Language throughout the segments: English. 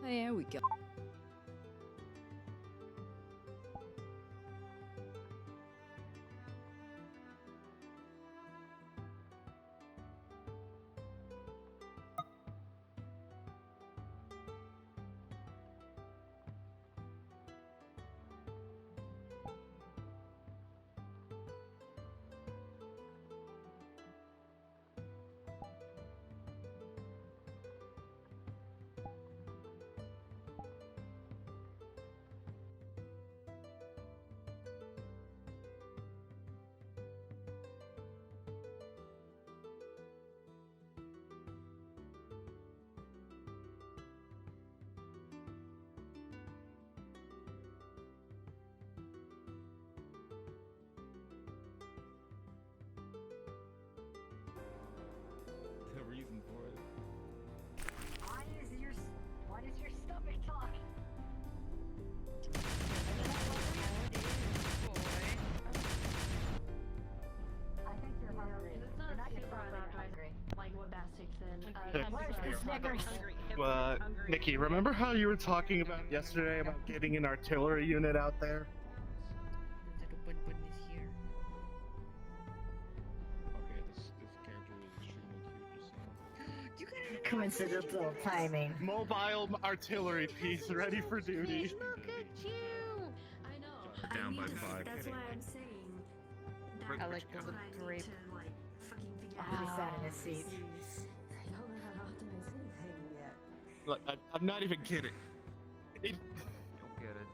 There we go. The reason for it. Why does your stomach talk? I think you're hungry. It's not You're not super gonna loud noise. hungry. Like what Bass takes in. Where's the Snickers? Nikki, remember how you were talking about yesterday about getting an artillery unit out there? Little Bun Bun is here. Okay, this character is extremely cute. You got it. Coincidental timing. Mobile artillery piece ready for duty. Look at you. I know. Down by I need to- 5. That's why I'm saying. I like the That's what I need drape. to, like, fucking figure He out. sat in his seat. I don't know how to optimize anything yet. Look, I'm not even kidding. Don't get it.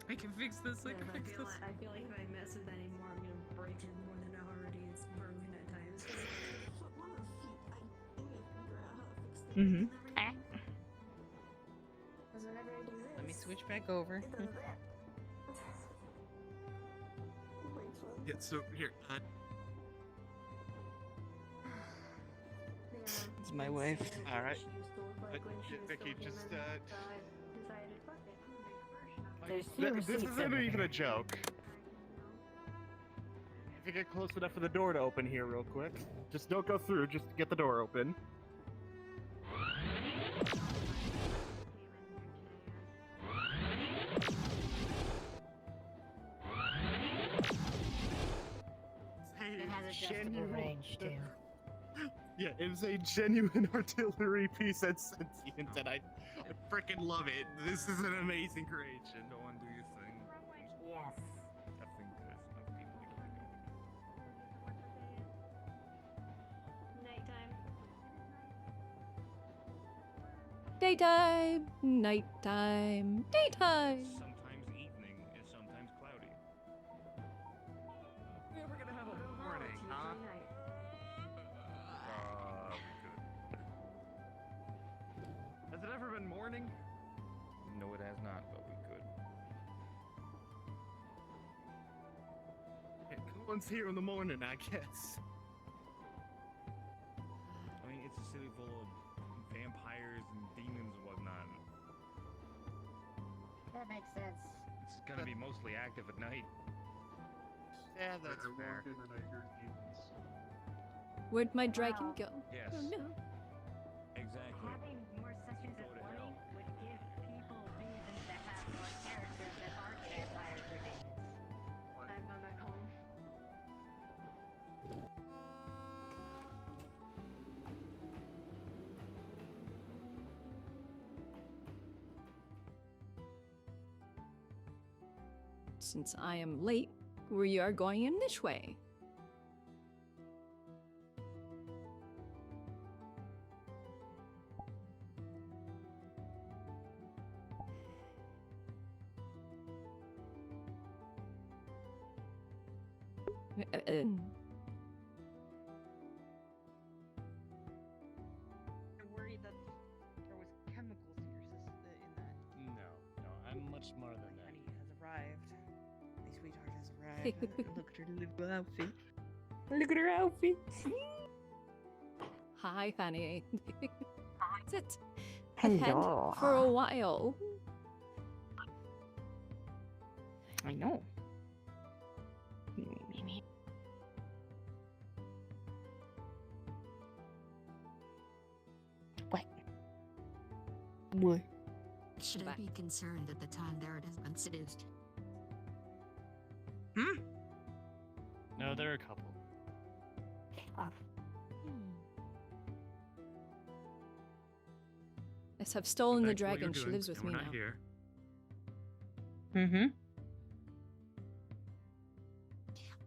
I can fix this. I Yeah, can but fix this. I feel like if I mess with that anymore, I'm gonna break it more than I already. It's broken at times. One of the feet, I think I can figure out how to fix it. Mhm. Because whenever I do this, Let me switch back over. it does that. Wait, so Yeah, so here, It's my wife. All right. She used to look like when she was Vicky, still just, human, so I decided, fuck it, I'm gonna make a version of There's myself. fewer this seats isn't over even here. a joke. If you get close enough for the door to open here real quick, just don't go through, just get the door open. It has adjustable range too. Yeah, it's a genuine artillery piece that's sentient, and I freaking love it. This is an amazing creation. Go and do your thing. Yes. I think there's enough people to keep it going. Nighttime. Daytime, nighttime, daytime. Sometimes evening is sometimes cloudy. Yeah, we're gonna have a morning, It's huh? usually night. We could. Has it ever been morning? No, it has not, but we could. No one's here in the morning, I guess. I mean, it's a city full of vampires and demons and whatnot. That makes sense. It's gonna be mostly active at night. Yeah, that's fair. Where'd my dragon Wow. go? Yes. Oh no. Exactly. Having more sessions Go at to morning hell. would give people reasons to have more characters that aren't vampires or demons. I've gone back home. Since I am late, we are going in this way. I'm worried that there was chemicals in your system in that. No, I'm much more than My honey has arrived. My sweetheart has arrived. Look at her little outfit. Look at her outfit. Hi, Fanny. Sit. I've had Hello. for a while. I know. What? What? Should I be concerned that the time there has been seduced? No, there are a couple. Yes, I've stolen the Back to what you're dragon. She doing, lives with and me we're now. not here. Mm-hmm.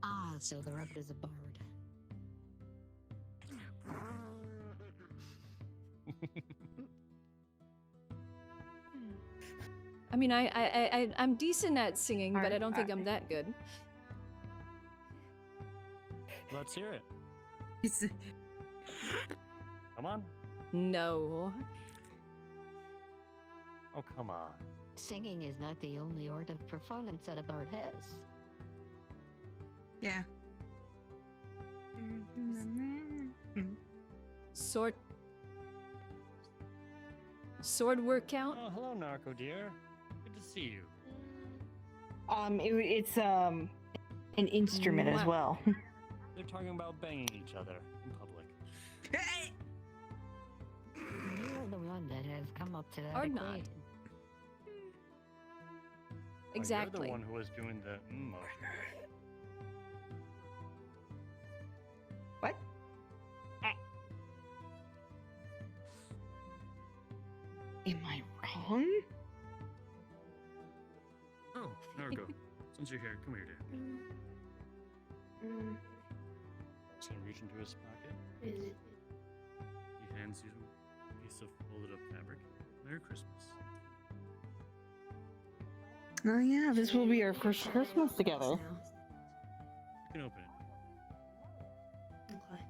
Ah, so the rabbit is a bard. I mean, I'm decent at singing, but I don't think I'm that good. Let's hear it. Come on. No. Oh, come on. Singing is not the only art of performance that a bard has. Yeah. Sword work count? Oh, hello, Narco dear. Good to see you. It's an instrument as Mwah. well. They're talking about banging each other in public. You're the one that has come up to that Or not. equation. Oh, Exactly. you're the one who was doing the motion. What? Am I wrong? Oh, Narco. Since you're here, come here, dear. So reach into his pocket. He hands you a piece of folded up fabric. Merry Christmas. Oh yeah, this will be our first Christmas together. You can open it. Okay.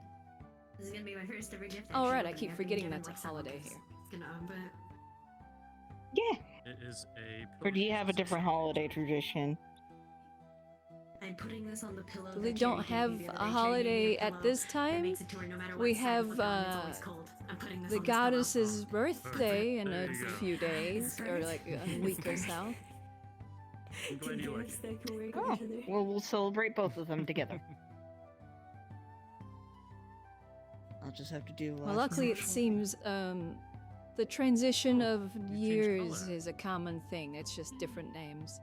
This is gonna be my first ever gift. Oh, actually, right, I but keep I've been forgetting given, that's a like, several holiday gifts. here. It's gonna open it. Yeah. It is a. Or do you have a different holiday tradition? I'm putting this on the pillow. We that don't Cherry gave me have the other a day. Cherry gave me holiday a at pillow this that time. makes it to where no matter what We side I have flip on, it's always cold. I'm putting this the on this pillow. goddess's birthday in There a you go. few days, or like a week or so. I'm glad you like it. That can work Oh, with each other. well, we'll celebrate both of them together. I'll just have to do. Well, luckily it seems the transition of changed years color. is a common thing. It's just different names.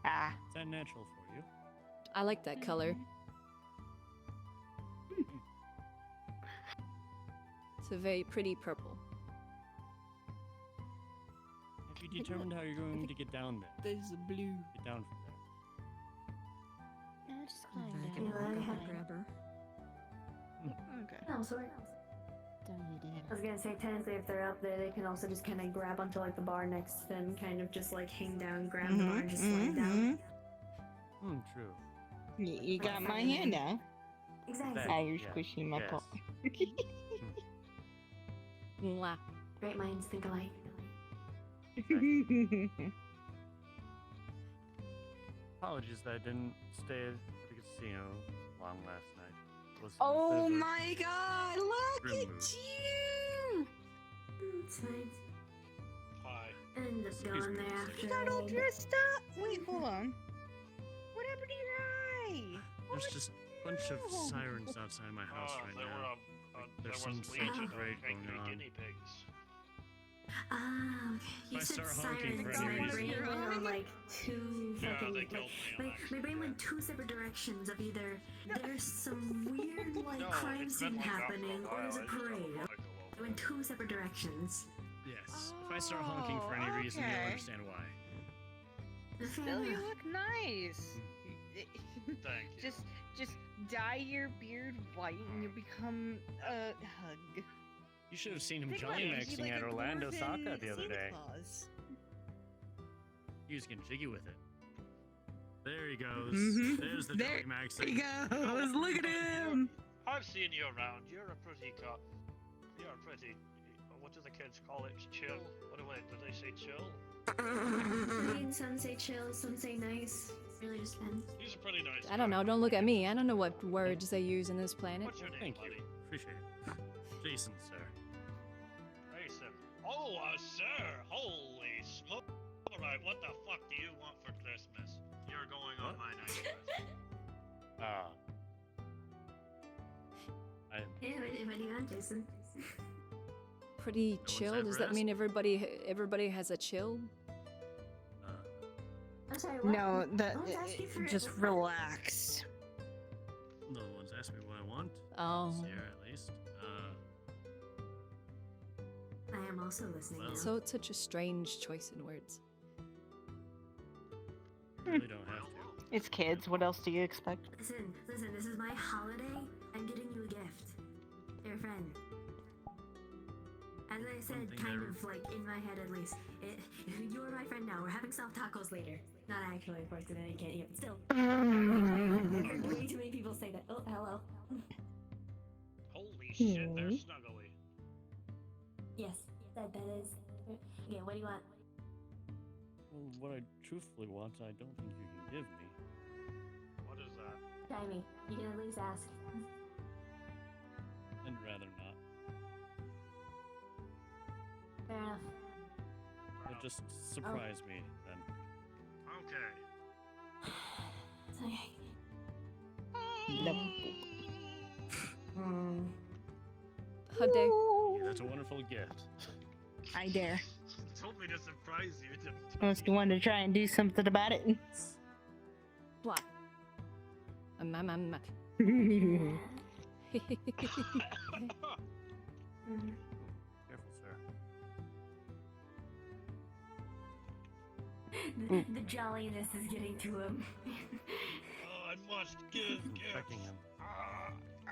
Ah. Is that natural for you? I like that color. It's a very pretty purple. Have you determined how you're going to get down there? There's a blue. Get down from there. No, just I climb down. had grabber. Okay. No, sorry. I was gonna say, technically, if they're up there, they can also just kind of grab onto like the bar next to them, kind of just like hang down, grab the bar, and just slide down. True. You got my hand now. Exactly. Ah, you're Yeah, squishing my yes. paw. Mwah. Great minds think alike. Apologies that I didn't stay at the casino long last night. It was Oh a bit of a my god, look grim at mood. you! It's fine. Hi. End up Excuse going me, there sir. after You got all all. dressed up! Wait, hold on. What happened to your eye? There's just a bunch of sirens outside my house right they now. there There's was some Legion sort of of raid angry going on. guinea pigs. Ah, okay. You If I said start honking sirens, for and any my reason- brain went on like two Yeah, fucking they like killed me on my accident. brain went two separate directions of either there's some weird like No, crime it's scene been like that for a happening or there's a while, I just don't parade. wanna go It over went it. two separate directions. Yes. If I start honking for any reason, you'll okay. understand why. Still, you look nice. Thank you. Just dye your beard white and you'll become a hug. You should have seen him Think about jolly it, maxing you're at like a Orlando dwarven Saka the other Santa day. Claus. He was getting jiggy with it. There he goes. Mhm. There's the There jolly maxing. he goes. Look at him. I've seen you around. You're a pretty what do the kids call it? Chill. What do they say? Chill? I mean, some say chill, some say nice. really just depends. He's a pretty nice I don't guy. know. Don't look at me. I don't know what words they use in this planet. What's your name, Thank buddy? you. Appreciate it. Jason, sir. Jason. Oh, sir. Holy smoke. Alright, what the fuck do you want for Christmas? You're going on What? my night list. I am Hey, what do you want, Jason? Pretty one's chill. Does ever that mean everybody has a chill? I'm sorry, what? No, I was asking for just it. relax. no one's asked me what I want. Oh, This year, at least. I am also listening. Well. now. so it's such a strange choice in words. Really don't have to. It's kids. What else do you expect? Listen, this is my holiday. I'm getting you a gift. Dear friend. As I said, thing kind I- of like in my head at least. You're my friend now. We're having soft tacos later. Not actually, of course, because then you can't hear. But still. I heard way too many people say that. Oh, hello. Holy shit, they're snuggly. Yes, that is. Yeah, what do you want? Well, what I truthfully want, I don't think you can give me. What is that? Try me. You can at least ask. I'd rather not. Fair enough. But just surprise me, then. Okay. It's okay. How dare? Yeah, that's a wonderful gift. I dare. Told me to surprise you. Unless you wanted to try and do something about it. Blah. Careful, sir. The jolliness is getting to him. Oh, I must give I'm gifts. checking him.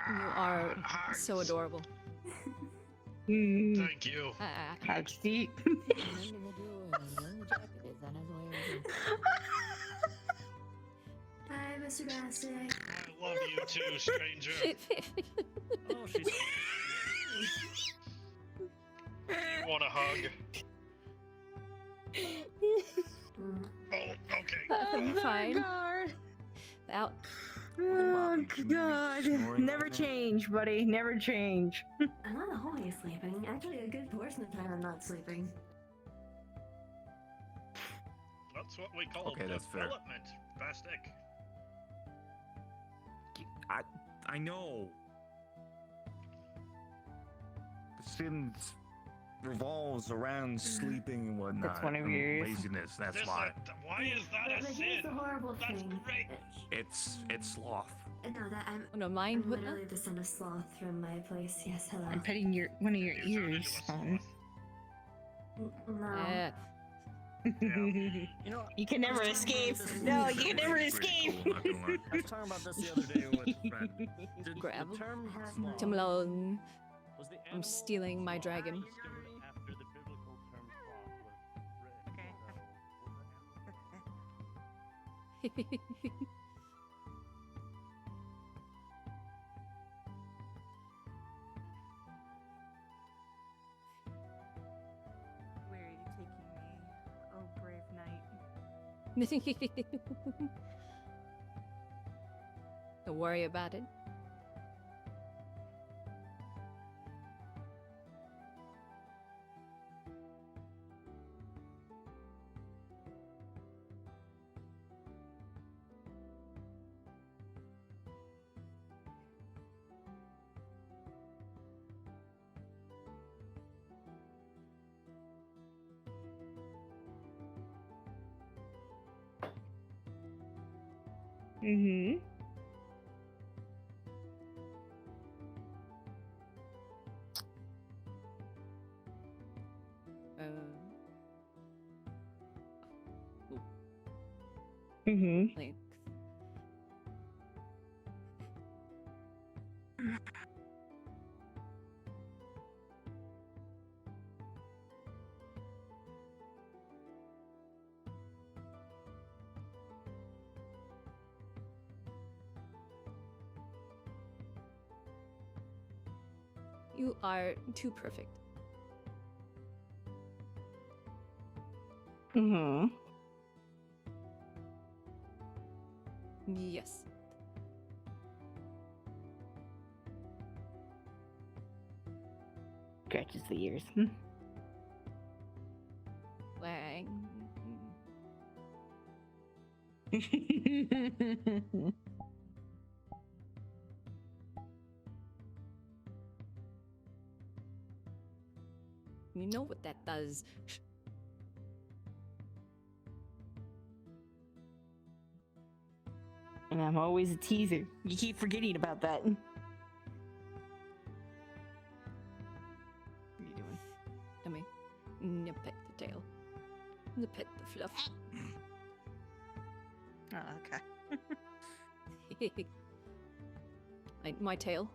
You are so adorable. Thank you. Hugs deep. An individual in a yellow jacket is on his way over. Hi, Mr. Bastic. I love you too, stranger. Oh, she's. You want a hug? Oh, okay. I'm fine. God. Out. Oh, God. Never change, buddy. Never change. I'm not always sleeping. Actually, a good portion of the time I'm not sleeping. That's what we call Okay, that's fair. development, Bastic. I know. Sims revolves around sleeping and whatnot. That's one of and yours. Laziness. That's This why. Why is that a But here's the sin? horrible That's thing. great. It's sloth. No, that I'm. Oh no, mine. I'm What? literally the son of sloth from my place. Yes, hello. I'm petting one of your You turned ears, into a son. sloth. No. You know, You can never escape. No, you can never escape. Cool, not gonna lie. I was talking about this the other day with a friend. Did Gravel. the term I have sloth no- Timlone. was the I'm animal stealing my sloth dragon. discovered after the biblical term sloth was written. Where are you taking me? Oh, brave knight. Don't worry about it. Mm-hmm. Mm-hmm. Length. You are too perfect. Mm-hmm. Yes. Scratches the ears. Lang. You know what that does. And I'm always a teaser. You keep forgetting about that. What are you doing? I mean, nip at the tail. Nip at the fluff. Oh, okay. My tail.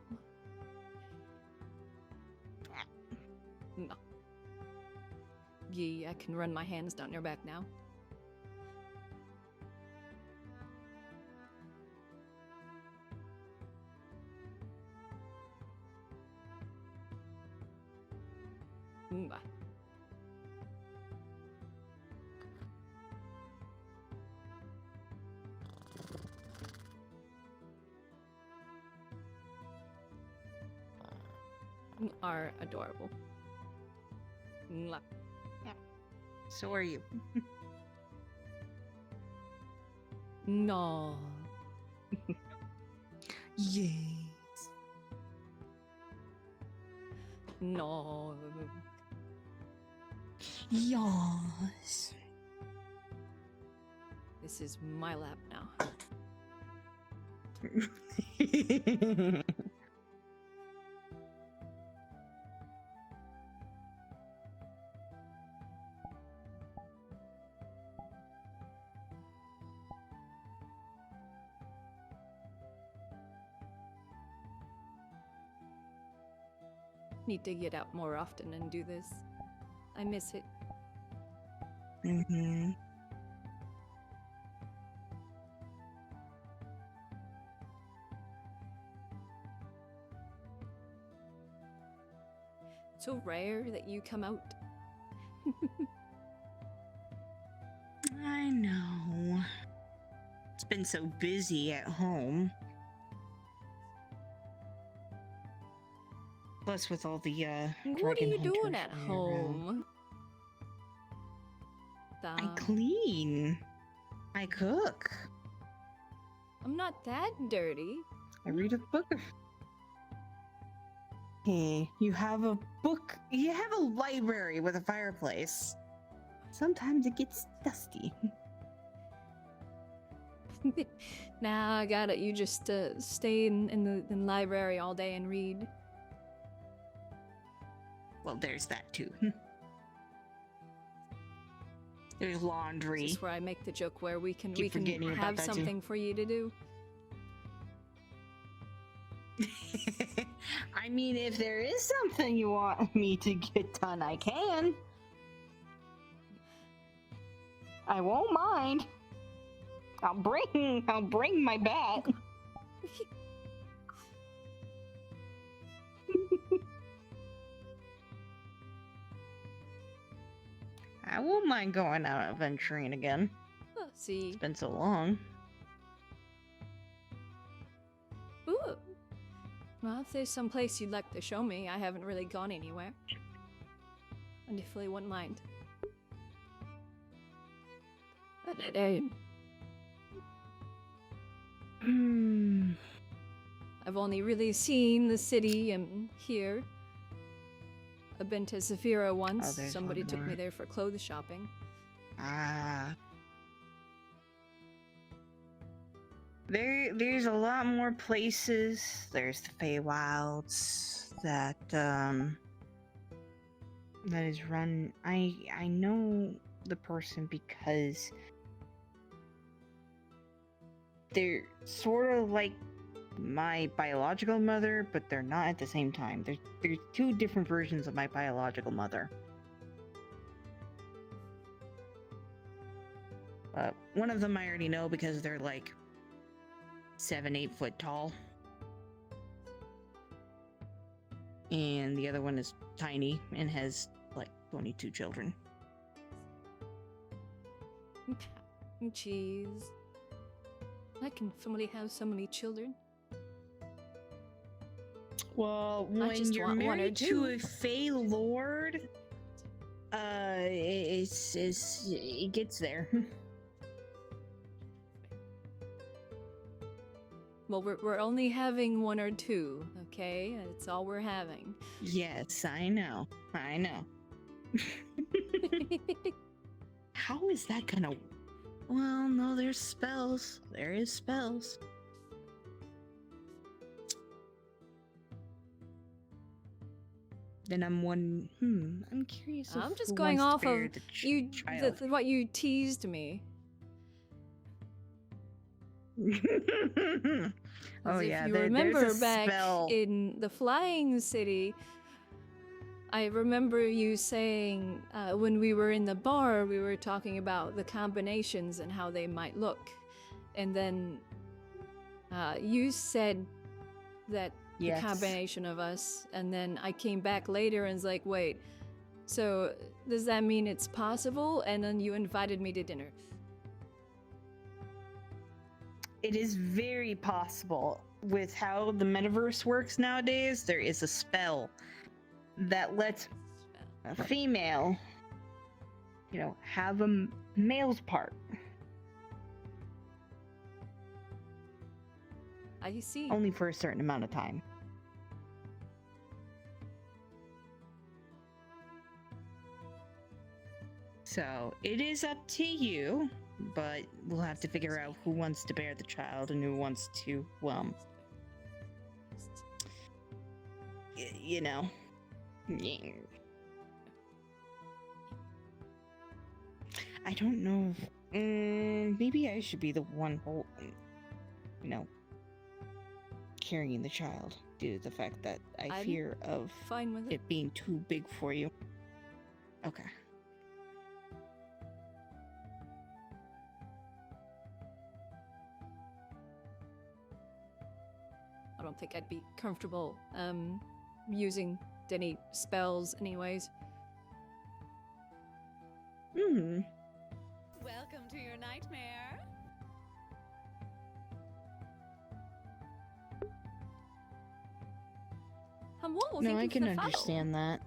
No. Yeah, I can run my hands down your back now. Mwah. Are adorable. Mwah. So are you. No. Yes. No. Yes. This is my lap now. Need to get out more often and do this. I miss it. Mm-hmm. So rare that you come out. I know. It's been so busy at home. Plus with all the What are dragon you doing hunters at running around. home? I clean. I cook. I'm not that dirty. I read a book. Hey, you have a book. You have a library with a fireplace. Sometimes it gets dusty. Nah, I got it. You just stay in the library all day and read. Well, there's that too. There's laundry. This is where I make the joke where we can Keep forgetting about have that, too. something for you to do. I mean, if there is something you want me to get done, I can. I won't mind. I'll bring my bat. I won't mind going out adventuring again. Oh, see. It's been so long. Ooh. Well, if there's some place you'd like to show me, I haven't really gone anywhere. I definitely wouldn't mind. I've only really seen the city and here. I've been to Zafira once. there's Somebody one took me more. there for clothes shopping. Ah. There's a lot more places. There's the Feywilds that that is run. I know the person because they're sort of like my biological mother, but they're not at the same time. There's two different versions of my biological mother. One of them I already know because they're like 7-8 foot tall, and the other one is tiny and has like 22 children. Cheese. Why can family have so many children? Well, I when just you're want one or married to two. a Fey Lord, it gets there. Well, we're only having one or two, okay? That's all we're having. Yes, I know. I know. How is that gonna? Well, no, there's spells. There is spells. Then I'm curious. I'm of just who going wants off to bear of the you, child. what you teased me. Oh As yeah, if you there's remember a back spell. in the Flying City, I remember you saying when we were in the bar, we were talking about the combinations and how they might look. And then you said that Yes. the combination of us, and then I came back later and was like, wait, so does that mean it's possible? And then you invited me to dinner. It is very possible. With how the metaverse works nowadays, there is a spell that lets a female, have a male's part. I see. Only for a certain amount of time. So it is up to you, but we'll have to figure out who wants to bear the child and who wants to, you know. I don't know. Maybe I should be the one carrying the child due to the fact that I fear of Fine with it. it being too big for you. Okay. I don't think I'd be comfortable using any spells anyways. Mm-hmm. Welcome to your nightmare. Whoa, No, thank I you can for the follow. understand that.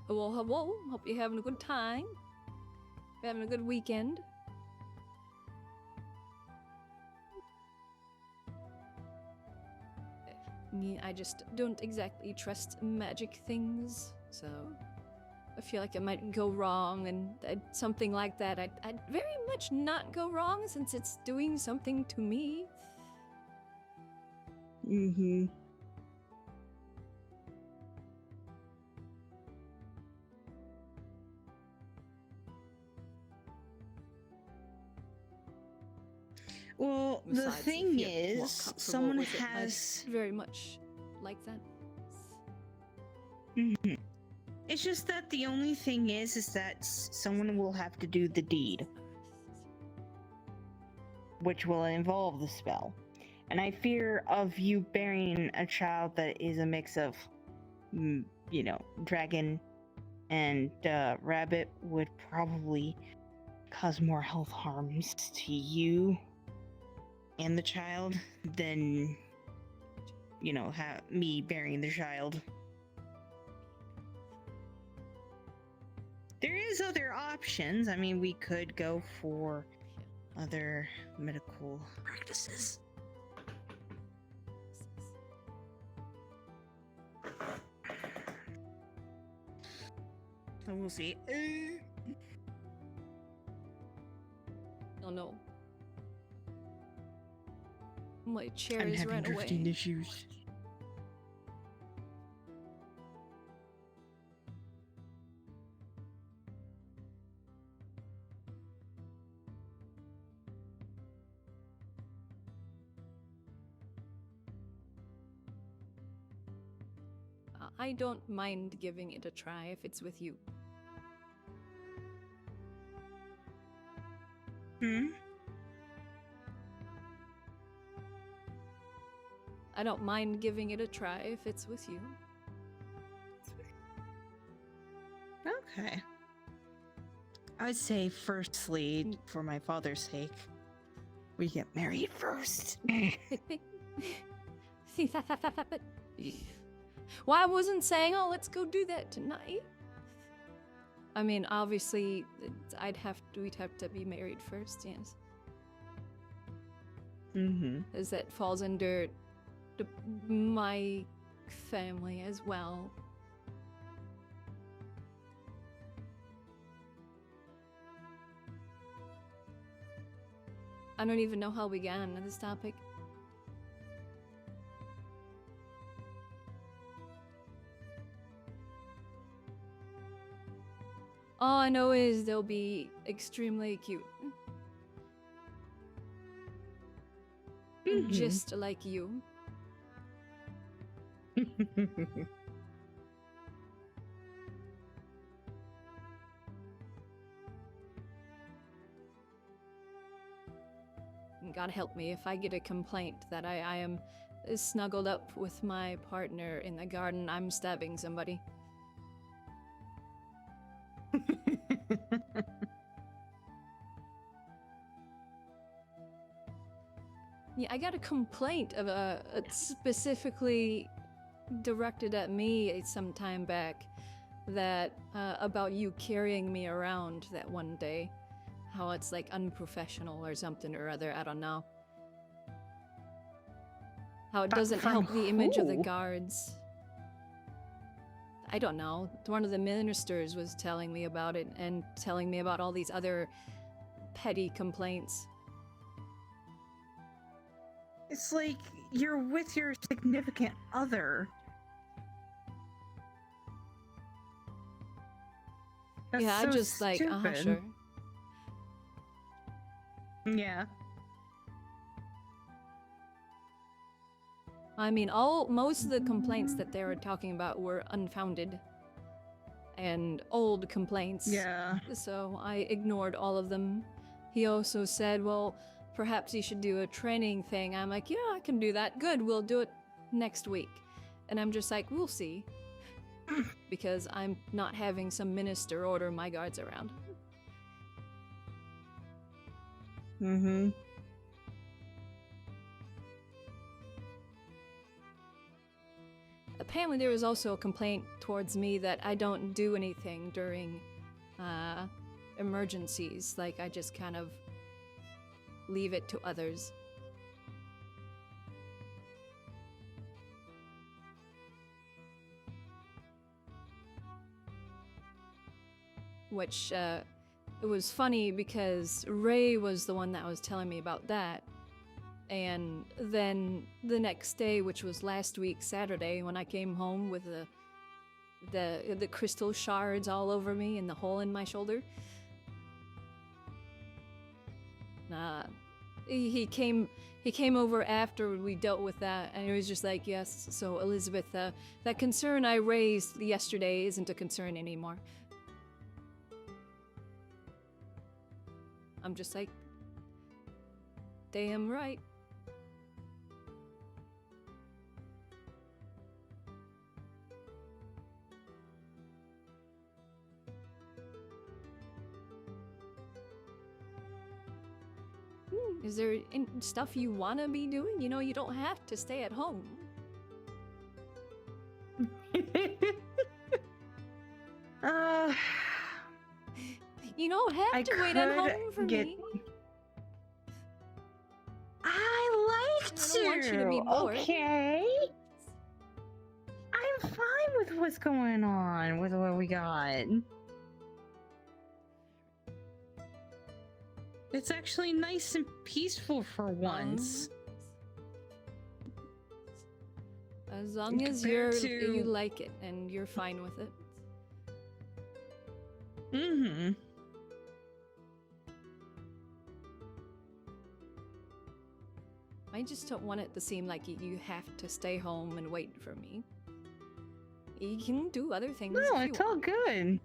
Hello, hello. Hope you're having a good time. You're having a good weekend. I just don't exactly trust magic things, so I feel like it might go wrong, and something like that, I'd very much not go wrong since it's doing something to me. Mm-hmm. Well, the Besides, thing if you're more is, comfortable someone with it, I'd has. very much like that. Mhm. It's just that the only thing is that someone will have to do the deed, which will involve the spell. And I fear of you bearing a child that is a mix of, dragon and rabbit would probably cause more health harms to you and the child than, me bearing the child. There is other options. I mean, we could go for other medical practices. So we'll see. Oh no. My chair I'm has having run drifting away. issues. I don't mind giving it a try if it's with you. Hmm? I don't mind giving it a try if it's with you. Okay. I would say, firstly, for my father's sake, we get married first. Well, I wasn't saying, oh, let's go do that tonight. I mean, obviously, we'd have to be married first, yes. Mm-hmm. As that falls under my family as well. I don't even know how we got on this topic. All I know is they'll be extremely cute. Mhm. Just like you. And God help me if I get a complaint that I am snuggled up with my partner in the garden, I'm stabbing somebody. Yeah, I got a complaint of specifically directed at me some time back that about you carrying me around that one day. How it's like unprofessional or something or other, I don't know. How it doesn't from help the image of the who? guards. I don't know. One of the ministers was telling me about it and telling me about all these other petty complaints. It's like you're with your significant other. That's yeah, I so just like, stupid. sure. Yeah. I mean, most of the complaints that they were talking about were unfounded and old complaints. Yeah. So I ignored all of them. He also said, well, perhaps you should do a training thing. I'm like, yeah, I can do that. Good, we'll do it next week. And I'm just like, we'll see. Because I'm not having some minister order my guards around. Mm-hmm. Apparently there was also a complaint towards me that I don't do anything during emergencies. Like, I just kind of leave it to others. Which, it was funny because Ray was the one that was telling me about that. And then the next day, which was last week, Saturday, when I came home with the crystal shards all over me and the hole in my shoulder, he came over after we dealt with that, and he was just like, yes, so Elizabeth, that concern I raised yesterday isn't a concern anymore. I'm just like, damn right. Is there stuff you want to be doing? You know, you don't have to stay at home. You don't have to wait at home for me. I like I don't want you to be bored. Okay. I'm fine with what's going on with what we got. It's actually nice and peaceful for once. As long as you like it and you're fine with it. Mm-hmm. I just don't want it to seem like you have to stay home and wait for me. You can do other things. No, if you it's all want. good.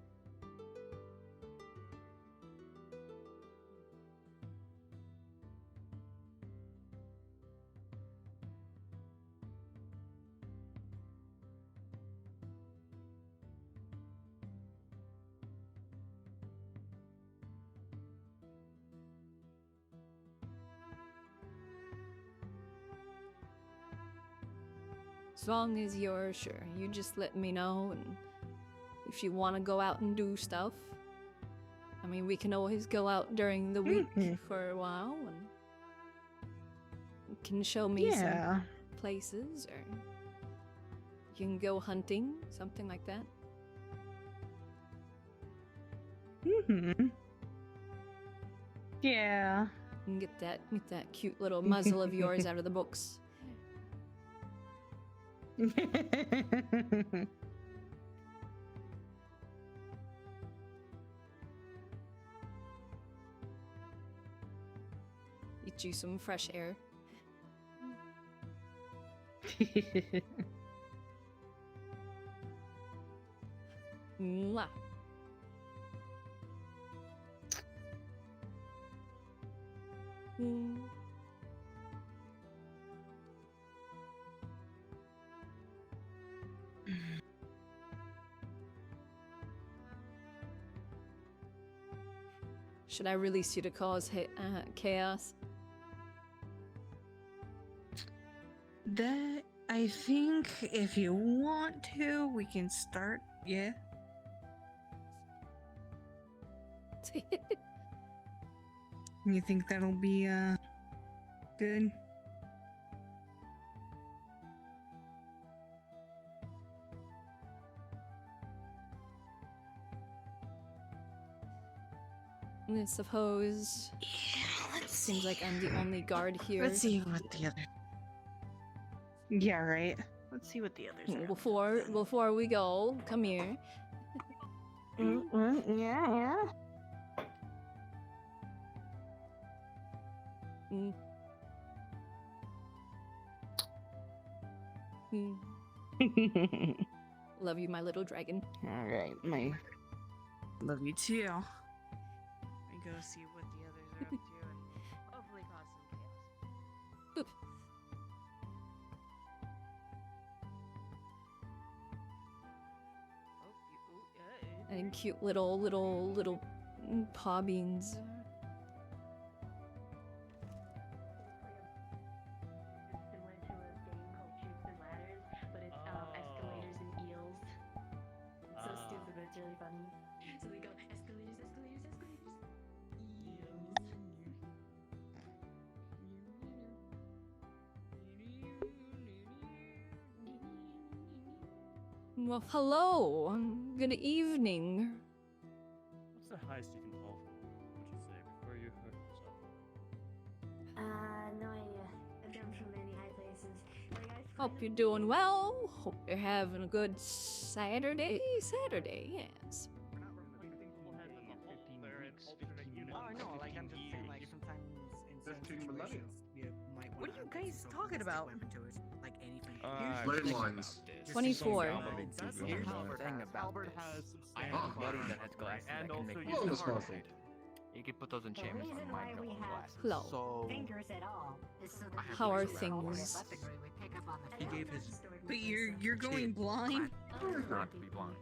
As long as you're sure, you just let me know, and if you want to go out and do stuff, I mean, we can always go out during the week for a while, and you can show me Yeah. some places, or you can go hunting, something like that. Mm-hmm. Yeah. And get that cute little muzzle of yours out of the books. Get you some fresh air. Mwah. Mm. Should I release you to cause chaos? That, I think, if you want to, we can start. Yeah. You think that'll be, good? I suppose. Yeah, let's Seems see. like I'm the only guard here. Let's see what the other. Yeah, right. Let's see what the others are. Before we go, come here. Yeah. Mm. Mm. Love you, my little dragon. All right, my. Love you too. I go see what the others are up to and hopefully cause some chaos. Boop. And cute little paw beans. It's similar to a game called Chutes and Ladders, but it's escalators and eels. It's so stupid, but it's really funny. So they go escalators, Well, hello. Good evening. What's the highest you can fall from? Would you say before you hurt yourself? no idea. I've jumped from many high places. Like I've Hope you're doing well. Hope you're having a good Saturday. Saturday, yes. Oh, I know, like, I'm just saying, like, sometimes in certain 15 situations, millennium. you might What want are you to guys talking about? like anything. Landlines. 24. Here's the thing about Albert this. has I a have a buddy buddy that has glasses and that can also make uses use the of hard shade. You can put those The enchantments on reason why Minecraft we on have glasses. Hello. So fingers at all is so that How are the things? he gave his. But you're going blind. Not to be blind.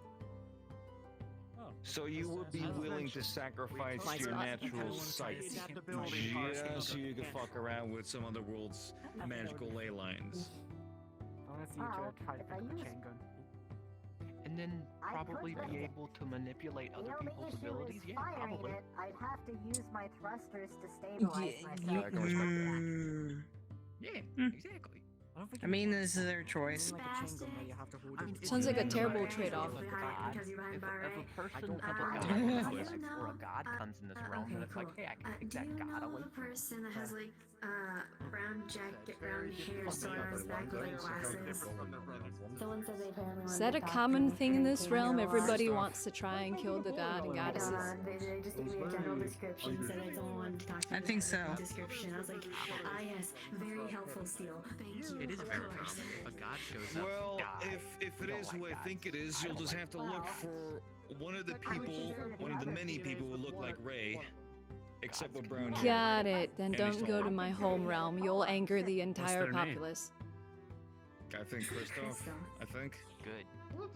So you would be willing to sacrifice your natural sight just so you could fuck around with some other world's magical ley lines. And then probably be able to manipulate other people's abilities? Yeah, probably. I'd have to use my thrusters to stabilize Yeah, I can respect that. Yeah, exactly. I mean, this is their choice. Sounds like a terrible trade-off. If a person has a god or a god comes in this realm, then it's like, hey, I can take that god away. person that has like brown jacket, brown hair, stars, back with like glasses. Someone said they apparently Is that a common thing in this realm? Everybody wants to try and kill the god and goddesses. They just gave me a general description, said I don't want to talk to I me think about so. the description. I was like, yes, very helpful, Steel. Thank you. It is of very course. powerful. A god shows up. Well, die. if if it is who I think it is, you'll just have to look for one of the people, one of the many people who look like Ray, except with brown hair. Got it. Then And don't he's go tall. to my home realm. You'll anger the entire their name? populace. I think Christoph. I think. Good.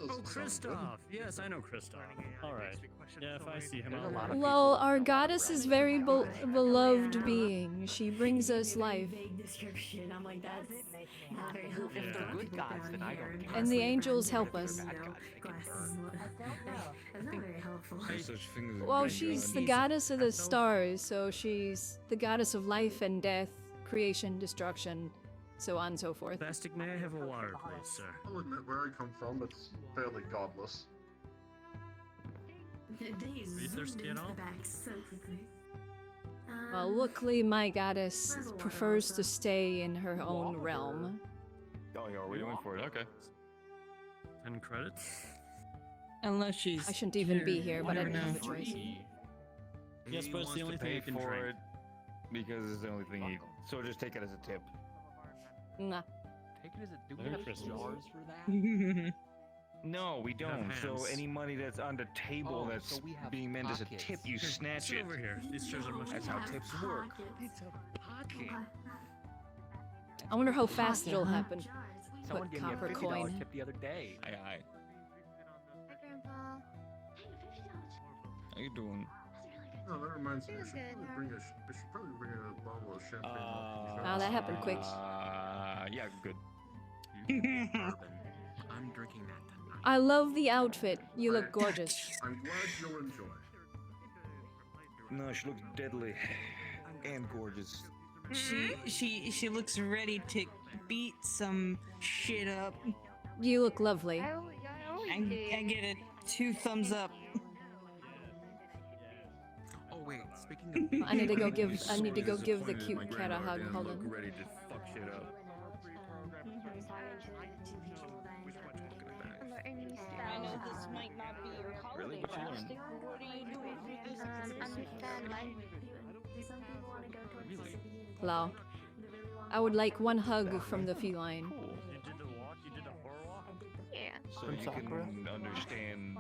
Oh, Kristoff! Yes, I know Kristoff. Alright. Yeah, if I see him, I'll Well, our goddess is very beloved being. She brings us life. Vague description. I'm like, that's not very helpful. If they're good gods, then I don't care. And the angels help us. Bad gods, they can burn. That's not very helpful. No such thing as a Well, good she's god. the goddess of the stars, so she's the goddess of life and death, creation, destruction, so on and so forth. Bastic, may I have a water, please, sir? I'll admit where I come from, it's fairly godless. They you thirsty zoomed at into all? the back so quickly. Well, luckily my goddess prefers to stay in her own realm. Oh, yeah, we're doing for it. Okay. 10 credits? Unless she's. I shouldn't even be here, but I don't have a choice. Yes, He but it's wants the only to thing pay you can for drink. it because it's the only thing he. So just take it as a tip. Nah. Take it as a do we Merry have Christmas. jars for that? No, we have don't. So hands. any money that's on the table Oh, that's so we have being meant as a pockets. tip, you Here, snatch sit it. over here. These chairs are much That's how tips work. It's a pocket. I wonder how fast it'll happen. Someone Put gave me a copper $50 coin. tip the other day. Aye, aye. Hi, Grandpa. How you doing? No, that reminds me. I Feels should good, probably huh? bring a bottle of champagne. Wow, that happened quick. Yeah, good. I'm drinking that tonight. I love the outfit. You look gorgeous. I'm glad you'll enjoy. No, she looks deadly and gorgeous. She looks ready to beat some shit up. You look lovely. I I get it. 2 thumbs up. Oh wait, speaking of I need to go give He's I need to so go give the disappointed cute my cat a granddaughter hug. didn't Hold look on. ready to fuck shit up. I know this might not be your Really? holiday, What you learn? Bastic, but what are you doing for this understand life. Some people want to go towards Really? the city. Hello. I would like one hug from the feline. Cool. You did the walk? You did a horror walk? Yeah. So From you Sakura? can understand.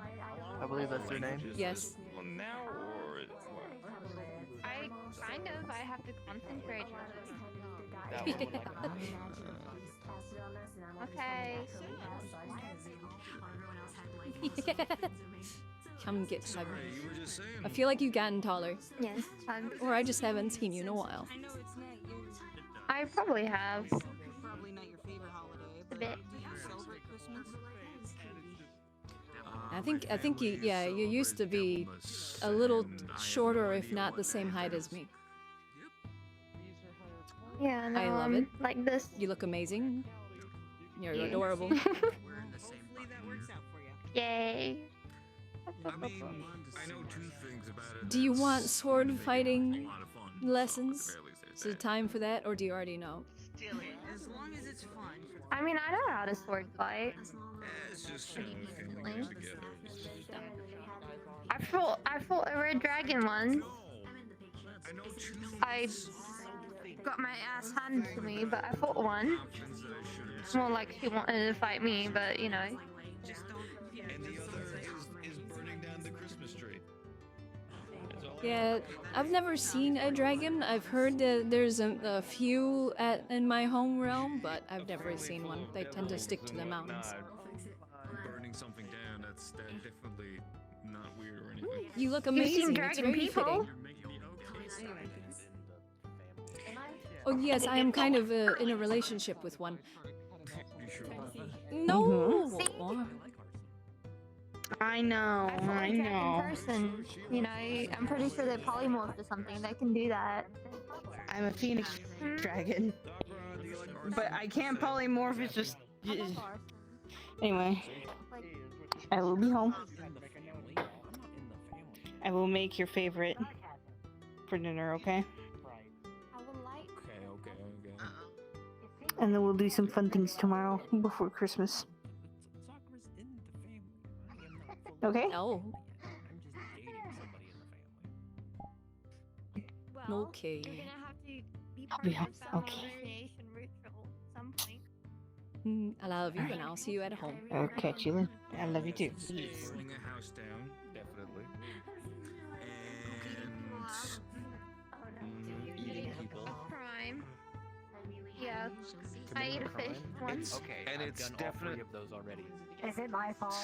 I believe that's their name. languages Yes. Well, now or what? I kind of. I have to concentrate. That one would like Okay. Come get hugged. Sorry, you were just saying. I feel like you've gotten taller. Yes. Or I just haven't seen you in a while. I know it's not your. I probably have. Probably not your favorite holiday, A but bit. do you celebrate Christmas? I think you you used to be a little shorter, if not the same height as me. Yeah. No, I love it. Like this. You look amazing. You're Yeah. adorable. we're in the same Hopefully that works out for you. Yay. I mean, I know 2 things about it. Do you that's want sword fighting a lot of fun. lessons? So, at the very least, there's Is it that. time for that, or do you already know? Still, as long as it's fun. I mean, I know how to sword fight. It's just, you know, Pretty family easily. games together. I fought a red dragon once. I know 2 things. I got my ass handed to me, but I fought one. Options that I shouldn't It's more like she wanted to fight me, but you know. Just don't. Yeah. And the other is burning down the Christmas tree. That's all I know. Yeah, I've never seen a dragon. I've heard that there's a few in my home realm, but I've never seen one. They tend to stick to the mountains. Burning something down, that's definitely not weird or anything. You look You've amazing. seen It's dragon very people? fitting. Oh yes, I am kind of in a relationship with one. You sure? No. I know. I fought I a dragon know. person. You know, I'm pretty sure they polymorphed or something. They can do that. I'm a phoenix dragon, but I can't polymorph. It's just. Anyway, I will be home. I will make your favorite for dinner, okay? I would like. Okay. And then we'll do some fun things tomorrow before Christmas. Okay? No. Well, Okay. you're gonna have to be I'll part be of home. the family Okay. initiation ritual at some point. I love you, and I'll see you at home. Okay, Chilin. I love you too. Burning a house down, definitely. And eating people. Crime. Yeah. I ate a fish once. Okay, And I've it's done all three definite- of those already. Is it my fault?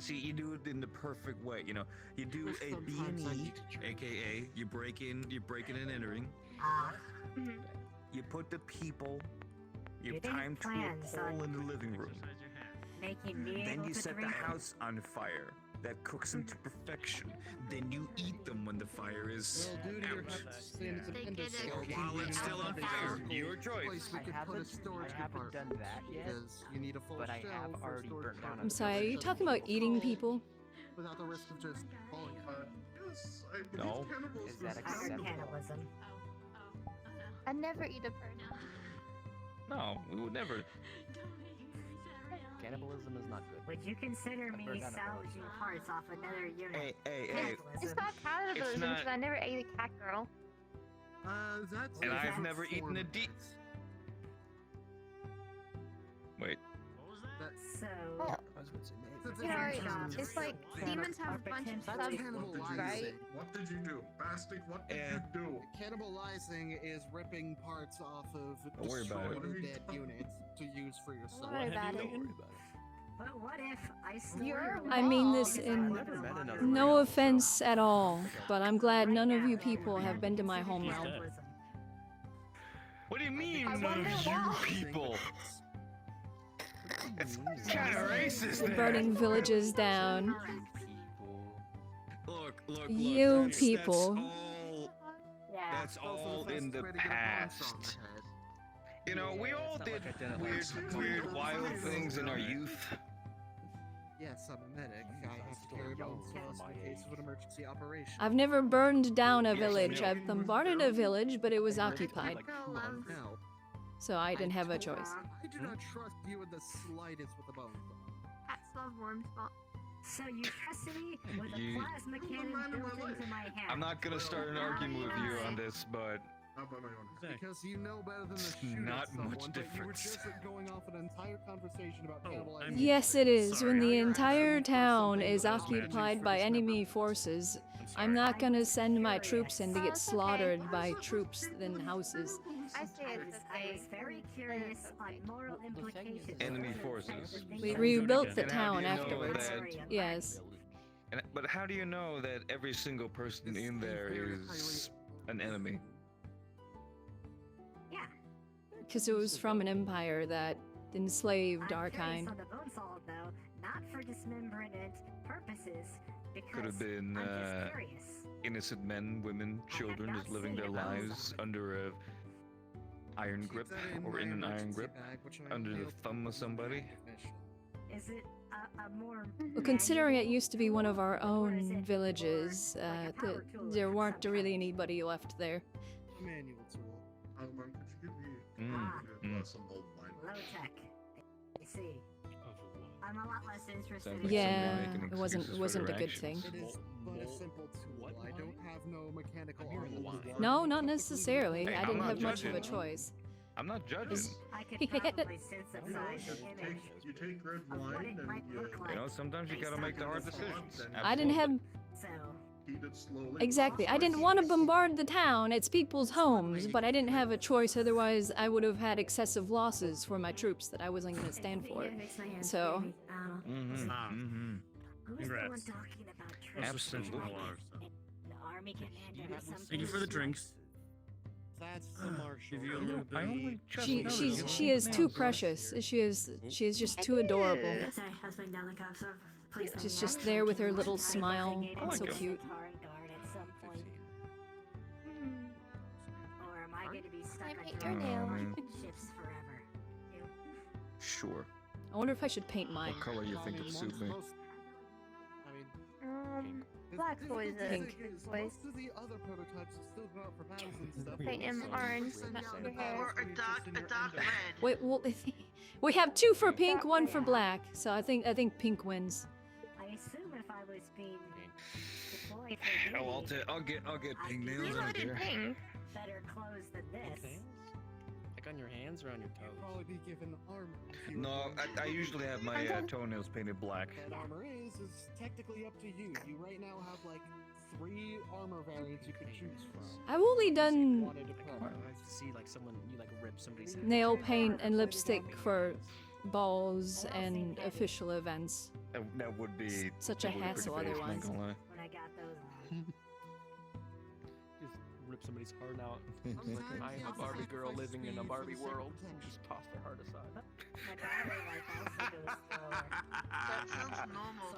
See, you do it in the perfect way. You know, you do a B&E, aka you break in and entering. You put the people. You Do they time to a plans pole on- in the living room. Making me Then able you to set the drink? house on fire. That cooks them to perfection. Then you eat them when the fire is out. While it's still on fire. Your choice. I haven't done that yet, You need a full but I shell have for already storage burnt down. cabinet. I'm sorry, are you talking about eating people? Without the risk of just falling. Yes, I believe No. cannibals Is that was- I heard acceptable? cannibalism. I never eat a bird. No, we would never. Cannibalism is not good. Would you consider me burned down a salvaging parts off another unit? Hey. It's not cannibalism not- because I never ate a cat girl. That's And I've that's never eaten a form of deep. this. Wait. So, You know, it's like demons have a bunch of What stuff, did you right? say? What did you do? Bastard, what did you do? Cannibalizing is ripping parts off of Don't worry about it. destroyed or dead units to use for yourself. Don't worry about it. but what if I stole You're your I mean wall this because I in live a lot of no room? offense at all, but I'm glad none of you Right now, people have been to my considered home realm. cannibalism. What do you mean, I none wonder of you why. people? It's kind of racist. The there. burning villages down. Look. You that's people. all. Yeah. That's all in the past. You know, we all did weird, wild things in our youth. Yes, I'm a medic. I have to carry my own sauce in case of an emergency operation. I've never burned down a village. I've bombarded a village, but it was occupied, Now, so I didn't have a choice. I do not trust you in the slightest with a bone saw. Cats love worm spot. So you trusted me with a You- plasma cannon built into my head. I'm not gonna start an argument with you on this, but How about my own? Because you know better than to It's shoot not at someone, much but you were difference. just going off an entire conversation about Oh, cannibalizing. I mean- Yes, it is. Sorry, When the I got entire town is I was managing occupied for by this enemy member. forces, I'm I'm sorry. not gonna send my troops in to Oh, get it's okay. slaughtered by troops in houses. I say it's I okay. was very curious on moral implications. Enemy of forces. everything We that rebuilt the And how town do you know afterwards. that- Yes. but how do you know that every single person in there is an enemy? Yeah. Because it was from an empire that enslaved I'm our curious kind. on the bone saw, though, not for dismemberment purposes, because Could have been I'm just curious. innocent men, women, children not just living their seen a bone lives saw. under a iron grip or in an iron grip under the thumb of somebody. Is it a more Well, considering it used to be one of our Or is own it villages, like a power tool there of weren't some really kind? anybody left there. Manual tool. Alban, could you give me Ah. some old wine? low tech? I see. I'm a lot less interested Sounds in like Yeah, somebody making it wasn't excuses for wasn't a their good actions. thing. It is but a simple tool. I don't have no mechanical arm. No, not necessarily. Hey, I I'm didn't not have much of a judging. choice. I'm not judging. I could probably synthesize an image You take red of what wine it and might look you like. You know, sometimes you based gotta on make the hard this decisions. image. I didn't have So, heat it slowly. exactly. I didn't want to bombard the town. It's people's homes, but I didn't have a choice. Otherwise, I would have had excessive losses for my troops that I wasn't going to stand for. yeah, it makes my hands So- crazy. Mm-hmm. Ah. Mm-hmm. Who's Congrats. the one talking about This trust? was simple Absolutely. water, so. The army commander or something? Thank you for the drinks. That's the marshal. Give you a You know, little bit. I only just She noticed she's you she have is too nails. precious. She is just too adorable. Sorry, I was putting down the cups. So please don't She's mind. just there with her little I smile. designated Oh, So my God. cute. guard at some point. Or am I going to be stuck I on hate your your nails. ships forever? Sure. I wonder if I should paint mine. What color you think would suit me? Black boys are Pink. boys. Most of the other prototypes have still been out for battles and stuff. Paint him orange, not your hair. Or a dark red. Wait, well, we have two for pink, one for black. So I think pink wins. I assume if I was being deployed for Oh, duty, I'll get pink nails. You I don't wanted care. pink. better clothes than this. like on your hands or on your toes? Probably be given armor. if you No, were I usually have my toenails painted black. What armor is technically up to you. You right now have like 3 armor variants you could choose from. I've only done Wanted to I pro. like to see like someone you like rip somebody's nail paint and lipstick for balls and official events. That would be Such a that would be hassle pretty fierce, otherwise. not gonna lie. When I got those. just rip somebody's heart out. Like, I am a Barbie girl living in a Barbie world. Just toss their heart aside. My battery life also goes slower. That sounds normal,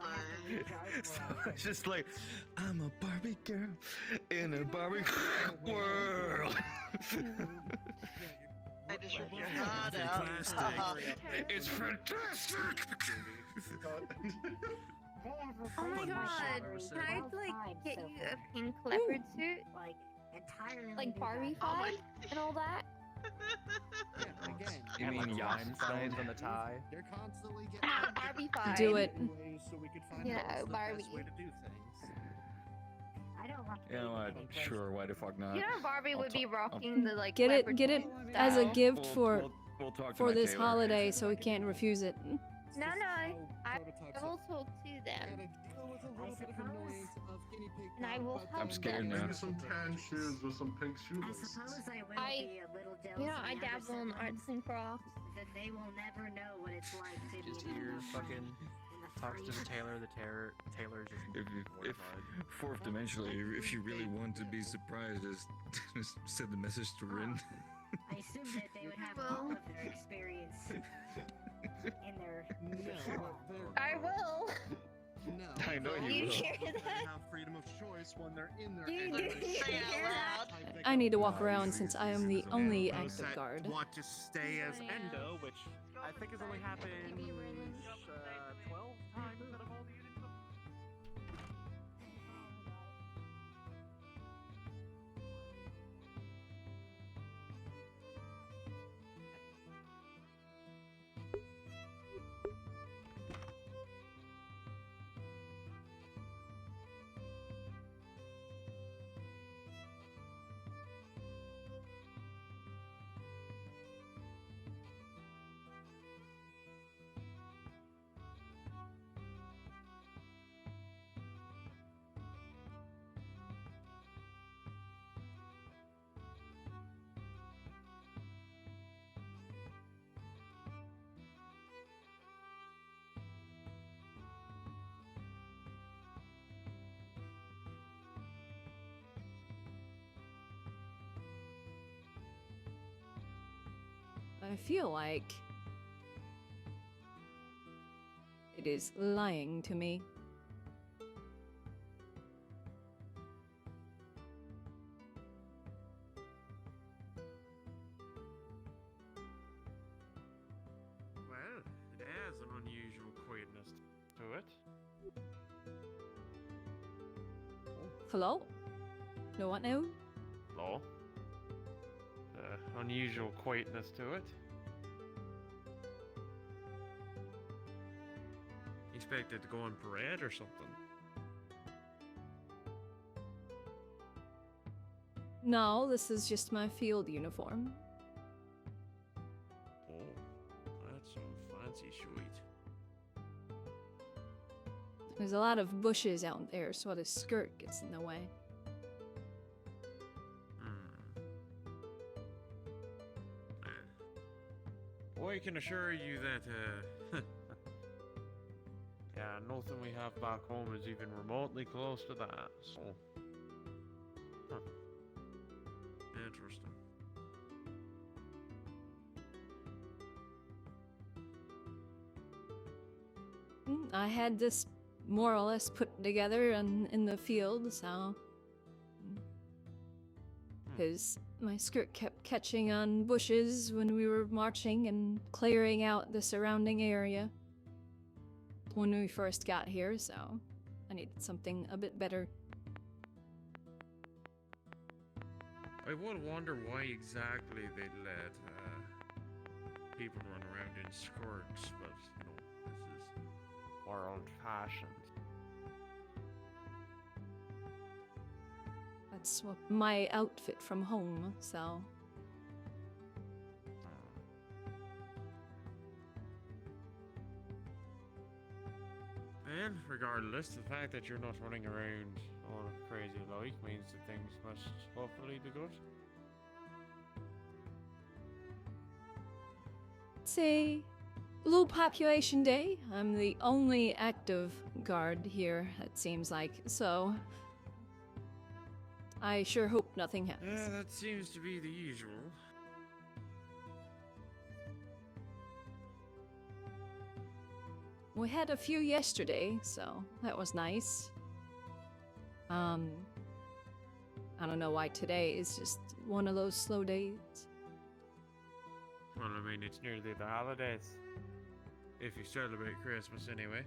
though. It's just like, I'm a Barbie girl in a Barbie world. I just rip your heart out. It's fantastic. Oh my god, can I like get you a pink leopard suit? Like entirely. Like Barbie-fied and all that? Again, You And, mean like rhinestones Yachstein? on the tie? you're constantly getting Not Barbie-fied. Do it. ways so we could find Yeah, out what's the Barbie. best way to do things. I don't like. You know what? Sure, why the fuck not? You know Barbie I'll would be ta- rocking the like Get leopard it as a style. gift for we'll talk to for my this tailor. holiday, so we can't refuse it. No, I Prototypes will talk to them. gotta deal with a little bit of annoyance of guinea pig And I will but help I'm scared them. now. Maybe some tan shoes with some pink I shoelaces. suppose I will I- be a little jealous. You know, of I younger dabble in arts siblings, and crafts. that they will never know what it's like to Just be hear in the fucking in the talks to the free- tailor. The tailor just If fourth dimensionally, if you really want to be surprised, just send the message to Rin. I assume that they would have Well- all of their experience in their. I will. No. I know You you will. hear They that? have freedom of choice when they're in their You ender do shape. hear that? I need to walk around since I am the only Those active that guard. want to stay as Yeah. Endo, which I think has only happened Maybe Raylan. 12 times out of all the units. I feel like it is lying to me. Well, it has an unusual quietness to it. Hello? No one now? Hello? Unusual quietness to it. Expected to go on parade or something. No, this is just my field uniform. Oh, that's some fancy sweet. There's a lot of bushes out there, so the skirt gets in the way. Well, I can assure you that, yeah, nothing we have back home is even remotely close to that, so. Huh. Interesting. I had this more or less put together in the field, so. Because my skirt kept catching on bushes when we were marching and clearing out the surrounding area when we first got here, so I needed something a bit better. I would wonder why exactly they let people run around in skirts, but you know, this is more old-fashioned. That's what my outfit from home, so. Well, regardless, the fact that you're not running around all crazy like means that things must hopefully be good. It's a low population day. I'm the only active guard here, it seems like, so I sure hope nothing happens. Yeah, that seems to be the usual. We had a few yesterday, so that was nice. I don't know why today is just one of those slow days. Well, I mean, it's nearly the holidays. If you celebrate Christmas anyway.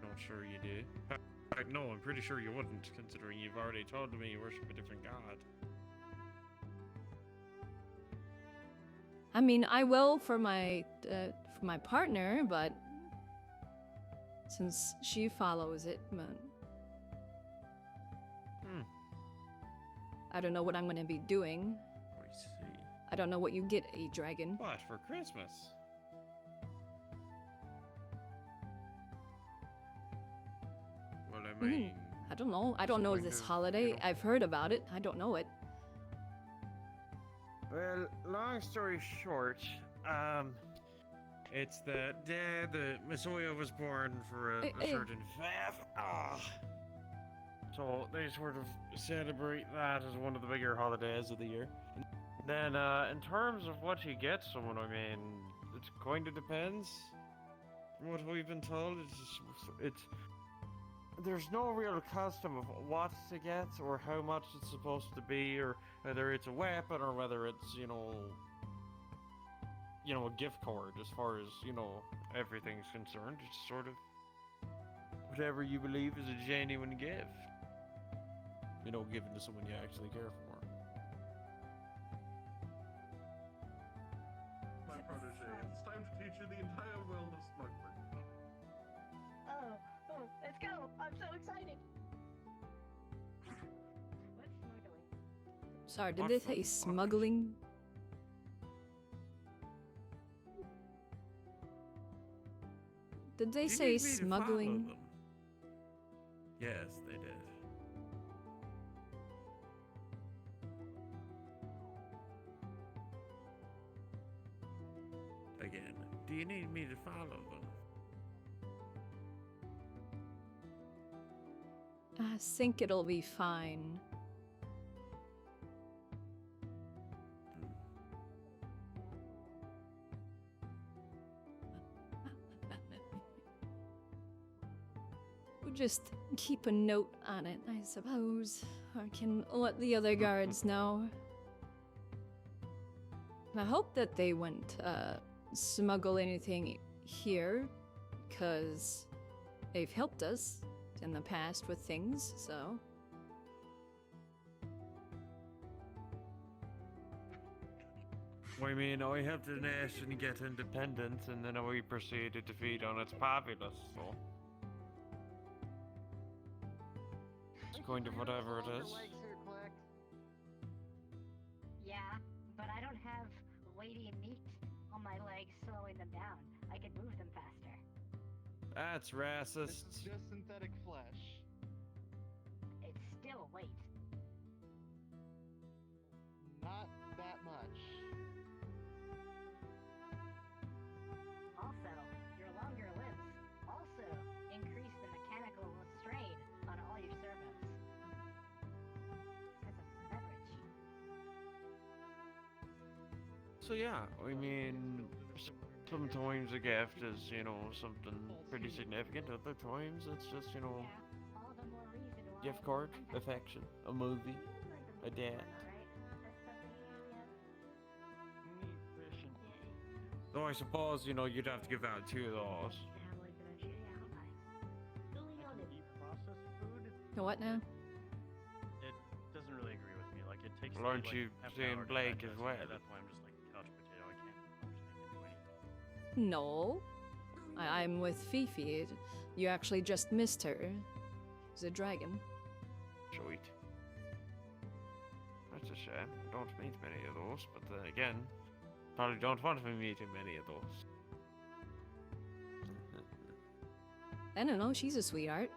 Not sure you do. In fact, no, I'm pretty sure you wouldn't, considering you've already told me you worship a different god. I mean, I will for my partner, but since she follows it, I don't know what I'm going to be doing. I see. I don't know what you get a dragon. What, for Christmas? Well, I mean... I don't know. I don't know this holiday. I've heard about it. I don't know it. Well, long story short, it's the day the Messiah was born for a certain faith. So they sort of celebrate that as one of the bigger holidays of the year. Then, in terms of what you get someone, I mean, it kind of depends. From what we've been told, there's no real custom of what to get or how much it's supposed to be, or whether it's a weapon or whether it's, you know, a gift card as far as, everything's concerned. It's sort of whatever you believe is a genuine gift. Given to someone you actually care for. My protege, it's time to teach you the entire world of smuggling. Oh, let's go! I'm so excited! What's smuggling? Sorry, did they say smuggling? Did they say smuggling? Yes, they did. Again, do you need me to follow them? I think it'll be fine. We'll just keep a note on it, I suppose. I can let the other guards know. I hope that they wouldn't smuggle anything here, because they've helped us in the past with things, so. I mean, I helped the nation get independence, and then we proceeded to feed on its populace, so. It's kind of whatever it is. Yeah, but I don't have weighty meat on my legs slowing them down. I can move them faster. That's racist. This is just synthetic flesh. It's still weight. Not that much. Also, your longer limbs also increase the mechanical strain on all your servos. Because of leverage. So yeah, I mean, sometimes a gift is, something pretty significant. Other times it's just, All the more reason why gift card, affection, a movie, a date. So I suppose, you'd have to give out 2 of those. Processed food? What now? It doesn't really agree with me. Like, it takes Well, aren't me, you half an saying hour to Blake digest as it. well? That's why I'm just like couch potato. I can't do anything. No. I'm with Fifi. You actually just missed her. She's a dragon. Sweet. That's a shame. I don't meet many of those, but then again, probably don't want to be meeting many of those. I don't know, she's a sweetheart.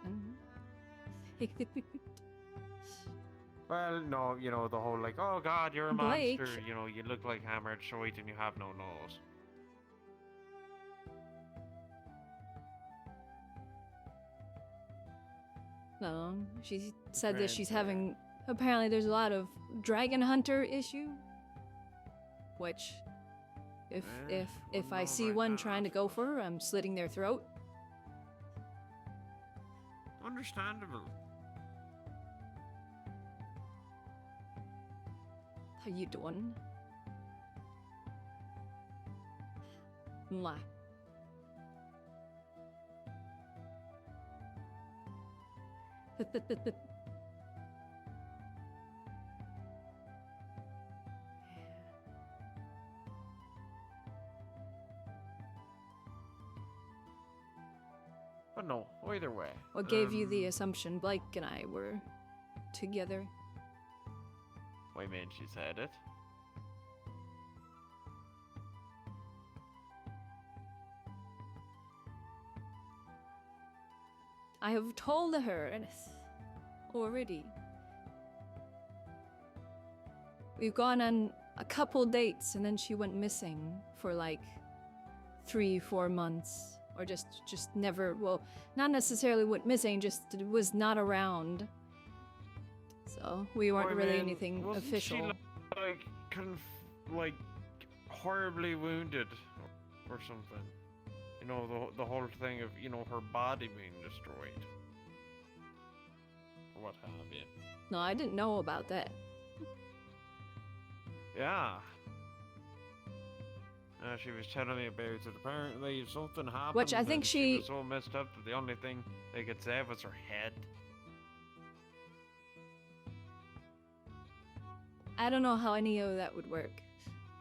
Well, no, you know, the whole like, oh god, you're a Blake. monster, you know, you look like hammered shite and you have no nose. No, she said that she's having. Apparently, there's a lot of dragon hunter issue. Which, if I see one trying to go for her, I'm slitting their throat. Understandable. How you doing? Mwah. But no, either way. What gave you the assumption Blake and I were together? I mean, she said it. I have told her already. We've gone on a couple dates and then she went missing for like 3-4 months. Or just never, well, not necessarily went missing, just was not around. So we weren't really anything official. Wasn't she like horribly wounded or something? You know, the whole thing of, you know, her body being destroyed. Or what have you. No, I didn't know about that. Yeah. She was telling me about it. Apparently something happened. Which I think she was so messed up that the only thing they could save was her head. I don't know how any of that would work.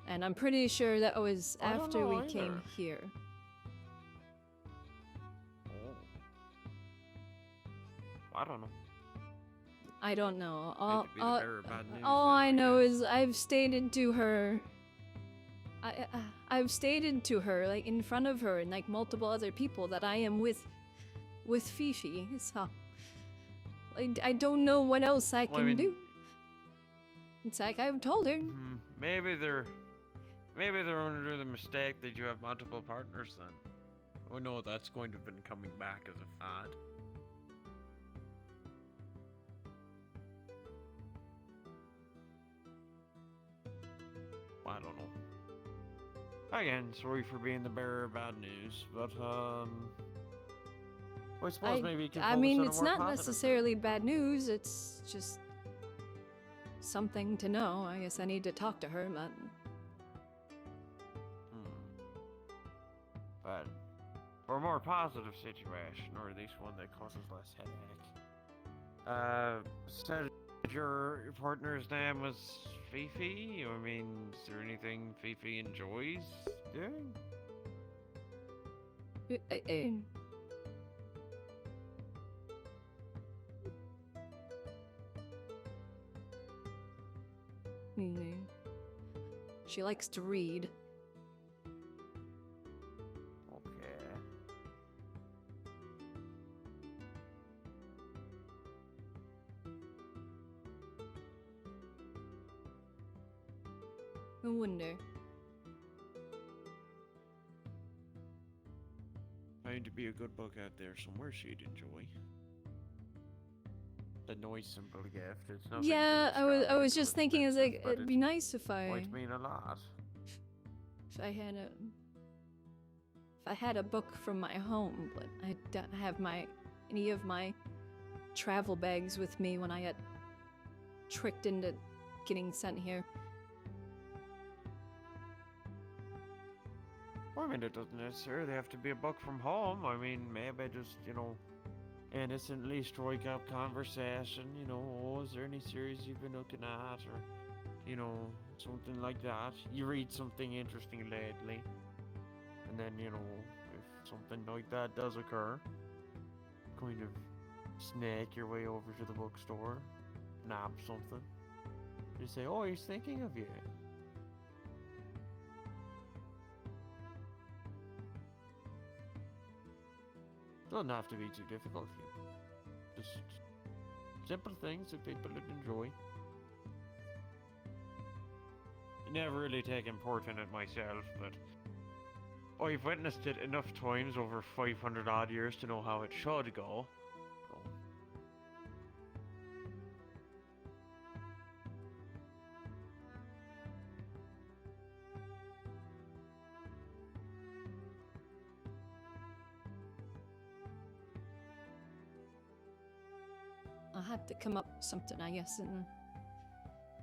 And I'm pretty sure that was after we came here. I don't know. I don't know. All I know is I've stated to her. I've stated to her, like in front of her and like multiple other people, that I am with Fifi. So I don't know what else I can do. It's like I've told her. Maybe they're under the mistake that you have multiple partners then. Oh no, that's going to have been coming back as a fad. I don't know. Again, sorry for being the bearer of bad news, but I suppose maybe you can I focus mean, on a it's more not positive necessarily bad news. It's just something to know. I guess I need to talk to her, but. But for a more positive situation, or at least one that causes less headache, said your partner's name was Fifi? I mean, is there anything Fifi enjoys doing? She likes to read. Okay. I wonder. Bound to be a good book out there somewhere she'd enjoy. A nice simple gift. It's nothing. Yeah, I was just thinking, it's like it'd be nice if might mean a lot. If I had a book from my home, but I don't have any of my travel bags with me when I got tricked into getting sent here. Well, I mean, it doesn't necessarily have to be a book from home. I mean, maybe just, you know, innocently strike up conversation, you know, oh, is there any series you've been looking at, or, you know, something like that. You read something interesting lately, and then, you know, if something like that does occur, kind of snake your way over to the bookstore, nab something, just say, oh, he's thinking of you. Doesn't have to be too difficult. Just simple things that people would enjoy. Never really taken part in it myself, but I've witnessed it enough times over 500 odd years to know how it should go. I'll have to come up with something, I guess. And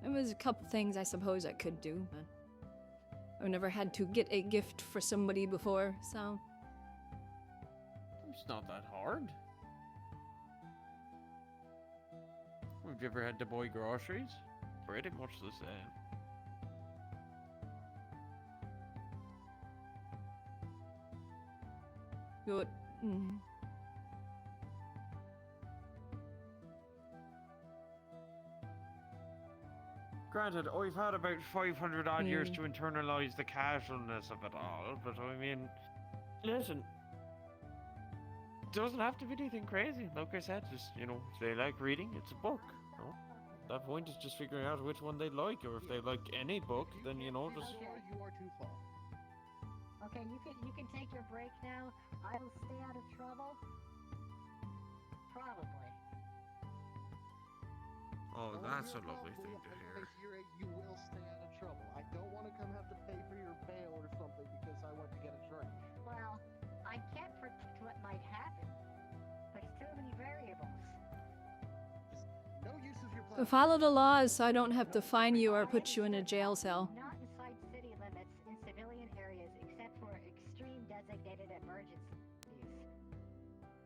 there was a couple things I suppose I could do, but I've never had to get a gift for somebody before, so. It's not that hard. Have you ever had to buy groceries? Pretty much the same. Good. Granted, I've had about 500 odd years to internalize the casualness of it all, but I mean, listen, it doesn't have to be anything crazy. Like I said, just, you know, if they like reading, it's a book. You know? That point is just figuring out which one they like, or if they like any book, then, you know, just... You are too far. Okay, you can take your break now. I will stay out of trouble. Probably. Oh, that's a lovely thing to hear. You will stay out of trouble. I don't want to come have to pay for your bail or something because I went to get a drink. Well, I can't predict what might happen. There's too many variables. No use of your plan. Follow the laws so I don't have to fine you or put you in a jail cell. Not inside city limits in civilian areas except for extreme designated emergencies,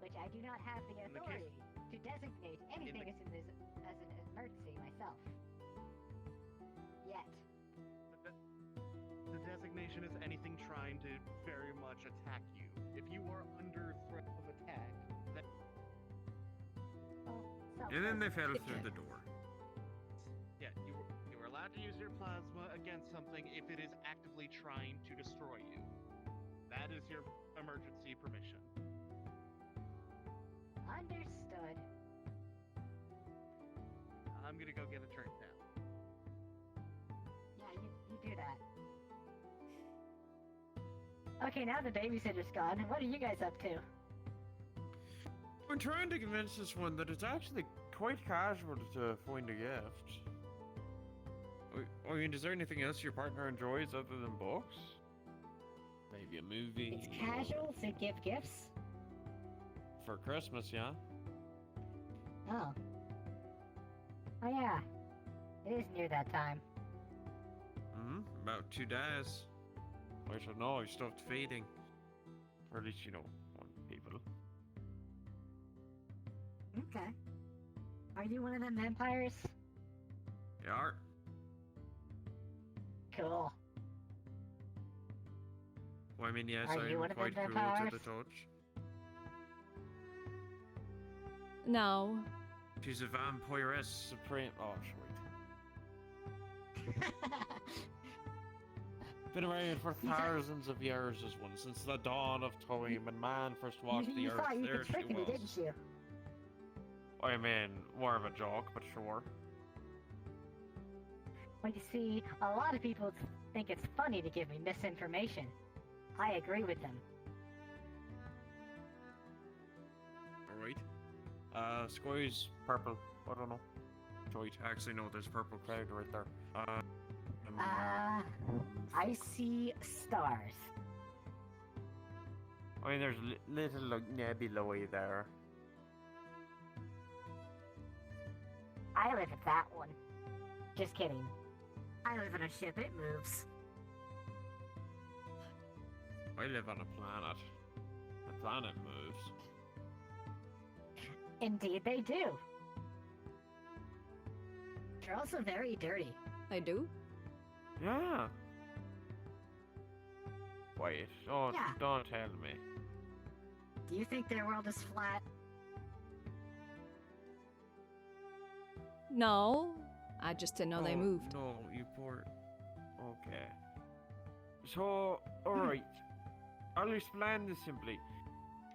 which I do not have the authority to designate anything as an emergency myself. Yet. The designation is anything trying to very much attack you. If you are under threat of attack, then... And then they fell through the door. Yeah, you are allowed to use your plasma against something if it is actively trying to destroy you. That is your emergency permission. Understood. I'm gonna go get a drink now. Yeah, you do that. Okay, now the babysitter's gone. What are you guys up to? I'm trying to convince this one that it's actually quite casual to find a gift. I mean, is there anything else your partner enjoys other than books? Maybe a movie? It's casual to give gifts? For Christmas, yeah? Oh. Oh yeah. It is near that time. About 2 days. I should know, I stopped feeding. Or at least, you know, on people. Okay. Are you one of them vampires? You are? Cool. Well, I mean, yes, Are you I'm one of quite them cruel to vampires? the touch. No. She's a vampiress supreme. Oh, sweet. Been around for thousands of years as one, since the dawn of time when man first walked the You earth. thought you There could she trick me, was. didn't you? I mean, more of a joke, but sure. Well, you see, a lot of people think it's funny to give me misinformation. I agree with them. Alright. Sky's purple. I don't know. Right, actually, no, there's purple cloud right there. I see stars. I mean, there's little like nebulae there. I live at that one. Just kidding. I live on a ship, it moves. I live on a planet. The planet moves. Indeed they do. They're also very dirty. I do? Yeah. Wait, don't tell me. Do you think their world is flat? No. I just didn't know they moved. No, you poor... Okay. So, alright. I'll explain this simply.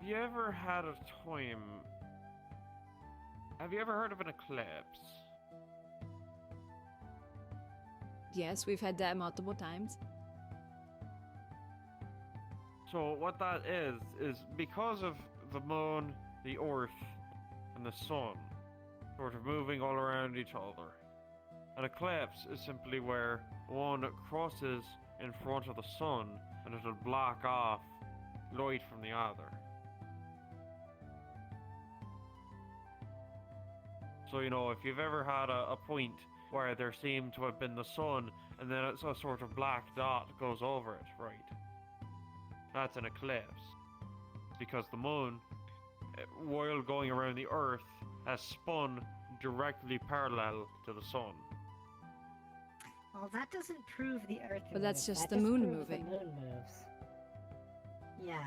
you ever had a time... Have you ever heard of an eclipse? Yes, we've had that multiple times. So what that is because of the moon, the earth, and the sun sort of moving all around each other. An eclipse is simply where one crosses in front of the sun and it'll block off light from the other. So, you know, if you've ever had a point where there seemed to have been the sun and then it's a sort of black dot goes over it, right? That's an eclipse. Because the moon, while going around the earth, has spun directly parallel to the sun. Well, that doesn't prove the Earth. But that's moves. just That the moon proves moving. The moon moves. Yeah.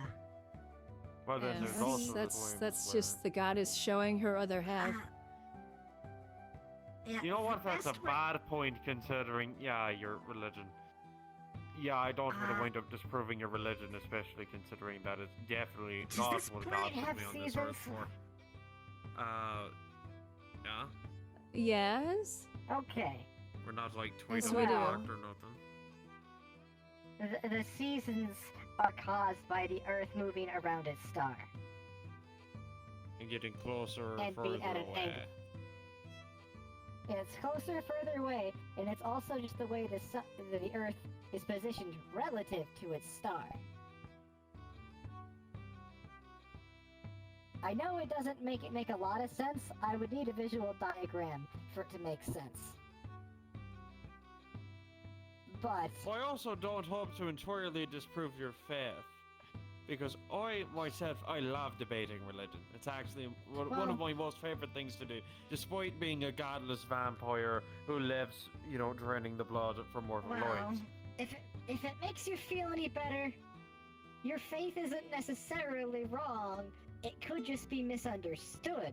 Well, then there's also that's just the goddess showing her other half. Yeah, you know what? the That's a best way- bad point considering, yeah, your religion. Yeah, I don't want to wind up disproving your religion, especially considering that it's definitely Does not this what planet God put have me on this seasons? earth for. Yeah. Yes? Okay. We're not like Yes, tweeting we do. or nothing. The seasons are caused by the Earth moving around its star. And getting closer or And further be at an away. angle. It's closer, further away, and it's also just the way the Earth is positioned relative to its star. I know it doesn't make a lot of sense. I would need a visual diagram for it to make sense. But I also don't hope to entirely disprove your faith. Because I, myself, I love debating religion. It's actually one of my most favorite things to do. Despite being a godless vampire who lives, you know, draining the blood from mortal lives. if it makes you feel any better, your faith isn't necessarily wrong. It could just be misunderstood.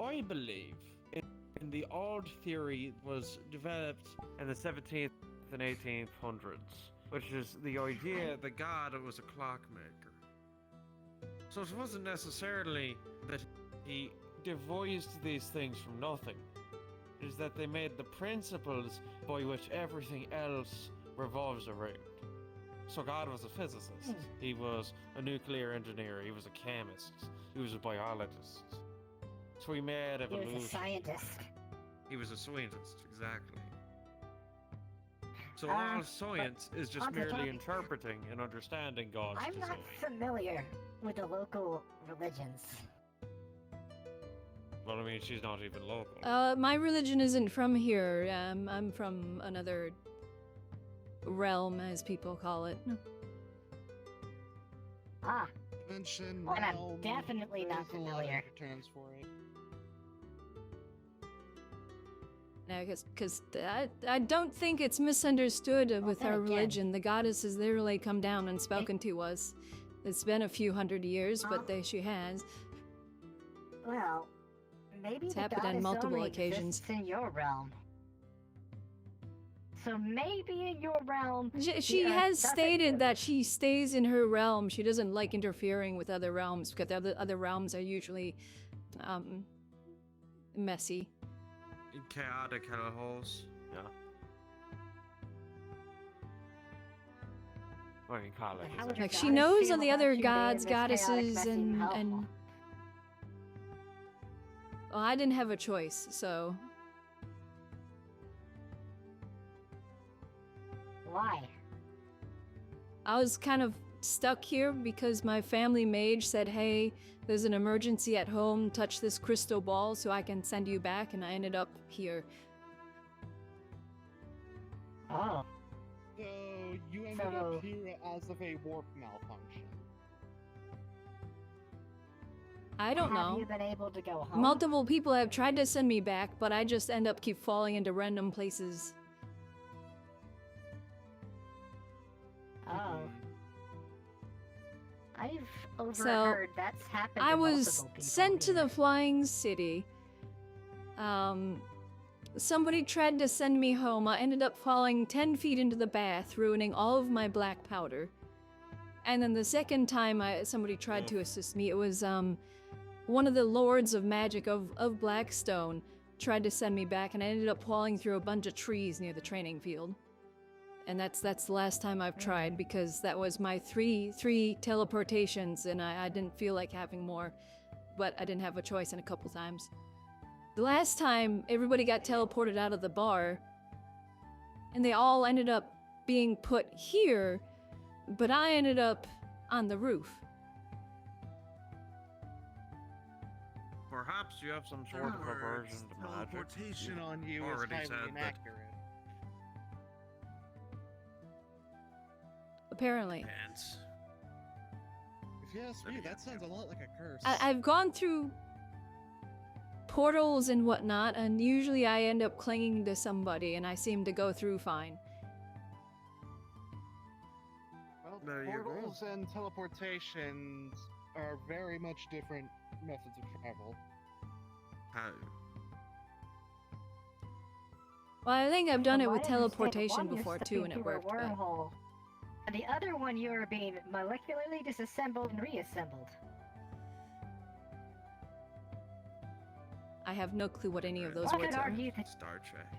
I believe in the old theory was developed in the 17th and 1800s, which is the idea that God was a clockmaker. So it wasn't necessarily that he devised these things from nothing. It is that they made the principles by which everything else revolves around. So God was a physicist, he was a nuclear engineer, he was a chemist, he was a biologist. So he made evolution. He was a scientist. He was a scientist, exactly. So all science is just merely interpreting and understanding God's I'm design. not familiar with the local religions. Well, I mean, she's not even local. My religion isn't from here. I'm from another realm, as people call it. Ah. Mention And I'm realm, definitely not there's a lot of familiar. terms for it. No, because I don't think it's misunderstood with then our again- religion. The goddess has literally come down and spoken to us. It's been a few hundred years, but there she has. Well, maybe It's the happened on goddess multiple only occasions. exists in your realm. So maybe in your realm, She the Earth has doesn't stated move. that she stays in her realm. She doesn't like interfering with other realms because other realms are usually messy. Chaotic hellholes. Yeah. What do you call it? How would your Like she goddess knows feel of the about other you being in gods, this chaotic, goddesses, messy and hellhole? well, I didn't have a choice, so Why? I was kind of stuck here because my family mage said, "Hey, there's an emergency at home. Touch this crystal ball so I can send you back," and I ended up here. Oh. So you ended up here as of a warp malfunction. I don't Have know. you been able to go home? Multiple people have tried to send me back, but I just end up keep falling into random places. Oh. I've overheard that's happened I to was multiple people sent to here. the Flying City. Somebody tried to send me home. I ended up falling 10 feet into the bath, ruining all of my black powder. And then the second time somebody tried to assist me, it was one of the lords of magic of Blackstone tried to send me back, and I ended up falling through a bunch of trees near the training field. And that's the last time I've tried, because that was my three teleportations, and I didn't feel like having more, but I didn't have a choice in a couple times. The last time, everybody got teleported out of the bar, and they all ended up being put here, but I ended up on the roof. Perhaps you have some sort of aversion to magic. Teleportation on you is already highly said that. inaccurate. Apparently. Pants. If you ask me, that sounds a lot like a curse. I've gone through portals and whatnot, and usually I end up clinging to somebody, and I seem to go through fine. Well, There you go. portals and teleportations are very much different methods of travel. Well, I think I've done it From with what I understand, teleportation one, before you're too, and stepping it through worked. a But wormhole, and the other one you're being molecularly disassembled and reassembled. I have no clue what any of those One words could are. argue that Star Trek.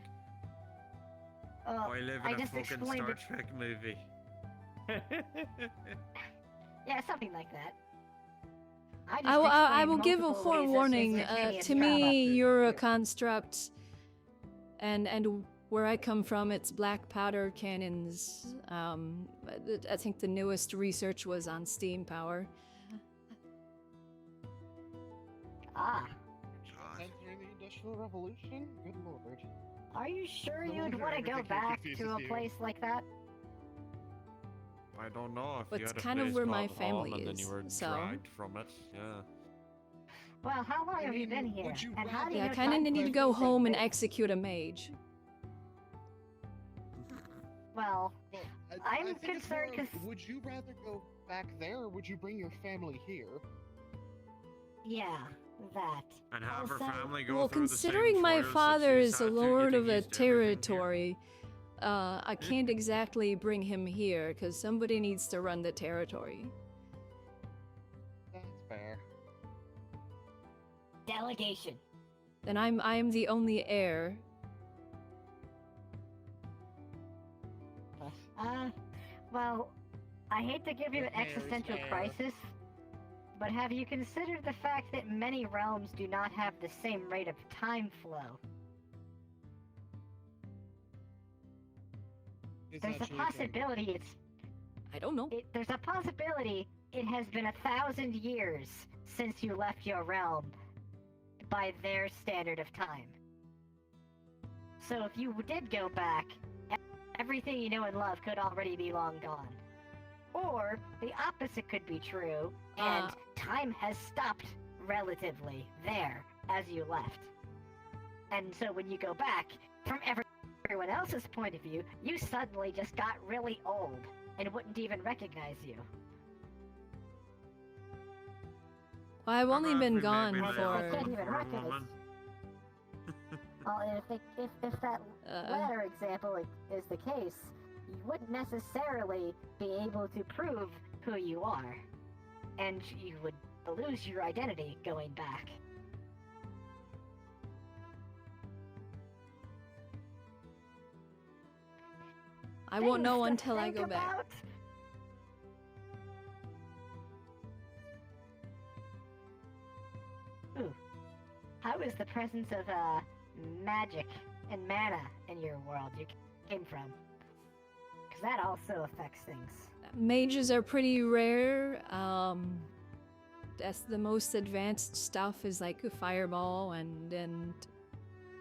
uh, I live I in a just fucking explained Star it. Trek movie. Yeah, something like that. I will give a forewarning. To me, you're a construct, and where I come from, it's black powder cannons. I think the newest research was on steam power. Ah, Entering the Industrial Revolution? Good lord. are you sure No you'd wonder want to go everything back confuses to a you. place like that? I don't know if But you it's had a kind of place where my called family home and then you is, were so- dragged from it. Yeah. Well, how long I have you mean, been here? would you And how do Yeah, you I kind of need to go using home and this? execute a mage. Well, I I'm think it's concerned more of, 'cause- would you rather go back there, or would you bring your family here? yeah, that. And have her Also- family go Well, through the same considering my trials that father she's is a had to lord getting of a used to everything here. territory, I can't exactly bring him here, because somebody needs to run the territory. That's fair. Delegation. And I'm the only heir. Well, I hate to give you The an mayor's existential heir. crisis, but have you considered the fact that many realms do not have the same rate of time flow? Is There's a actually a thing. possibility it's I don't know. there's a possibility it has been 1,000 years since you left your realm by their standard of time. So if you did go back, everything you know and love could already be long gone. Or the opposite could be true, and time has stopped relatively there as you left. And so when you go back, from everyone else's point of view, you suddenly just got really old and wouldn't even recognize you. Well, I've only been Maybe gone they can't for. even for a recognize. woman. Well, if that latter example is the case, you wouldn't necessarily be able to prove who you are, and you would lose your identity going back. I won't know Things to until I think go back. about. Ooh. How is the presence of magic and mana in your world you came from? Because that also affects things. Mages are pretty rare. That's the most advanced stuff is like a fireball and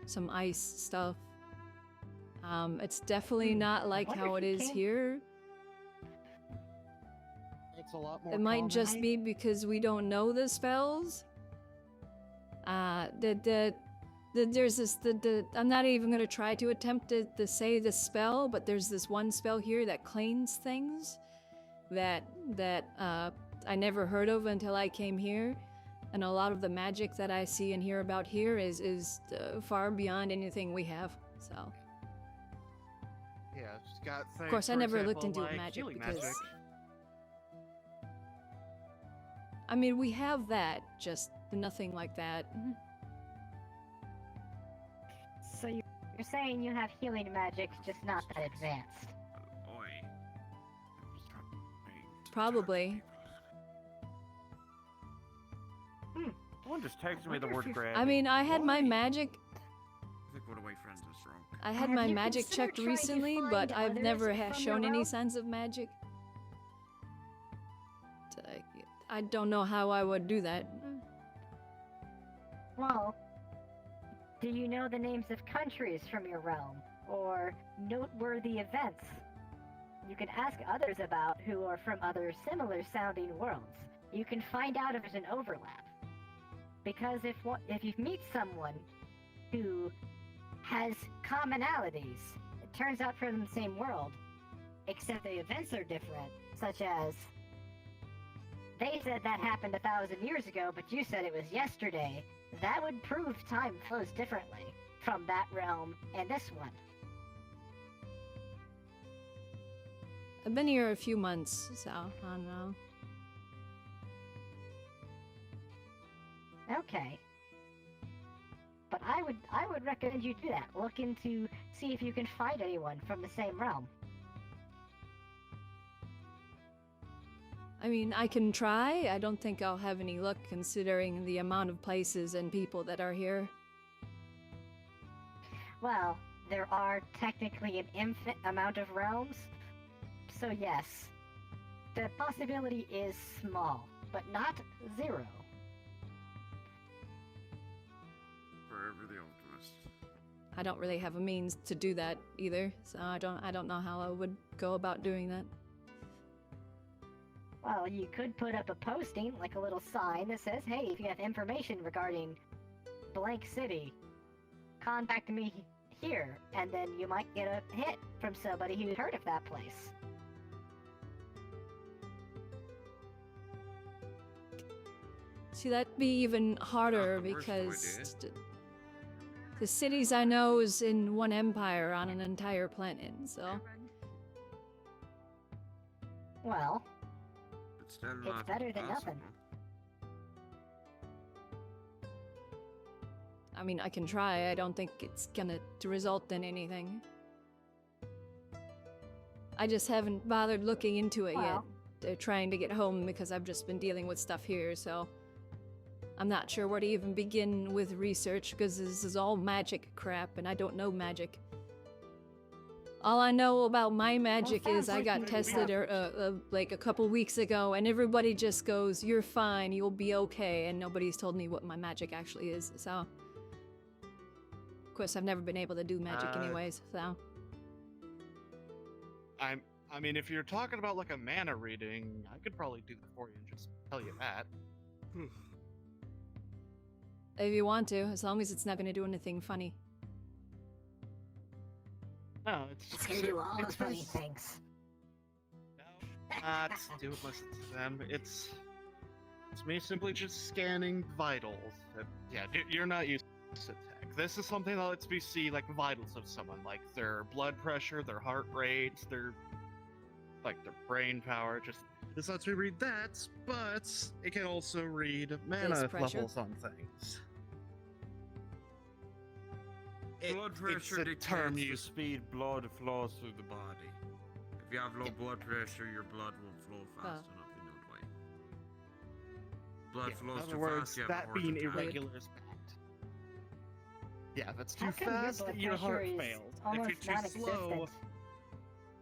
some ice stuff. It's definitely not like wonder how if it you is came- here. It's a lot more It might common. just be because we don't know the spells. There's this I'm not even gonna try to attempt to say the spell, but there's this one spell here that cleans things that I never heard of until I came here, and a lot of the magic that I see and hear about here is far beyond anything we have. So Yeah, just got things, of course I for never example, looked into like magic healing because magic. I mean, we have that, just nothing like that. So you're saying you have healing magic, just not that advanced. Probably. Someone just texted me the word grab. I mean, I had my magic. I think what away friends is wrong. I had Have my you magic considered checked trying to recently, find but I've others never from shown your any realm? signs of magic. I don't know how I would do that. Well, do you know the names of countries from your realm? Or noteworthy events you can ask others about who are from other similar sounding worlds? You can find out if there's an overlap. Because if you meet someone who has commonalities, it turns out from the same world, except the events are different, such as they said that happened 1,000 years ago, but you said it was yesterday. That would prove time flows differently from that realm and this one. I've been here a few months, so I don't know. Okay. But I would recommend you do that. Look into, see if you can find anyone from the same realm. I mean, I can try. I don't think I'll have any luck considering the amount of places and people that are here. Well, there are technically an infinite amount of realms, so yes. The possibility is small, but not zero. Forever the optimist. I don't really have a means to do that either, so I don't know how I would go about doing that. Well, you could put up a posting, like a little sign that says, hey, if you have information regarding blank city, contact me here, and then you might get a hit from somebody who's heard of that place. See, that'd be even harder because the cities I know is in one empire on an entire planet, so... Well, It's still it's not better than impossible. nothing. I mean, I can try. I don't think it's gonna result in anything. I just haven't bothered looking into it yet. They're trying to get home because I've just been dealing with stuff here, so... I'm not sure where to even begin with research because this is all magic crap and I don't know magic. All I know about my magic is I got tested like a couple weeks ago and everybody just goes, you're fine, you'll be okay, and nobody's told me what my magic actually is, so... Of course, I've never been able to do magic anyways, so... I mean, if you're talking about like a mana reading, I could probably do that for you and just tell you that. If you want to, as long as it's not gonna do anything funny. No, it's gonna do all those funny things. Not do it, listen to them. It's me simply just scanning vitals. Yeah, you're not used to tech. This is something that lets me see like vitals of someone, like their blood pressure, their heart rate, their brain power. Just this lets me read that, but it can also read mana levels on things. Blood pressure it's a term dictates the used. speed blood flows through the body. If you have low blood pressure, your blood will flow fast enough in your way. Blood In flows other too words, fast, you have a that heart being attack. irregular is bad. Yeah, if it's too How come your fast, blood your heart pressure is fails. If almost you're too slow,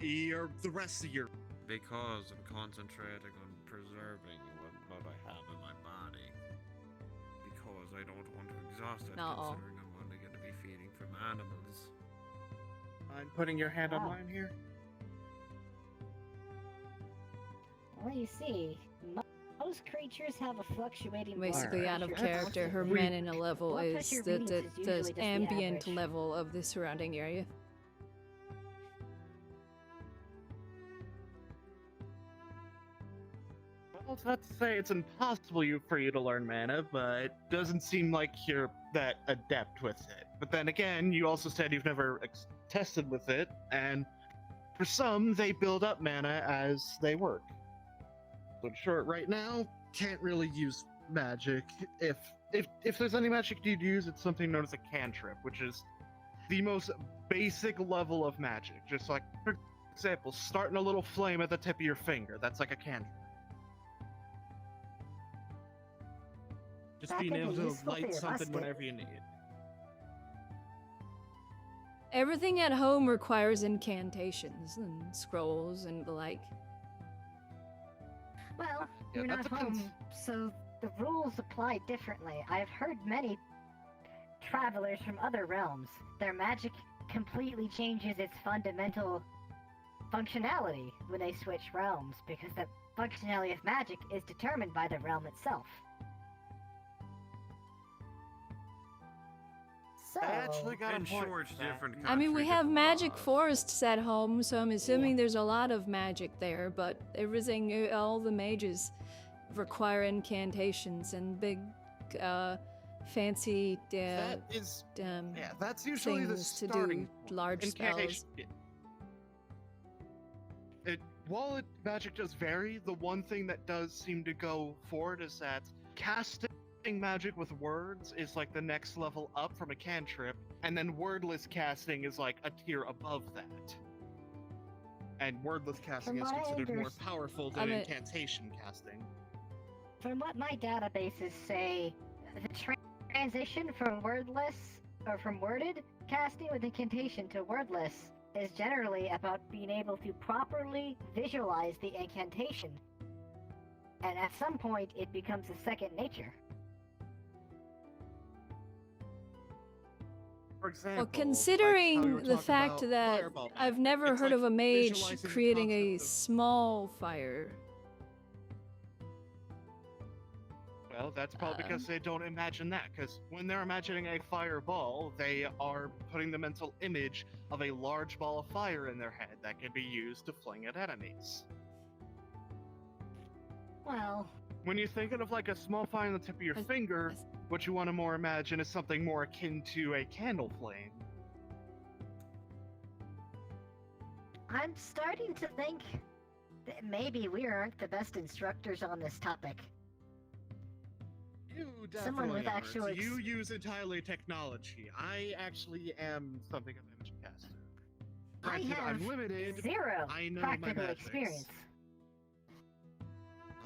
non-existent? the rest of your... Because I'm concentrating on preserving what blood I have in my body. Because I don't want to exhaust it, No. considering I'm only going to be feeding from animals. I'm putting your hand on Wow. mine here. Well, you see, most creatures have a fluctuating Basically blood out of pressure. character, her Constantly. mana level Blood is pressure the readings is usually just the ambient average. level of the surrounding area. Well, it's not to say it's impossible for you to learn mana, but it doesn't seem like you're that adept with it. But then again, you also said you've never tested with it, and for some, they build up mana as they work. So in short, right now, can't really use magic. If there's any magic you'd use, it's something known as a cantrip, which is the most basic level of magic. Just like, for example, starting a little flame at the tip of your finger. That's like a cantrip. Just That being could able be to useful for light your something musket. whenever you need. Everything at home requires incantations and scrolls and the like. Well, Yeah, you're that not depends. home, so the rules apply differently. I've heard many travelers from other realms. Their magic completely changes its fundamental functionality when they switch realms, because the functionality of magic is determined by the realm itself. So, I actually got In a point short, to that. different I mean, we country, have different magic laws. forests at home, so I'm assuming there's a lot of magic there, but everything, all the mages require incantations and big, fancy, That is, yeah, that's usually the things to starting do point. large Incantation- spells. While magic does vary, the one thing that does seem to go forward is that casting magic with words is like the next level up from a cantrip, and then wordless casting is like a tier above that. And wordless casting From is what I considered more understand- powerful I than mean- incantation casting. from what my databases say, the transition from wordless or from worded casting with incantation to wordless is generally about being able to properly visualize the incantation. And at some point, it becomes a second nature. For example, Well, like how we considering were the talking fact about that fireball I've magic, never it's heard like of a mage visualizing the creating a concept of- small fire. Well, that's probably because they don't imagine that, because when they're imagining a fireball, they are putting the mental image of a large ball of fire in their head that can be used to fling at enemies. Well, When you're thinking of like a small fire on the tip of your finger, what you want to more imagine is something more akin to a candle flame. I'm starting to think that maybe we aren't the best instructors on this topic. You Someone definitely with aren't. actual ex- You use entirely technology. I actually am something of an image caster. I Granted, I'm have limited. zero I know my practical magics. experience.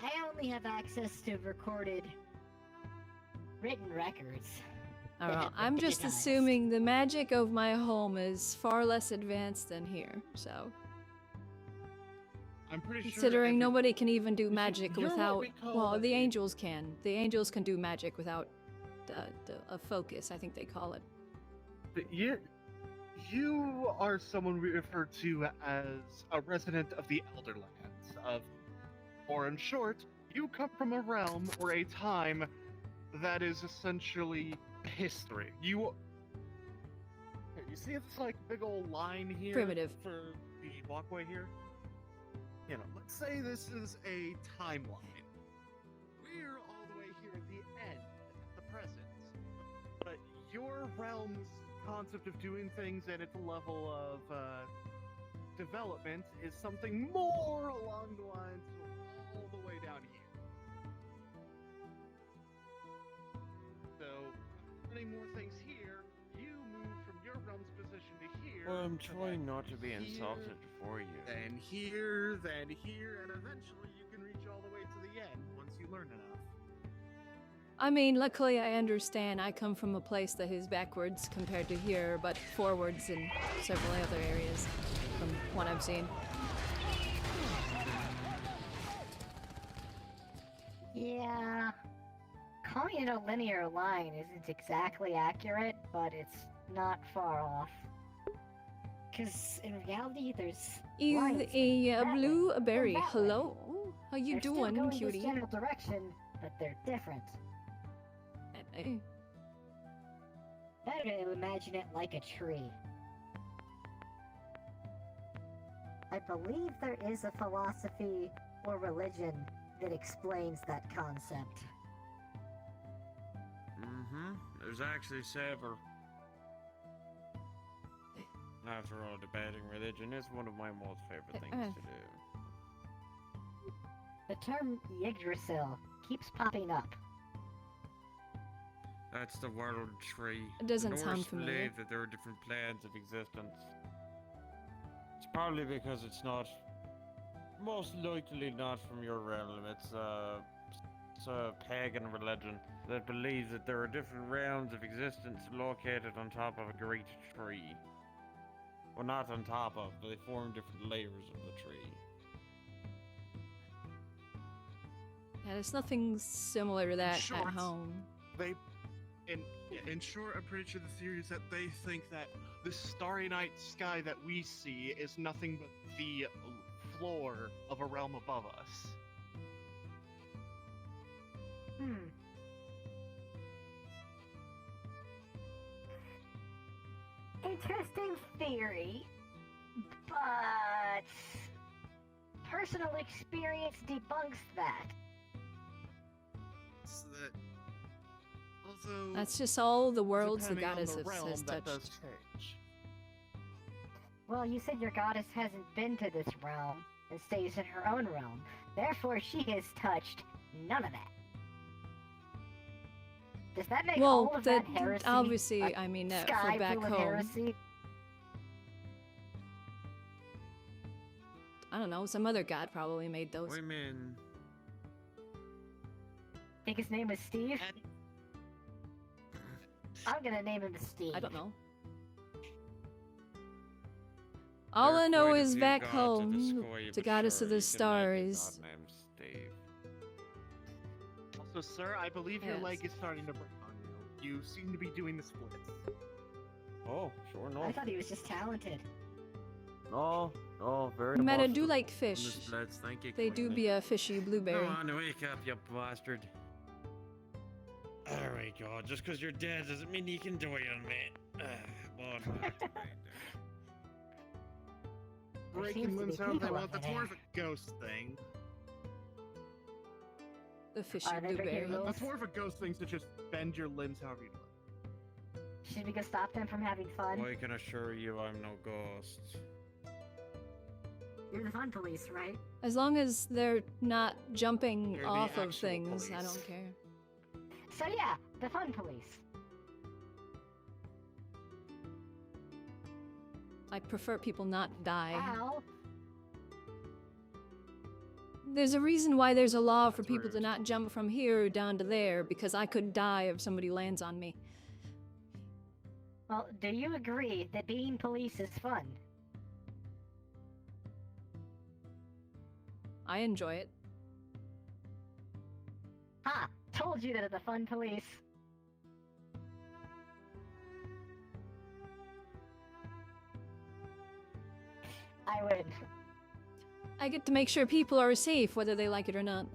I only have access to recorded written records. I don't know. that have been I'm just digitized. assuming the magic of my home is far less advanced than here, so. I'm pretty sure. Considering nobody can even do magic you're what without. we call Well, a- the angels can. The angels can do magic without a focus, I think they call it. But you are someone we refer to as a resident of the Elderlands, or in short, you come from a realm or a time that is essentially history. You see this like big old line here Primitive. for the walkway here? You know, let's say this is a timeline. We're all the way here at the end, at the present. But your realm's concept of doing things and its level of development is something more along the lines of all the way down here. So, running more things here, you move from your realm's position to here. Well, I'm to trying then not to be here, insulted for you. Then here, and eventually you can reach all the way to the end once you learn enough. I mean, luckily I understand. I come from a place that is backwards compared to here, but forwards in several other areas, from what I've seen. Yeah. Calling it a linear line isn't exactly accurate, but it's not far off. Because in reality, there's lines Is a that way blueberry. and that way. Hello? How you They're still doing, going cutie? this general direction, but they're different. Hey. Better to imagine it like a tree. I believe there is a philosophy or religion that explains that concept. Mm-hmm. There's actually several. After all, debating religion is one of my most favorite things to do. The term Yggdrasil keeps popping up? That's the world tree. It doesn't the sound Norse familiar. believe that there are different planes of existence. It's probably because it's not, most likely not from your realm. It's a pagan religion that believes that there are different realms of existence located on top of a great tree. Well, not on top of, but they form different layers of the tree. Yeah, there's nothing similar to that at home. In short, I'm pretty sure the theory is that they think that this starry night sky that we see is nothing but the floor of a realm above us. Interesting theory, but personal experience debunks that. So that, although That's just all the worlds the depending on goddess the has realm, that does touched. change. Well, you said your goddess hasn't been to this realm and stays in her own realm. Therefore, she has touched none of that. Does that make all Well, of that heresy? obviously, a I mean, for sky back full of home. heresy? I don't know, some other god probably made those. Women. Think his name was Steve? I'm gonna name him Steve. I don't know. All I know is back home, the goddess of the stars. Also, sir, I believe your Yes. leg is starting to break on you. You seem to be doing the splits. Oh, sure I enough. thought he was just talented. Oh, very Meta much do so. like fish. Thank you, They do Queen. be a fishy blueberry. Come on, wake up, you bastard. Alright, God, just because you're dead doesn't mean you can die on me. Breaking limbs however they want, that's more of a ghost thing. The fishy Are they breaking blueberry. rules? That's more of a ghost thing to just bend your limbs however you like. Should we go stop them from having fun? I can assure you I'm no ghost. You're the fun police, right? As long as they're not jumping They're the off of actual things, I police. don't care. So yeah, the fun police. I prefer people not die. Ow. There's a reason why there's a law for people to not jump from here down to there, because I could die if somebody lands on me. Well, do you agree that being police is fun? I enjoy it. Ha! Told you that it's the fun police. I win. I get to make sure people are safe, whether they like it or not.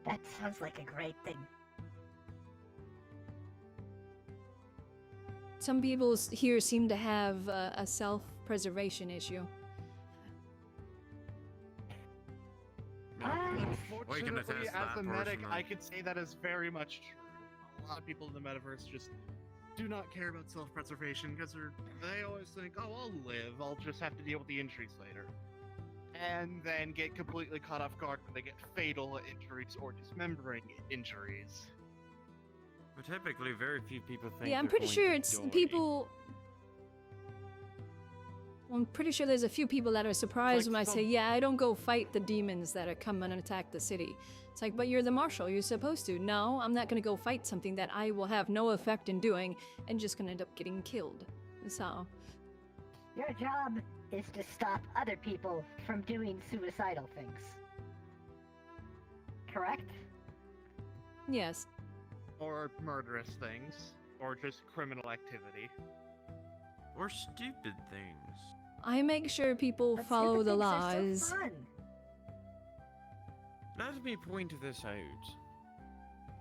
That sounds like a great thing. Some people here seem to have a self-preservation issue. Unfortunately, as a medic, I could say that is very much true. A lot of people in the metaverse just do not care about self-preservation because they always think, oh, I'll live, I'll just have to deal with the injuries later. And then get completely caught off guard when they get fatal injuries or dismembering injuries. But typically, very few people think. Yeah, I'm they're pretty going sure to it's die. people. Well, I'm pretty sure there's a few people that are surprised when I say, yeah, I don't go fight the demons that are coming and attack the city. It's like, but you're the marshal, you're supposed to. No, I'm not gonna go fight something that I will have no effect in doing and just gonna end up getting killed. So. Your job is to stop other people from doing suicidal things. Correct? Yes. Or murderous things. Or just criminal activity. Or stupid things. I make sure people But follow stupid the things are so laws. fun. Let me point this out.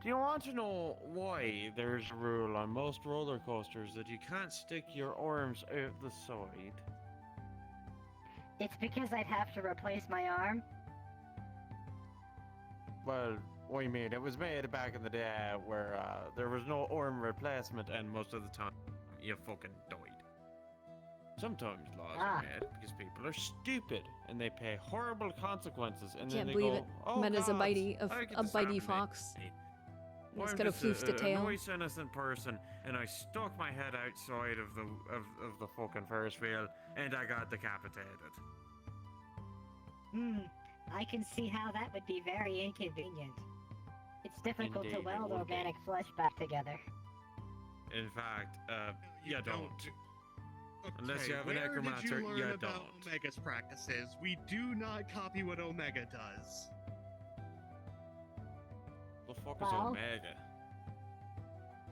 Do you want to know why there's a rule on most roller coasters that you can't stick your arms out the side? It's because I'd have to replace my arm. Well, I mean, it was made back in the day where there was no arm replacement, and most of the time you fucking died. Sometimes laws are made because people are stupid and they pay horrible consequences, and then Can't they believe go, it. "Oh Met as a God, bitey I get a to bitey stop fox. me." And it's I'm got a just floofed a tail. nice innocent person, and I stuck my head outside of the fucking Ferris wheel, and I got decapitated. I can see how that would be very inconvenient. It's difficult Indeed, to it weld would be. organic flesh back together. In fact, you don't. Unless Okay, you have an where necromancer, did you learn about don't. Omega's practices? We do not copy what Omega does. The fuck is Well- Omega?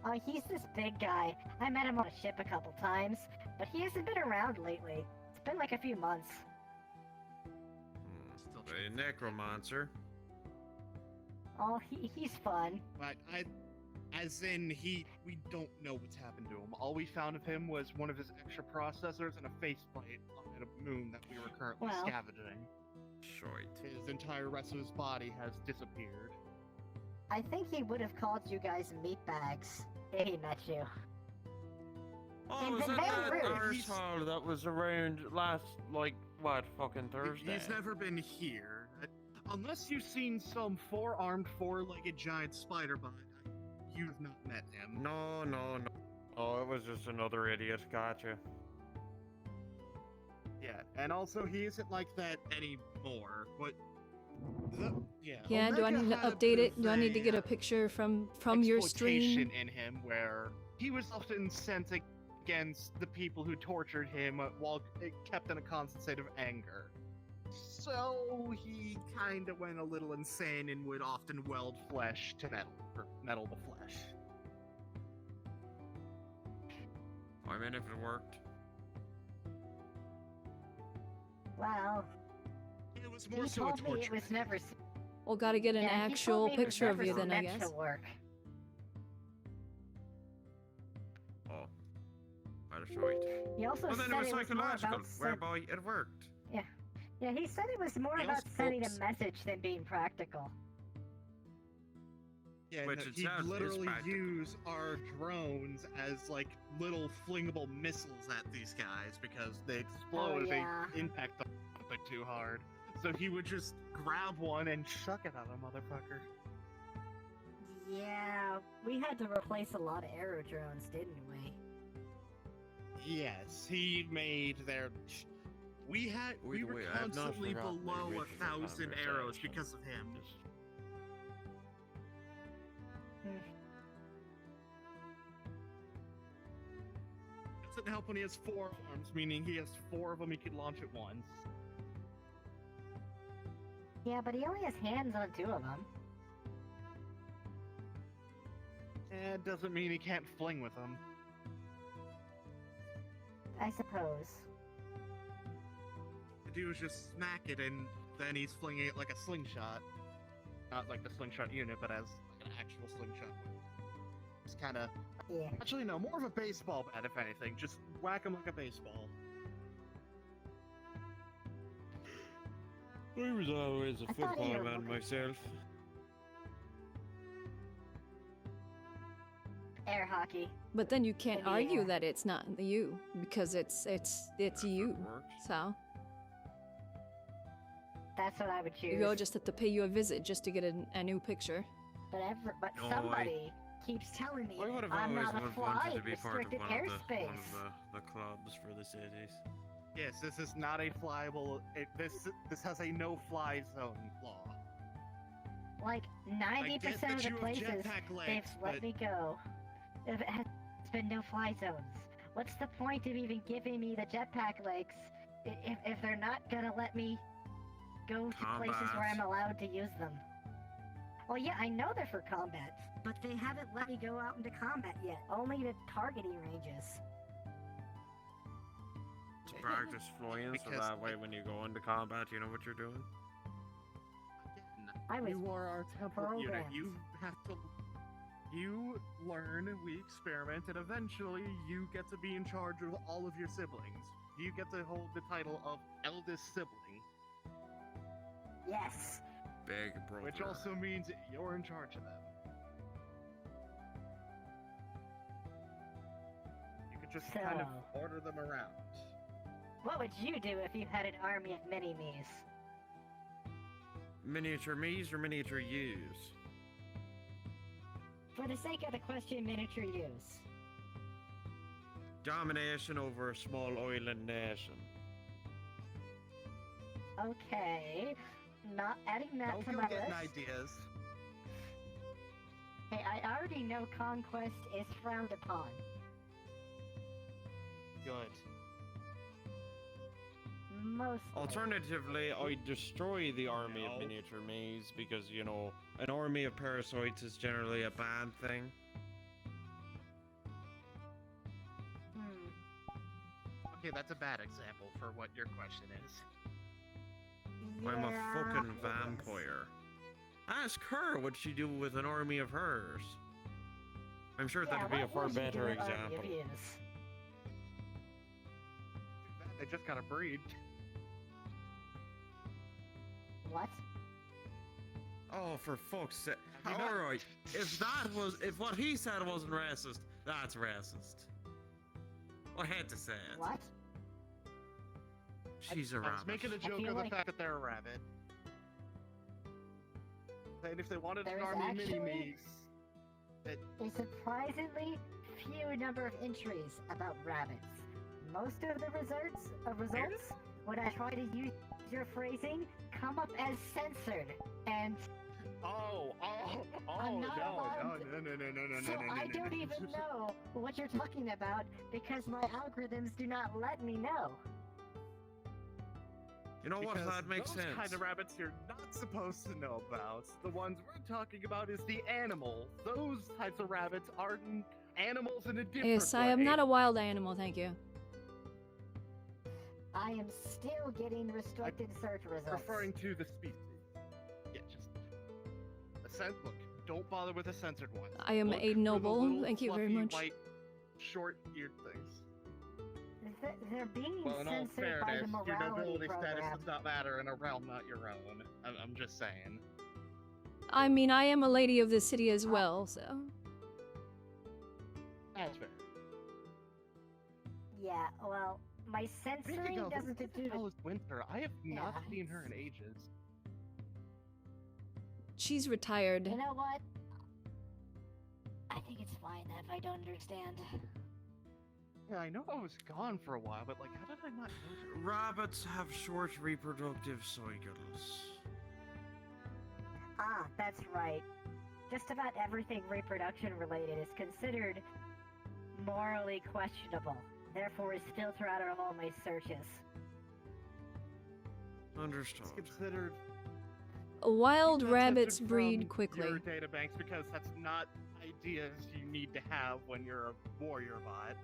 Oh, he's this big guy. I met him on a ship a couple times, but he hasn't been around lately. It's been like a few months. A necromancer. Oh, he's fun. But as in, we don't know what's happened to him. All we found of him was one of his extra processors and a faceplate on a moon that we were currently Well. scavenging. Shite. His entire rest of his body has disappeared. I think he would have called you guys meatbags if he met you. Oh, He's was been that very that rude. arsehole that was around last, like, what, fucking Thursday? He's never been here. Unless you've seen some four-armed, four-legged giant spider bot, you've not met him. No. Oh, it was just another idiot. Gotcha. Yeah, and also he isn't like that anymore. But yeah. Yeah, do I Omega need to had a update bit it? of Do I need to a, get a picture from your exploitation stream? in him where he was often sent against the people who tortured him while kept in a constant state of anger. So he kind of went a little insane and would often weld flesh to metal, or metal to flesh. I mean, if it worked. Well, It was he more so a told me torture. it was never. Well, gotta get an Yeah, he told actual me it was picture of never you then, I meant guess. to work. Oh. That's right. He also Well, said then it was it was more psychological, about whereby it worked. Yeah, he said it was more He about also sending a hopes- message than being practical. Yeah, Which no, it he'd sounds literally practical. use our drones as like little flingable missiles at these guys because they explode if yeah. they impact them a bit too hard. So he would just grab one and chuck it at a motherfucker. Yeah, we had to replace a lot of aerodrones, didn't we? Yes, he made their. We Wait, were wait, I have not constantly forgotten the below original 1,000 arrows conversation. because of him. Doesn't help when he has 4 arms, meaning he has 4 of them he can launch at once. Yeah, but he only has hands on 2 of them. It doesn't mean he can't fling with them. I suppose. The dude was just smack it and then he's flinging it like a slingshot. Not like the slingshot unit, but as like an actual slingshot. It's kind of. Yeah. Actually, no, more of a baseball bat, if anything. Just whack him like a baseball. I was always a I thought he football was man looking- myself. Air hockey. But then you can't In the argue air. that it's not you because it's you. So That's what I would choose. you go just have to pay you a visit just to get a new picture. But No, somebody keeps telling me I would have I'm always not a fly wanted to in be part of restricted one of airspace. the clubs for the cities. Yes, this is not a flyable. This has a no-fly zone law. Like I 90% get of that the you have places jetpack they've legs, let but me go. It has been no fly zones. What's the point of even giving me the jetpack legs if they're not gonna let me go to places where I'm allowed to use them? Well, yeah, I know they're for combat, but they haven't let me go out into combat yet. Only to targeting ranges. To practice flying, so Because- that way when you go into combat, you know what you're doing. I was You are our temple unit. programmed. You have to. You learn, we experiment, and eventually you get to be in charge of all of your siblings. You get to hold the title of eldest sibling, Yes. Big brother. which also means you're in charge of them. You could just kind of So- order them around. What would you do if you had an army of mini-me's? Miniature me's or miniature yous? For the sake of the question, miniature use. Domination over a small island nation. Okay, not adding that Don't to go my getting list. ideas. Hey, I already know conquest is frowned upon. Good. Mostly. Alternatively, I destroy the army of No. miniature me's because, you know, an army of parasites is generally a bad thing. Okay, that's a bad example for what your question is. I'm a Yeah, fucking it is. vampire. Ask her what she'd do with an army of hers. I'm sure that'd be a what far would you do better with army of example. yous? They just gotta breed. What? Oh, for fuck's sake. Have you not- Alright, if what he said wasn't racist, that's racist. I had to say it. What? She's a I was rabbit. making a joke feel of the like- fact that they're a rabbit. And if they wanted an There's army of actually- mini-me's, A surprisingly few number of entries about rabbits. Most of the results, when I try to use your phrasing, come up as censored. And I'm not allowed so I don't even know what you're talking about because my algorithms do not let me know. You know what? Because That makes those sense. kind of rabbits you're not supposed to know about. The ones we're talking about is the animal. Those types of rabbits are animals in a different Yes, I way. am not a wild animal, thank you. I am still getting restricted search results. Referring to the species. Yeah, just look. Don't bother with the censored ones. I am Look a for the noble, little thank you very fluffy, much. White, short-eared things. They're being Well, in all censored by the fairness, your morality nobility status program. does not matter in a realm not your own. I'm just saying. I mean, I am a lady of the city as well, so. That's fair. Yeah, well, my censoring Speaking of, doesn't who do the hell is Winter? I have not Yeah, seen her in ages. She's retired. You know what? I think it's fine if I don't understand. Yeah, I know I was gone for a while, but like, how did I not notice? Rabbits have short reproductive cycles. Ah, that's right. Just about everything reproduction related is considered morally questionable. Therefore, is filtered out of all my searches. Understood. It's considered Wild not rabbits censored breed from quickly. Your databanks, because that's not ideas you need to have when you're a warrior bot.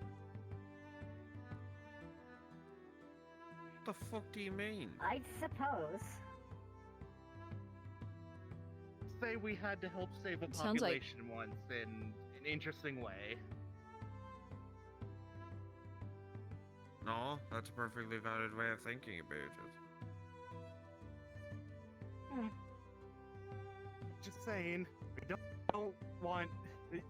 What the fuck do you mean? I suppose. Say we had to help save a Sounds like- population once in an interesting way. No, that's a perfectly valid way of thinking about it. Just saying, we don't want,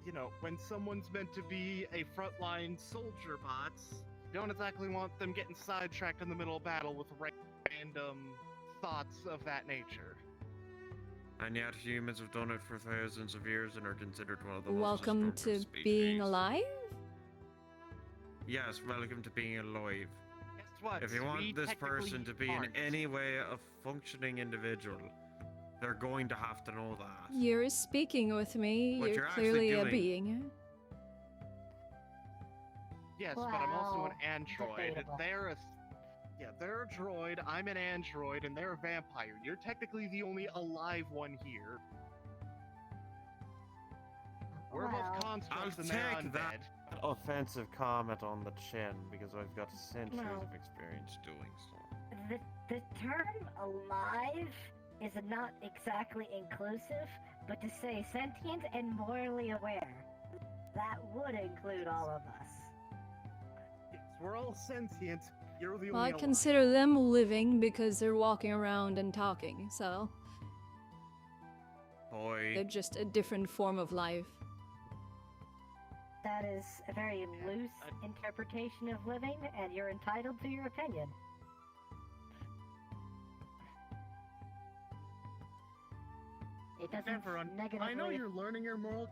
you know, when someone's meant to be a frontline soldier bots, you don't exactly want them getting sidetracked in the middle of battle with random thoughts of that nature. And yet humans have done it for thousands of years and are considered one of the most Welcome destructive to being species. alive? Yes, welcome to being alive. Guess what? If you We want this person technically to be in aren't. any way a functioning individual, they're going to have to know that. You're speaking with me. What You're you're actually clearly a doing- being. Yes, but I'm also an Well, android. debatable. They're a droid, I'm an android, and they're a vampire. You're technically the only alive one here. We're Well, both constructs I'll and they're take undead. that offensive comment on the chin because I've got centuries Well- of experience doing so. the term alive is not exactly inclusive, but to say sentient and morally aware, that would include all of us. Yes, we're all sentient. You're the Well, only I alive. consider them living because they're walking around and talking, so Boy, they're just a different form of life. That is a very loose interpretation of living, and you're entitled to your opinion. It doesn't negatively... I know you're learning your moral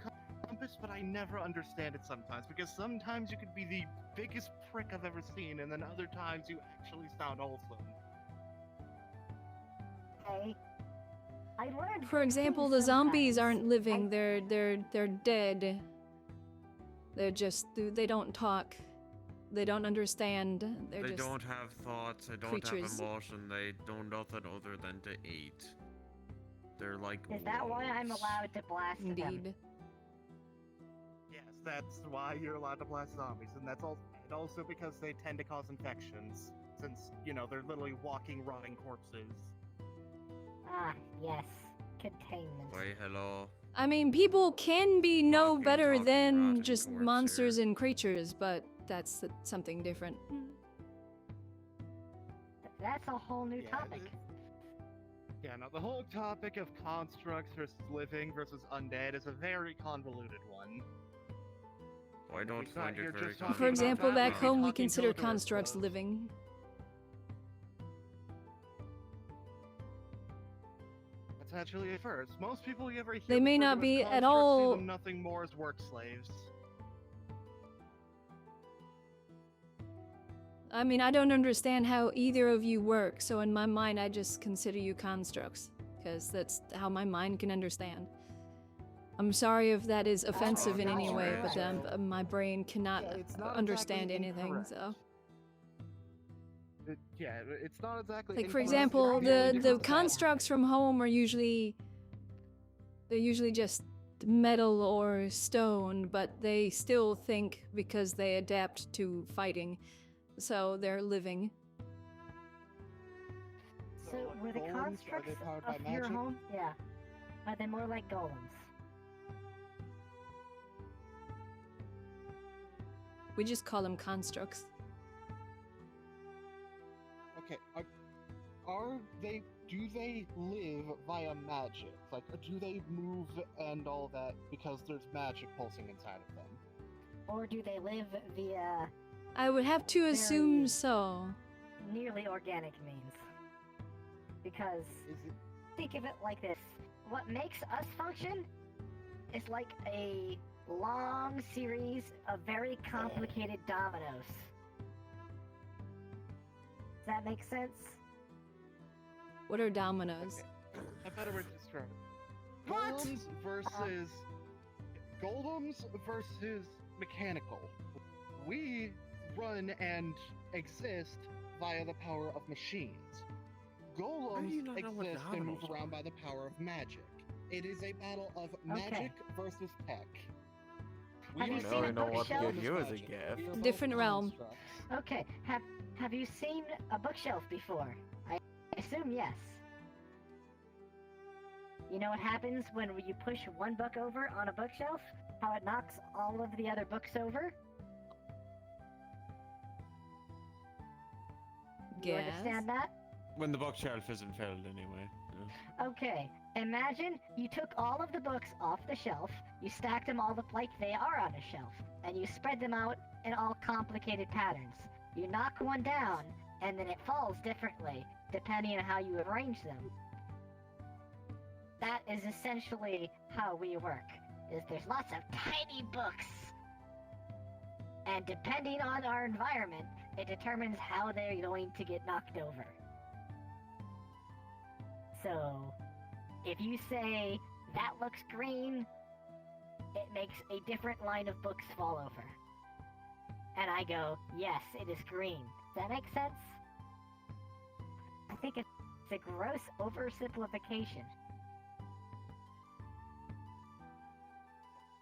compass, but I never understand it sometimes, because sometimes you could be the biggest prick I've ever seen, and then other times you actually sound wholesome. Hey, I learned... For example, the zombies aren't living, they're dead. They're just, they don't talk. They don't understand. They just don't have thoughts, they don't creatures. have emotion, they don't nothing other than to eat. They're like Is that why I'm wolves. allowed to blast them? Indeed. Yes, that's why you're allowed to blast zombies, and that's also because they tend to cause infections, since, you know, they're literally walking, rotting corpses. Ah, yes. Containment. Why, hello. I mean, people can be no Walking, better talking, than rotting just corpse monsters and creatures, but that's something different. That's a whole new topic. Yeah, no, the whole topic of constructs versus living versus undead is a very convoluted one. I don't find it very For example, back home we talking consider to the constructs doors. living. That's actually a first. Most people you ever hear They may refer not to as be at constructs see all- them nothing more as work slaves. I mean, I don't understand how either of you work, so in my mind I just consider you constructs, because that's how my mind can understand. I'm sorry if that is offensive in any way, but my brain cannot it's not understand exactly anything, incorrect. so... It's not exactly. Like, for incorrect, example, it's merely the different constructs from home are usually... They're usually just metal or stone, but they still think because they adapt to fighting. So they're living. So, were the golems, are constructs they powered by of your magic? home? Yeah. Are they more like golems? We just call them constructs. Okay, are they? Do they live via magic? Like, do they move and all that because there's magic pulsing inside of them? Or do they live via I would have to assume Very- so. nearly organic means? Because think of it like this: what makes us function is like a long series of very complicated dominoes. Does that make sense? What are dominoes? A better way to describe it. What? Golems versus mechanical. We run and exist via the power of machines. How do you Golems not know what exist and move dominoes around by the power of magic. It is a battle of magic versus tech. Have you I seen don't a know what to bookshelf? give you as a gift. Different realm. Okay, have you seen a bookshelf before? I assume yes. You know what happens when you push one book over on a bookshelf? How it knocks all of the other books over? You Guess. understand that? When the bookshelf isn't filled anyway. Yeah. Okay, imagine you took all of the books off the shelf, you stacked them all up like they are on a shelf, and you spread them out in all complicated patterns. You knock one down, and then it falls differently, depending on how you arrange them. That is essentially how we work, is there's lots of tiny books. And depending on our environment, it determines how they're going to get knocked over. So, if you say, that looks green, it makes a different line of books fall over. And I go, yes, it is green. Does that make sense? I think it's a gross oversimplification.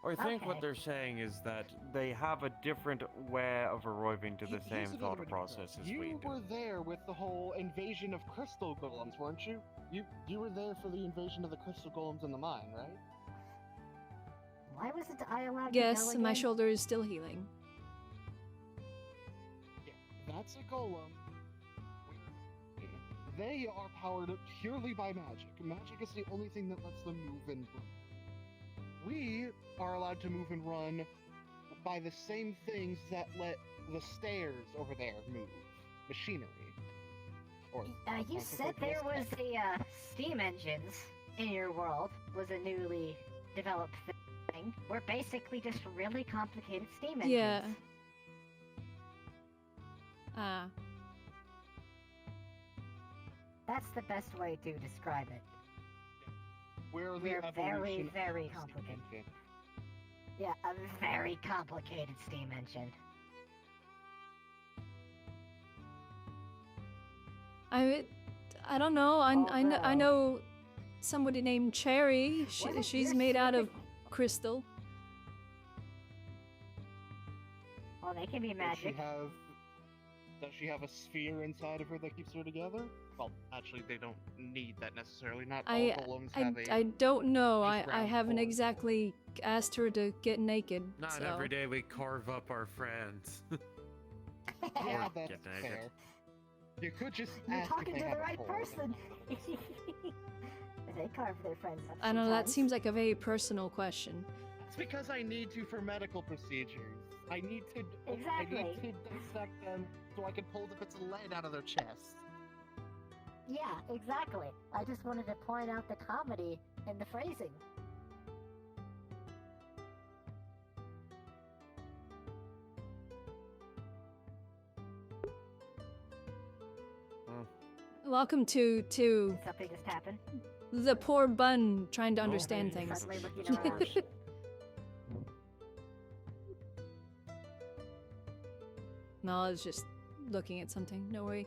I think Okay. what they're saying is that they have a different way of arriving to the Here's same another thought way to process put it. as we You do. were there with the whole invasion of crystal golems, weren't you? You were there for the invasion of the crystal golems in the mine, right? Why wasn't I allowed to Yes, go my again? shoulder is still healing. Yeah, that's a golem. They are powered purely by magic. Magic is the only thing that lets them move and run. We are allowed to move and run by the same things that let the stairs over there move. Machinery. Or you said there was a steam engines in your world was a newly developed thing. We're basically just really complicated steam engines. Yeah. That's the best way to describe it. We're very, evolution very of complicated. steam engine. Yeah, a very complicated steam engine. I don't know. I know somebody named Cherry. She's made out of crystal. Well, they can be magic. Does she have a sphere inside of her that keeps her together? Well, actually, they don't need that necessarily. Not all I golems have a. I don't know. I round haven't core. exactly asked her to get naked. Not so. every day we carve up our friends. Yeah, Or that's get naked. fair. You could just You're ask talking if to they the have a right core. person. They carve their friends up. I don't know. That sometimes. seems like a very personal question. It's because I need to for medical procedures. I need to. Exactly. I need to dissect them so I can pull the bits of lead out of their chest. Yeah, exactly. I just wanted to point out the comedy in the phrasing. Welcome to Something just happened. the poor bun trying to understand He's things. suddenly looking around. No, I was just looking at something. No worry.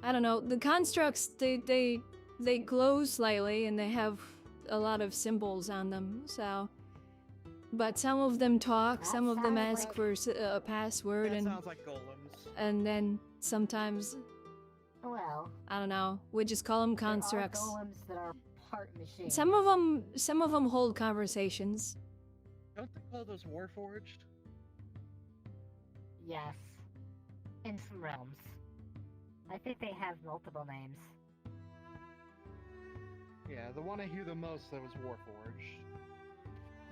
I don't know. The constructs they glow slightly and they have a lot of symbols on them. So, but some of them talk. Some of them ask for a password, That and sounds like golems. and then sometimes Well, I don't know. We just call them there are constructs. golems that are part machine. Some of them hold conversations. Don't they call those warforged? Yes. In some realms. I think they have multiple names. Yeah, the one I hear the most that was Warforged.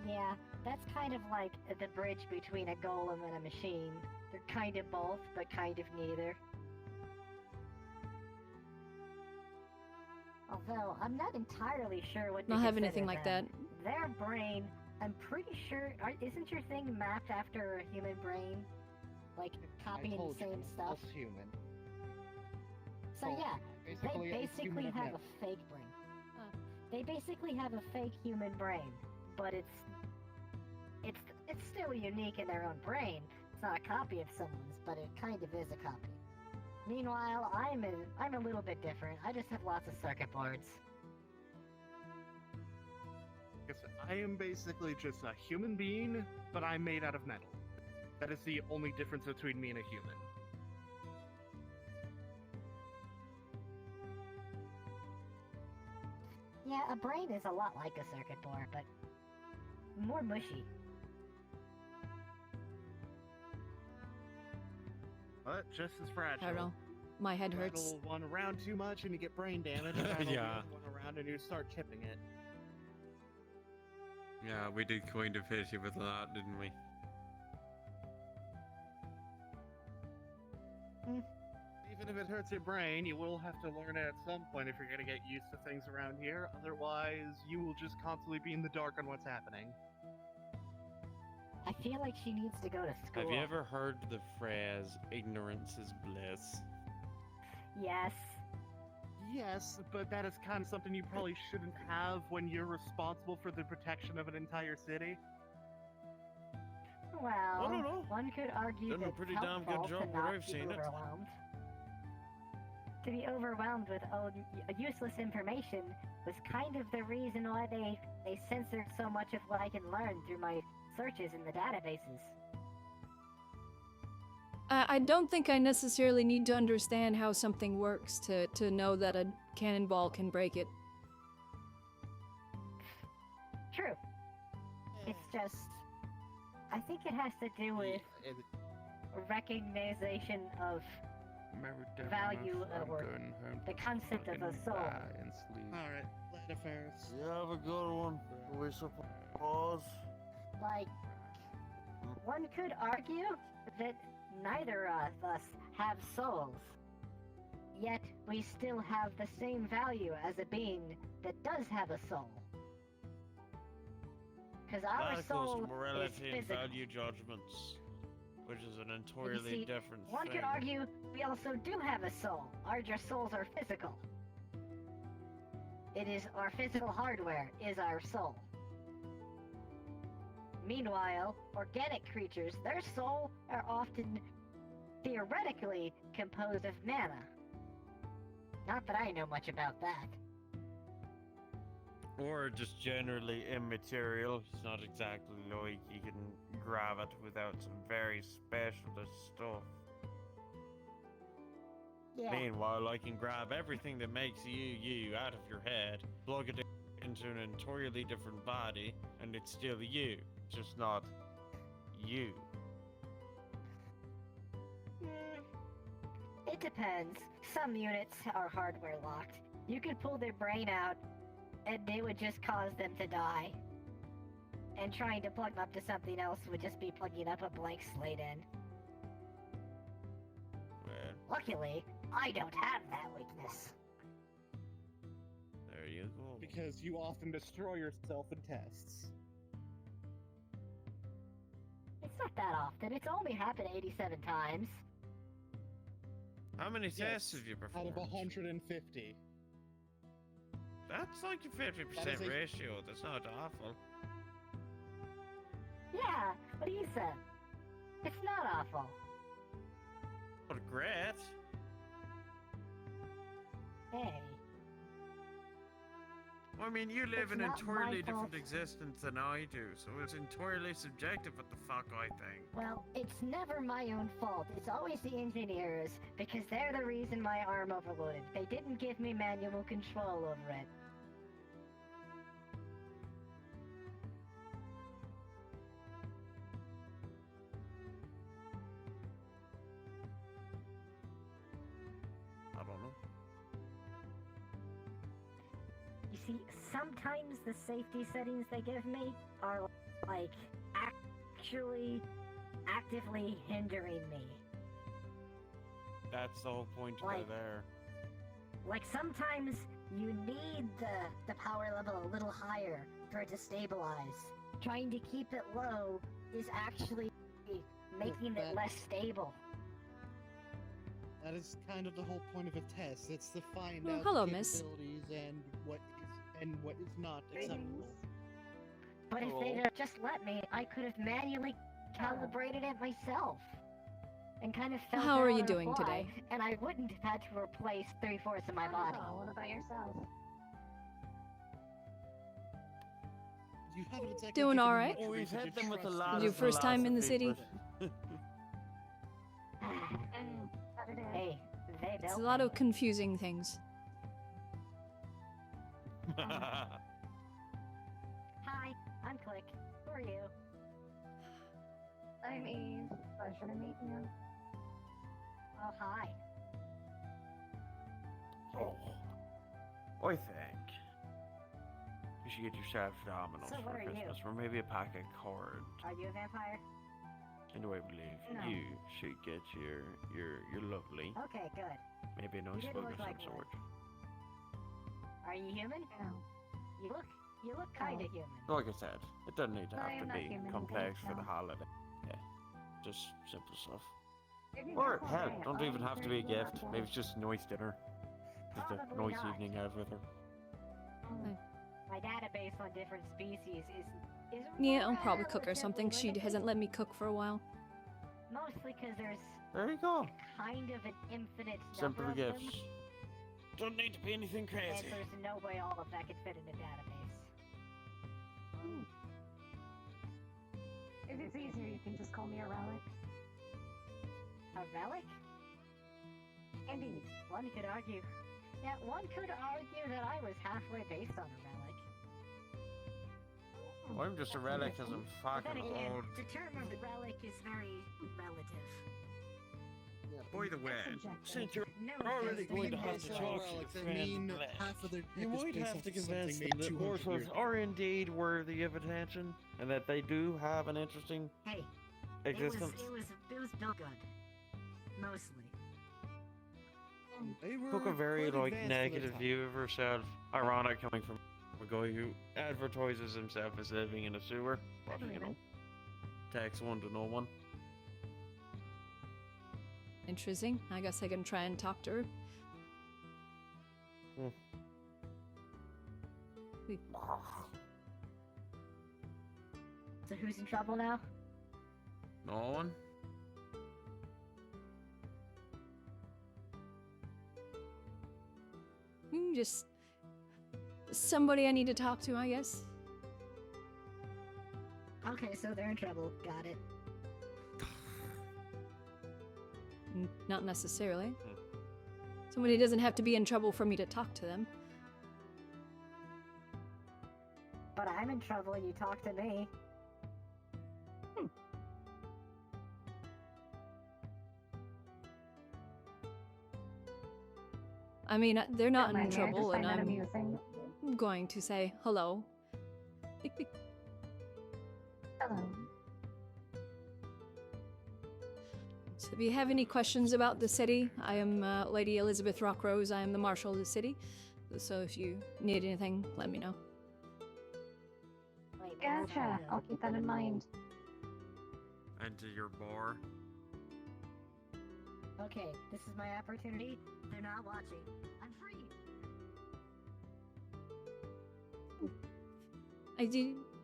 Yeah, that's kind of like the bridge between a golem and a machine. They're kind of both, but kind of neither. Although, I'm not entirely sure what to Not have consider anything like them. Their brain, I'm pretty sure... isn't your thing mapped after a human brain? Like, copying the same stuff? It's human. So Oh, yeah, basically, they it's human basically of have net. a fake brain. They basically have a fake human brain, but it's still unique in their own brain. It's not a copy of someone's, but it kind of is a copy. Meanwhile, I'm a little bit different. I just have lots of circuit boards. Like I said, I am basically just a human being, but I'm made out of metal. That is the only difference between me and a human. Yeah, a brain is a lot like a circuit board, but more mushy. But just as fragile. I don't know. My head hurts. Metal one around too much and you get brain damage. And Yeah. One around and you start chipping it. Yeah, we did kind of hit you with that, didn't we? Even if it hurts your brain, you will have to learn it at some point if you're gonna get used to things around here. Otherwise, you will just constantly be in the dark on what's happening. I feel like she needs to go to school. Have you ever heard the phrase, ignorance is bliss? Yes. Yes, but that is kind of something you probably shouldn't have when you're responsible for the protection of an entire city. Well, no. one could argue Done a that pretty it's damn good helpful job to where not I've be seen it. overwhelmed. To be overwhelmed with useless information was kind of the reason why they censored so much of what I can learn through my searches in the databases. I don't think I necessarily need to understand how something works to know that a cannonball can break it. True. It's just... I think it has to do with recognition of value or the concept of a soul. Alright, affairs. You have a good one, we suppose. Like, one could argue that neither of us have souls. Yet, we still have the same value as a being that does have a soul. Because our That goes soul to is morality and physical. value judgments, which is an And you entirely see, different one thing. could argue we also do have a soul. Our souls are physical. It is our physical hardware is our soul. Meanwhile, organic creatures, their soul are often theoretically composed of mana. Not that I know much about that. Or just generally immaterial. It's not exactly like you can grab it without some very specialist stuff. Yeah. Meanwhile, I can grab everything that makes you out of your head, plug it into an entirely different body, and it's still you, just not you. It depends. Some units are hardware locked. You could pull their brain out, and it would just cause them to die. And trying to plug them up to something else would just be plugging up a blank slate in. Well, Luckily, I don't have that weakness. there you go. Because you often destroy yourself in tests. It's not that often. It's only happened 87 times. How many tests have you Out of performed? 150. That's like a 50% That is a- ratio. That's not awful. Yeah, what do you say? It's not awful. But great. Hey. I mean, you live It's an not my entirely different fault. existence than I do, so it's entirely subjective what the fuck I think. Well, it's never my own fault. It's always the engineers, because they're the reason my arm overloaded. They didn't give me manual control over it. I don't know. You see, sometimes the safety settings they give me are, like, actually actively hindering me. That's the whole point of it Like- there. Like, sometimes you need the power level a little higher for it to stabilize. Trying to keep it low is actually making it less stable. That is kind of the whole point of a test. It's to find Well, out hello, the miss. capabilities and what is not acceptable. But if they'd have just let me, I could have manually calibrated it myself. And kind of felt How it are out you on the doing fly, today? And I wouldn't have had to replace 3/4 of my body. What about yourself? You haven't exactly Doing given all them right? much Always reason hit to them with a trust lot Your of first time in the city? Hey, they It's built a lot me. of confusing things. Hi, I'm Click. Who are you? I'm Eve. Pleasure to meet you. Oh, hi. Oh, I think you should get yourself dominoes So for what are you? Christmas, or maybe a pack of cards. Are you a vampire? And I believe No. you should get your lovely, Okay, good. maybe a You nice didn't book look of some like one. sort. Are you human? No. You look kind of human. Like I said, it doesn't need to I have am to not be human, complex no. for the holiday. Yeah, just simple stuff. Maybe Or that's hell, okay. don't even have to be a I'm gift. very Maybe it's just a nice dinner. Just a Probably nice not. evening out with her. My database on different species is Yeah, I'll probably cook her something. relatively She limited, hasn't let me cook for a while. Mostly because there's There you go. kind of an infinite Simple number of them, gifts. Don't need to be anything and crazy. there's no way all of that could fit in a database. If it's easier, you can just call me a relic. A relic? Indeed. One could argue. Yeah, one could argue that I was halfway based on a relic. I'm just a relic because I'm But then fucking again, old. the term of relic is very relative. By the way, since you're No, already going to have to talk to your friend, you might have to convince them that Morphos are indeed worthy of attention, and that they do have an interesting Hey, existence. it was built good. Mostly. Took a very negative view of herself. Ironic coming from a guy who advertises himself as living in a sewer. But you know, takes one to know one. Interesting. I guess I can try and talk to her. So who's in trouble now? No one? Just somebody I need to talk to, I guess. Okay, so they're in trouble. Got it. Not necessarily. Somebody doesn't have to be in trouble for me to talk to them. But I'm in trouble, you talk to me. I mean, they're not in I trouble, just and find that I'm amusing. going to say hello. Hello. So if you have any questions about the city, I am Lady Elizabeth Rockrose. I am the Marshal of the city. So if you need anything, let me know. Gotcha. I'll keep that in mind. Enter your bar. Okay, this is my opportunity. They're not watching. I'm free.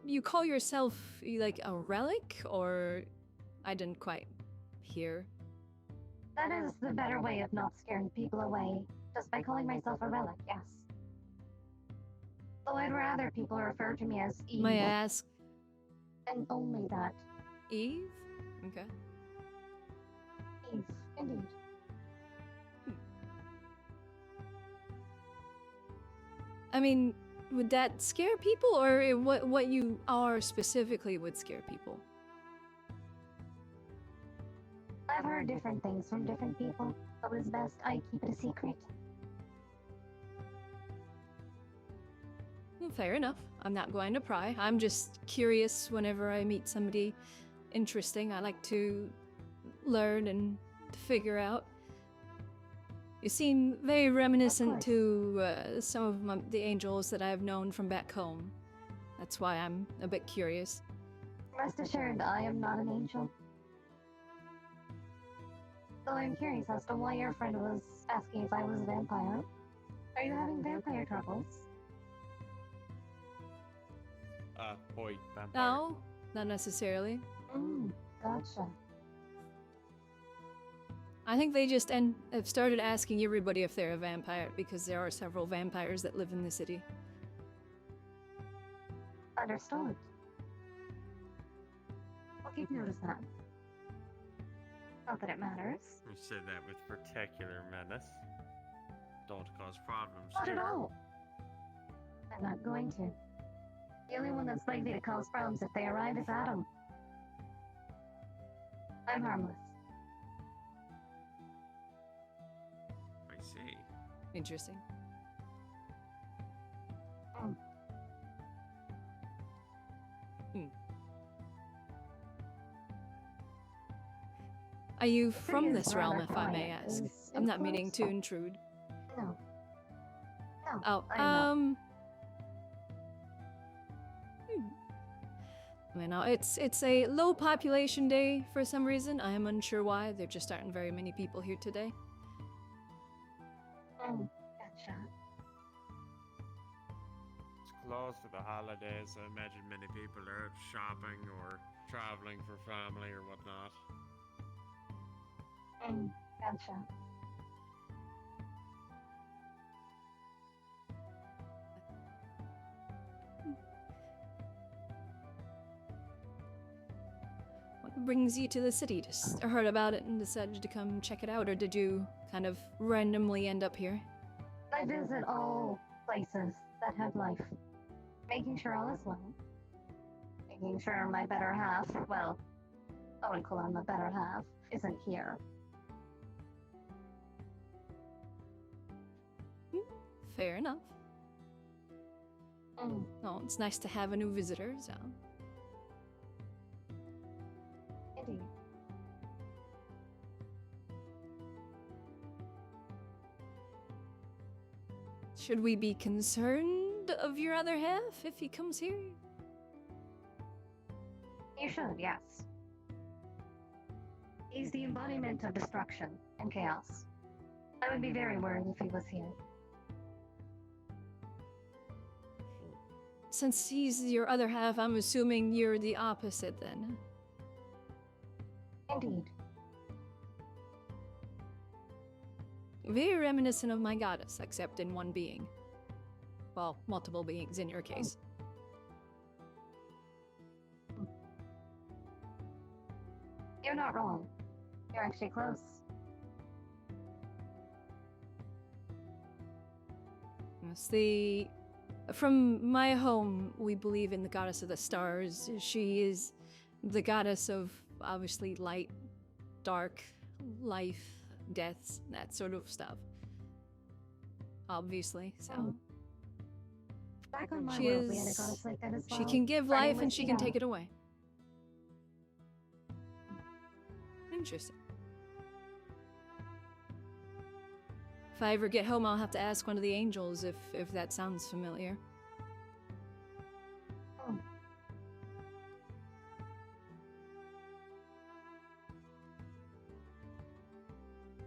You call yourself like a relic, or I didn't quite hear. That is the better way of not scaring people away. Just by calling myself a relic, yes. Though I'd rather people refer to me as Eve. May I ask? And only that. Eve? Okay. Eve, indeed. I mean, would that scare people, or what you are specifically would scare people? I've heard different things from different people, so it's best I keep it a secret. Well, fair enough. I'm not going to pry. I'm just curious whenever I meet somebody interesting. I like to learn and figure out. You seem very reminiscent to some of the angels that I've known from back home. That's why I'm a bit curious. Rest assured, I am not an angel. Though I'm curious as to why your friend was asking if I was a vampire. Are you having vampire troubles? Boy, vampire. No, not necessarily. Gotcha. I think they just have started asking everybody if they're a vampire because there are several vampires that live in the city. Understood. I'll keep notice of that. Not that it matters. You said that with particular menace. Don't cause problems. Not at all. I'm not going to. The only one that's likely to cause problems if they arrive is Adam. I'm harmless. I see. Interesting. Are you from this realm, if I may ask? I'm not meaning to intrude. No. No. Oh, I'm not. You know, it's a low population day for some reason. I am unsure why. There just aren't very many people here today. Gotcha. It's close to the holidays, so I imagine many people are out shopping or traveling for family or whatnot. Gotcha. What brings you to the city? Just heard about it and decided to come check it out, or did you kind of randomly end up here? I visit all places that have life. Making sure all is well. Making sure my better half, well, I wouldn't call him my better half, isn't here. Fair enough. Mm. Oh, it's nice to have a new visitor, so. Indeed. Should we be concerned of your other half if he comes here? You should, yes. He's the embodiment of destruction and chaos. I would be very worried if he was here. Since he's your other half, I'm assuming you're the opposite then. Indeed. Very reminiscent of my goddess, except in one being. Well, multiple beings in your case. You're not wrong. You're actually close. Yes, from my home, we believe in the goddess of the stars. She is the goddess of, obviously, light, dark, life, deaths, that sort of stuff. Obviously, so. Back on my She world, we had a is. goddess like that as well. She can give Friday life and was she the can hour. take it away. Interesting. If I ever get home, I'll have to ask one of the angels if that sounds familiar. Oh.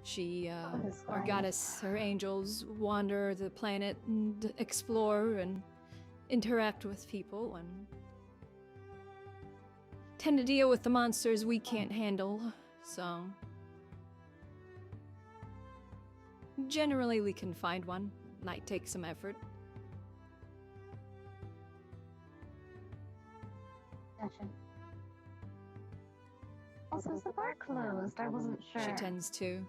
She, Oh, that's our fine. goddess, her angels wander the planet and explore and interact with people and tend to deal with the monsters we can't handle, so. Generally, we can find one. Might take some effort. Gotcha. Also, is the bar closed? I wasn't sure. She tends to.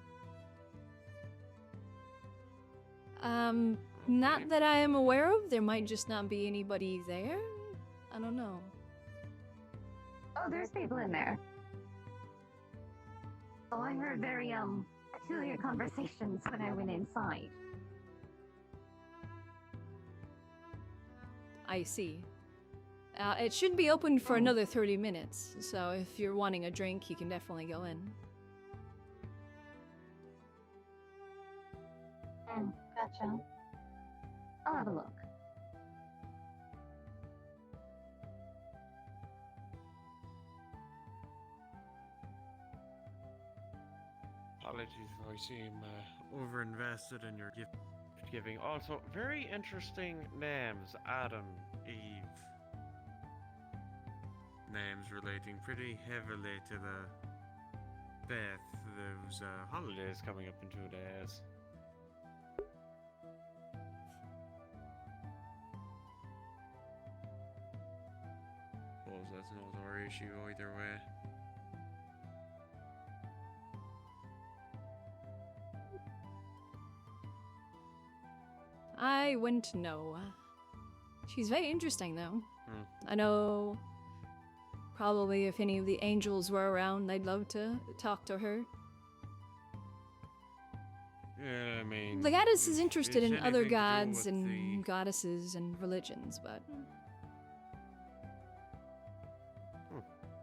Not that I am aware of. There might just not be anybody there. I don't know. Oh, there's people in there. Oh, I heard very, peculiar conversations when I went inside. I see. It should be open for another 30 minutes, so if you're wanting a drink, you can definitely go in. Gotcha. I'll have a look. Apologies if I seem over-invested in your gift giving. Also, very interesting names. Adam, Eve. Names relating pretty heavily to the Beth. Those holidays coming up in 2 days. Suppose that's not our issue either way. I wouldn't know. She's very interesting, though. I know probably if any of the angels were around, they'd love to talk to her. Yeah, I mean... The goddess is if interested it's in other anything to do gods with and goddesses and religions, but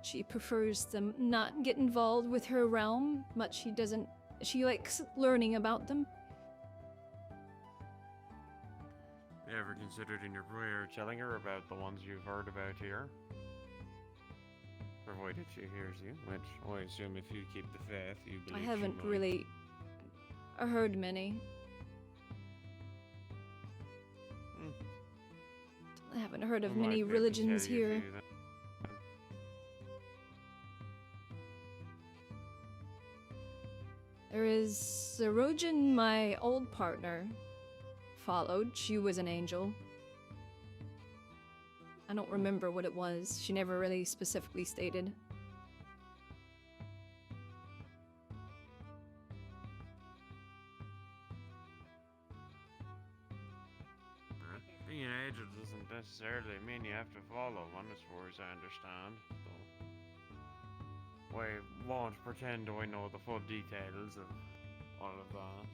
she prefers them not get involved with her realm much. She likes learning about them. You ever considered in your prayer telling her about the ones you've heard about here? Provided she hears you, which I assume if you keep the faith, you I believe haven't she might. really heard many. I haven't heard of I might many be able to religions tell you a here. few then. There is Sarojin, my old partner, followed. She was an angel. I don't remember what it was. She never really specifically stated. Being an angel doesn't necessarily mean you have to follow one, as far as I understand. So, I won't pretend I know the full details of all of that.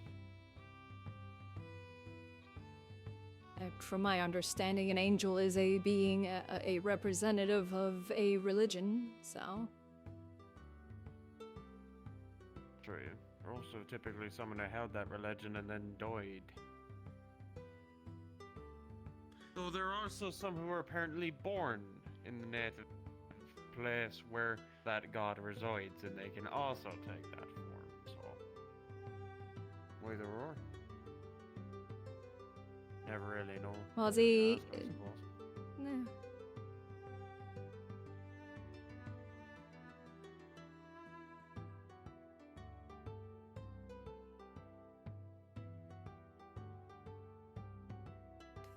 From my understanding, an angel is a being, a representative of a religion, so. True. Also, typically someone that held that religion and then died. Though there are also some who are apparently born in the native place where that god resides, and they can also take that form, so. Either or. Never really know.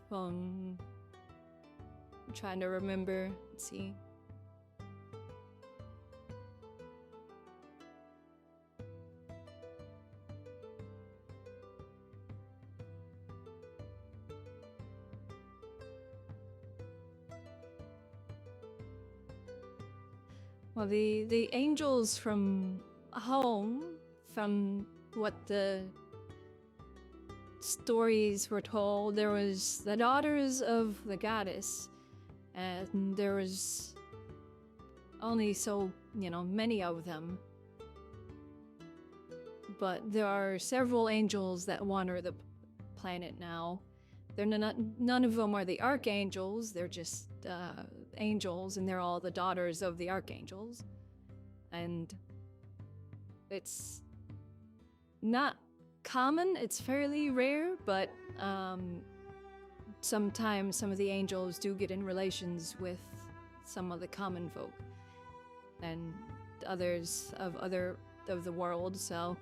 Well, no. I'm trying to remember. Let's see. Well, the angels from home, from what the stories were told, there was the daughters of the goddess, and there was only so, many of them. But there are several angels that wander the planet now. They're none of them are the archangels, they're just angels, and they're all the daughters of the archangels. And it's not common, it's fairly rare, but sometimes some of the angels do get in relations with some of the common folk and others of the world, so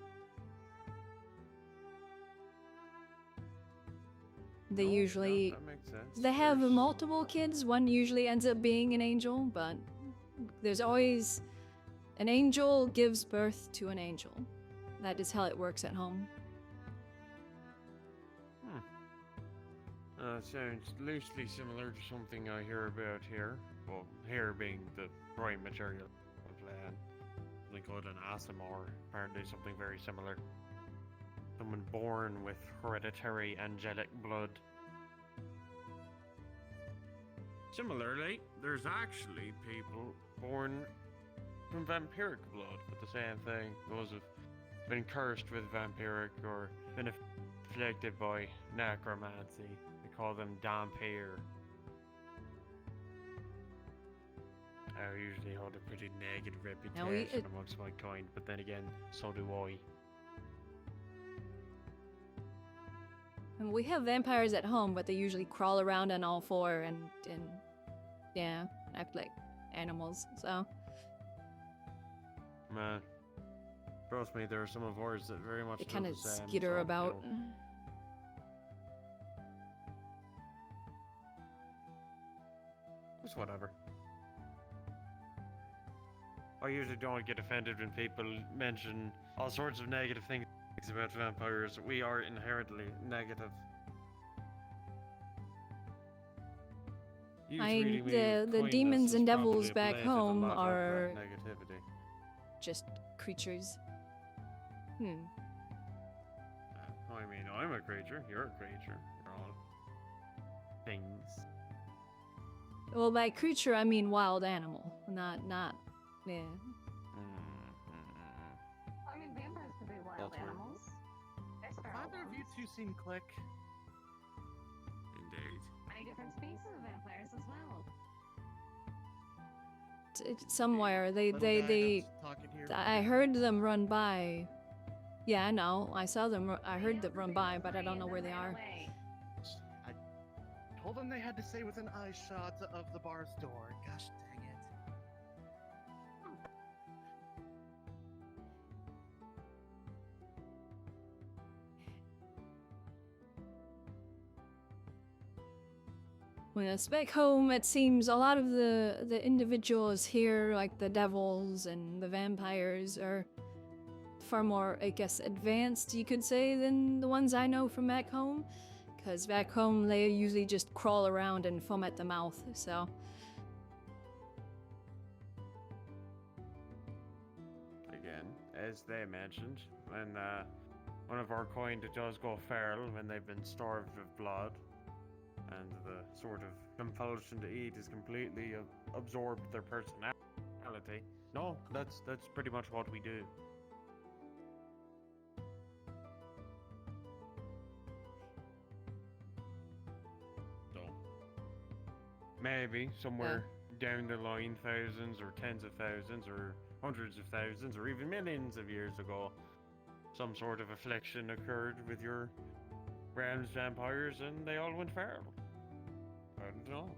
they usually that makes sense. they have multiple kids. One usually ends up being an angel, but there's always an angel gives birth to an angel. That is how it works at home. Sounds loosely similar to something I hear about here. Well, here being the prime material of land. Something called an Asimar. Apparently something very similar. Someone born with hereditary angelic blood. Similarly, there's actually people born from vampiric blood with the same thing. Those who've been cursed with vampiric or been afflicted by necromancy. They call them Dampire. I usually hold a pretty negative reputation amongst my kind, but then again, so do I. And we have vampires at home, but they usually crawl around on all four and yeah, act like animals, so. Man, trust me, there are some of ours that very much They kind of the same, skitter so, about. It's whatever. I usually don't get offended when people mention all sorts of negative things about vampires. We are inherently negative. The demons and devils back home are negativity. just creatures. I mean, I'm a creature. You're a creature. We're all things. Well, by creature I mean wild animal, not yeah. I mean, vampires could be wild animals. Either of you two seem click. Indeed. Many different species of vampires as well. It's somewhere they I heard them run by. Yeah, I know. I saw them. I heard them run by, but I don't know where they are. I told them they had to stay within eye shot of the bar's door. Gosh dang it. When I back home, it seems a lot of the individuals here, like the devils and the vampires, are far more, I guess, advanced, you could say, than the ones I know from back home. Because back home, they usually just crawl around and foam at the mouth, so. Again, as they mentioned, when one of our kind does go feral when they've been starved of blood, and the sort of compulsion to eat has completely absorbed their personality. No, that's pretty much what we do. So maybe somewhere down the line, thousands or tens of thousands or hundreds of thousands or even millions of years ago, some sort of affliction occurred with your realm's vampires and they all went feral. I don't know.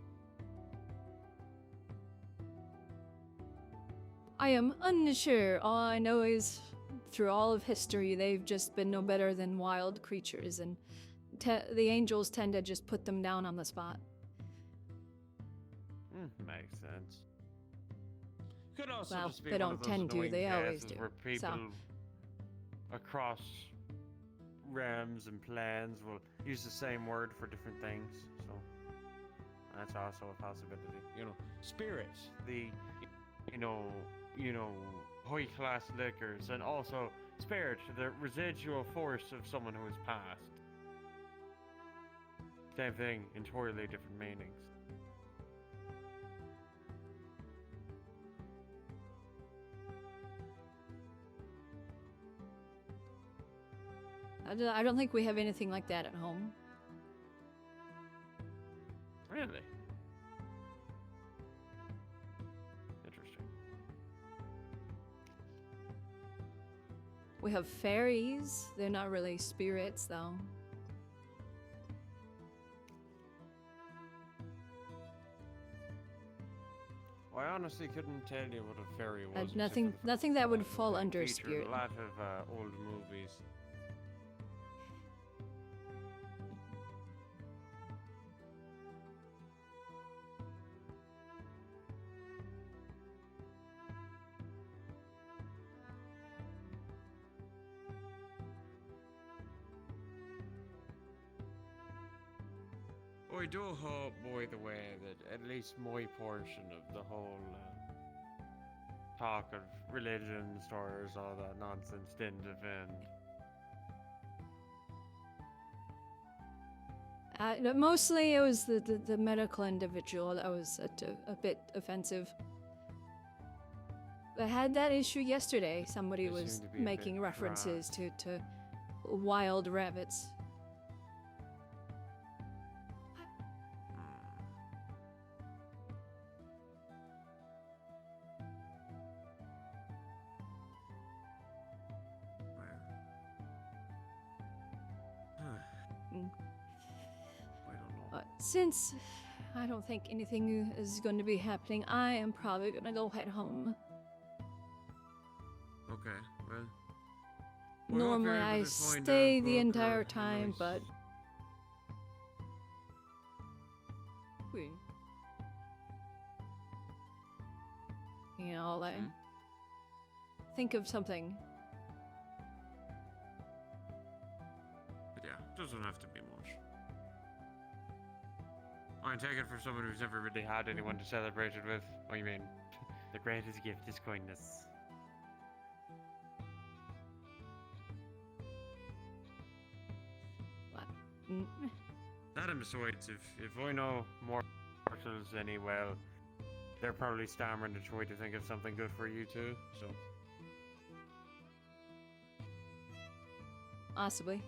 I am unsure. All I know is, through all of history, they've just been no better than wild creatures, and the angels tend to just put them down on the spot. Makes sense. Could also Well, just be they one don't of those tend to, annoying they always cases do. where people So, across realms and plans will use the same word for different things. So that's also a possibility. You know, spirits, the high class liquors, and also spirit, the residual force of someone who has passed. Same thing, entirely different meanings. I don't think we have anything like that at home. Really? Interesting. We have fairies. They're not really spirits, though. Well, I honestly couldn't tell you what a fairy was. Nothing that would fall under featured spirit. A lot of old movies. I do hope, by the way, that at least my portion of the whole talk of religion, stars, all that nonsense didn't offend. Mostly it was the medical individual that was a bit offensive. I had that issue yesterday. Somebody They was seem to be a making bit references to wild rabbits. Since I don't think anything is going to be happening, I am probably going to go head home. Okay, well. Normally I stay the entire time, but... You know, like... Think of something. But yeah, doesn't have to be much. I take it for someone who's never really had anyone to celebrate it with. What do you mean? The greatest gift is kindness. What? That and besides, if I know mortals any well, they're probably stammering to try to think of something good for you too, so... Possibly.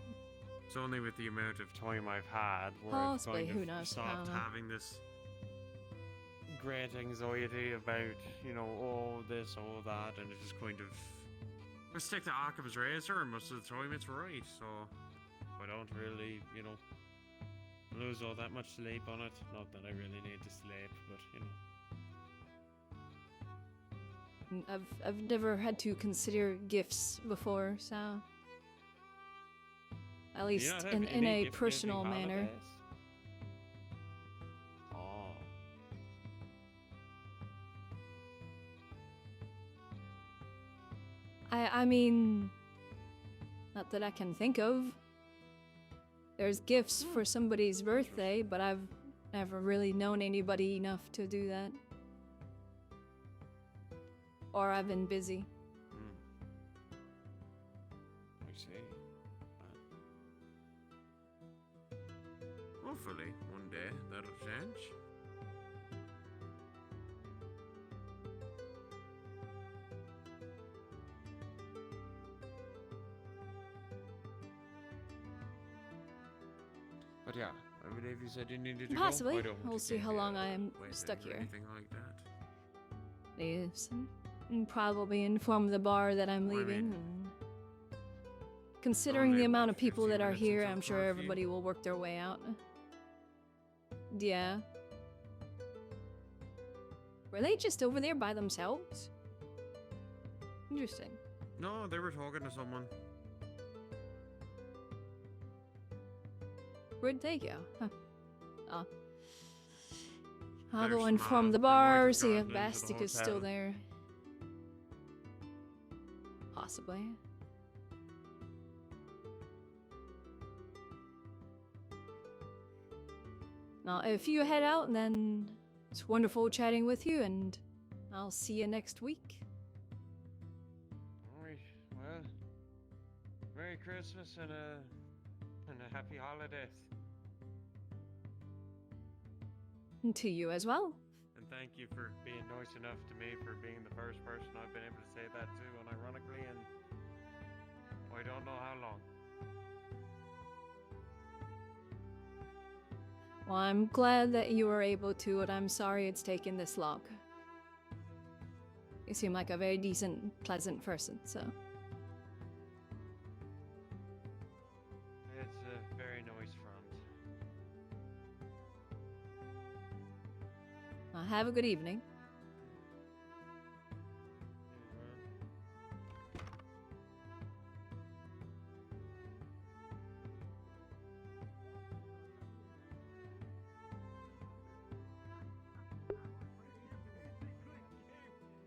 It's only with the amount of time I've had where Possibly, I've who kind of knows? stopped having this great anxiety about, all this, all that, and it just kind of... I stick to Occam's razor, and most of the time it's right, so I don't really, lose all that much sleep on it. Not that I really need to sleep, but, I've never had to consider gifts before, so... At least in a personal manner. Oh. I mean, not that I can think of. There's gifts for somebody's birthday, but I've never really known anybody enough to do that. Or I've been busy. I see. Hopefully, one day, that'll change. But yeah, I believe you said you needed to Possibly. go. I don't want We'll to see get how you long I am waited stuck or here. Anything like that. Yes. And probably inform the bar that I'm Well, I leaving. mean, And considering the only amount about of people 15 that are minutes here, until I'm sure curfew. everybody will work their way out. Yeah. Were they just over there by themselves? Interesting. No, they were talking to someone. Where'd they go? Huh. Oh. I'll They're go inform the smart. They might bar, have see if gotten into the Bastic is still hotel. there. Possibly. Now, if you head out, then it's wonderful chatting with you, and I'll see you next week. Alright, well, Merry Christmas and a happy holidays. And to you as well. And thank you for being nice enough to me for being the first person I've been able to say that to, unironically, and I don't know how long. Well, I'm glad that you were able to, and I'm sorry it's taken this long. You seem like a very decent, pleasant person, so. It's a very nice front. Have a good evening.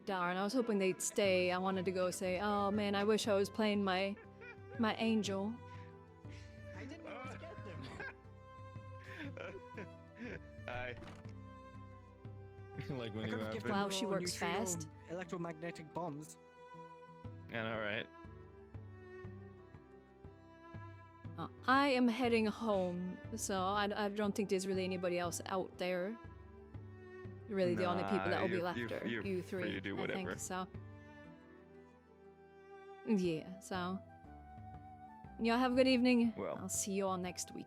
Darn, I was hoping they'd stay. I wanted to go say, oh man, I wish I was playing my angel. I didn't know to get them. Hi. Like when I you could have have given Wow, them she all works neutral fast. Electromagnetic bombs. And alright. I am heading home, so I don't think there's really anybody else out there. You're really the only people that will be left are you're you free three, to do I whatever. think, so. Yeah, so. Y'all have a good evening. Well. I'll see you all next week.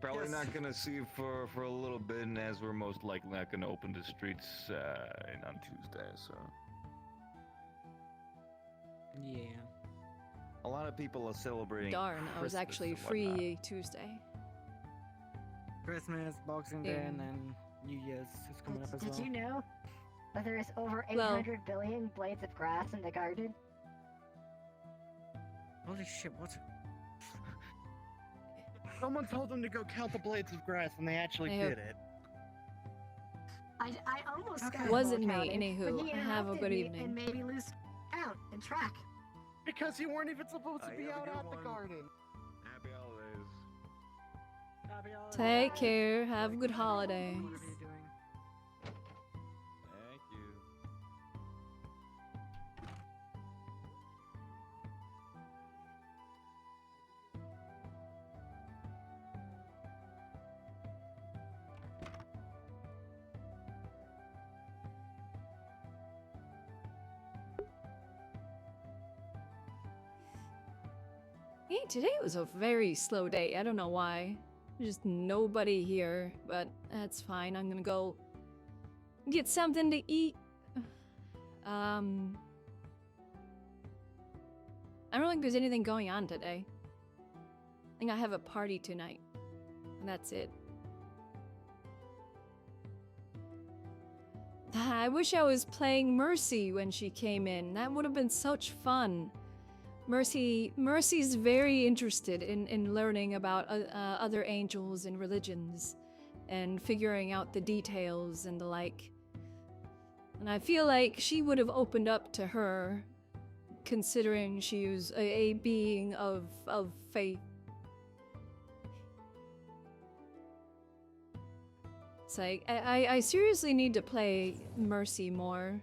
Probably Yes. not gonna see you for a little bit, and as we're most likely not gonna open the streets on Tuesday, so. Yeah. A lot of people are celebrating. Darn, I was Christmas actually and free whatnot. Tuesday. Christmas, Boxing Day, Yeah. and then New Year's is coming up as well. Did you know that there is over Well- 800 billion blades of grass in the garden? Holy shit, what? Someone told them to go count the blades of grass, and they actually Hey, did it. I almost Okay. got Wasn't full me, counting, anywho. but he Have a interrupted good me evening. And made me lose count and track. Because you weren't even supposed to I be have a out good at the one. garden. Happy holidays. Happy holidays. Take care. Have a good holiday. What are you doing? Thank you. Hey, today was a very slow day. I don't know why. Just nobody here, but that's fine. I'm gonna go get something to eat. I don't think there's anything going on today. I think I have a party tonight. And that's it. I wish I was playing Mercy when she came in. That would have been such fun. Mercy's very interested in learning about other angels and religions and figuring out the details and the like. And I feel like she would have opened up to her, considering she was a being of faith. It's like, I seriously need to play Mercy more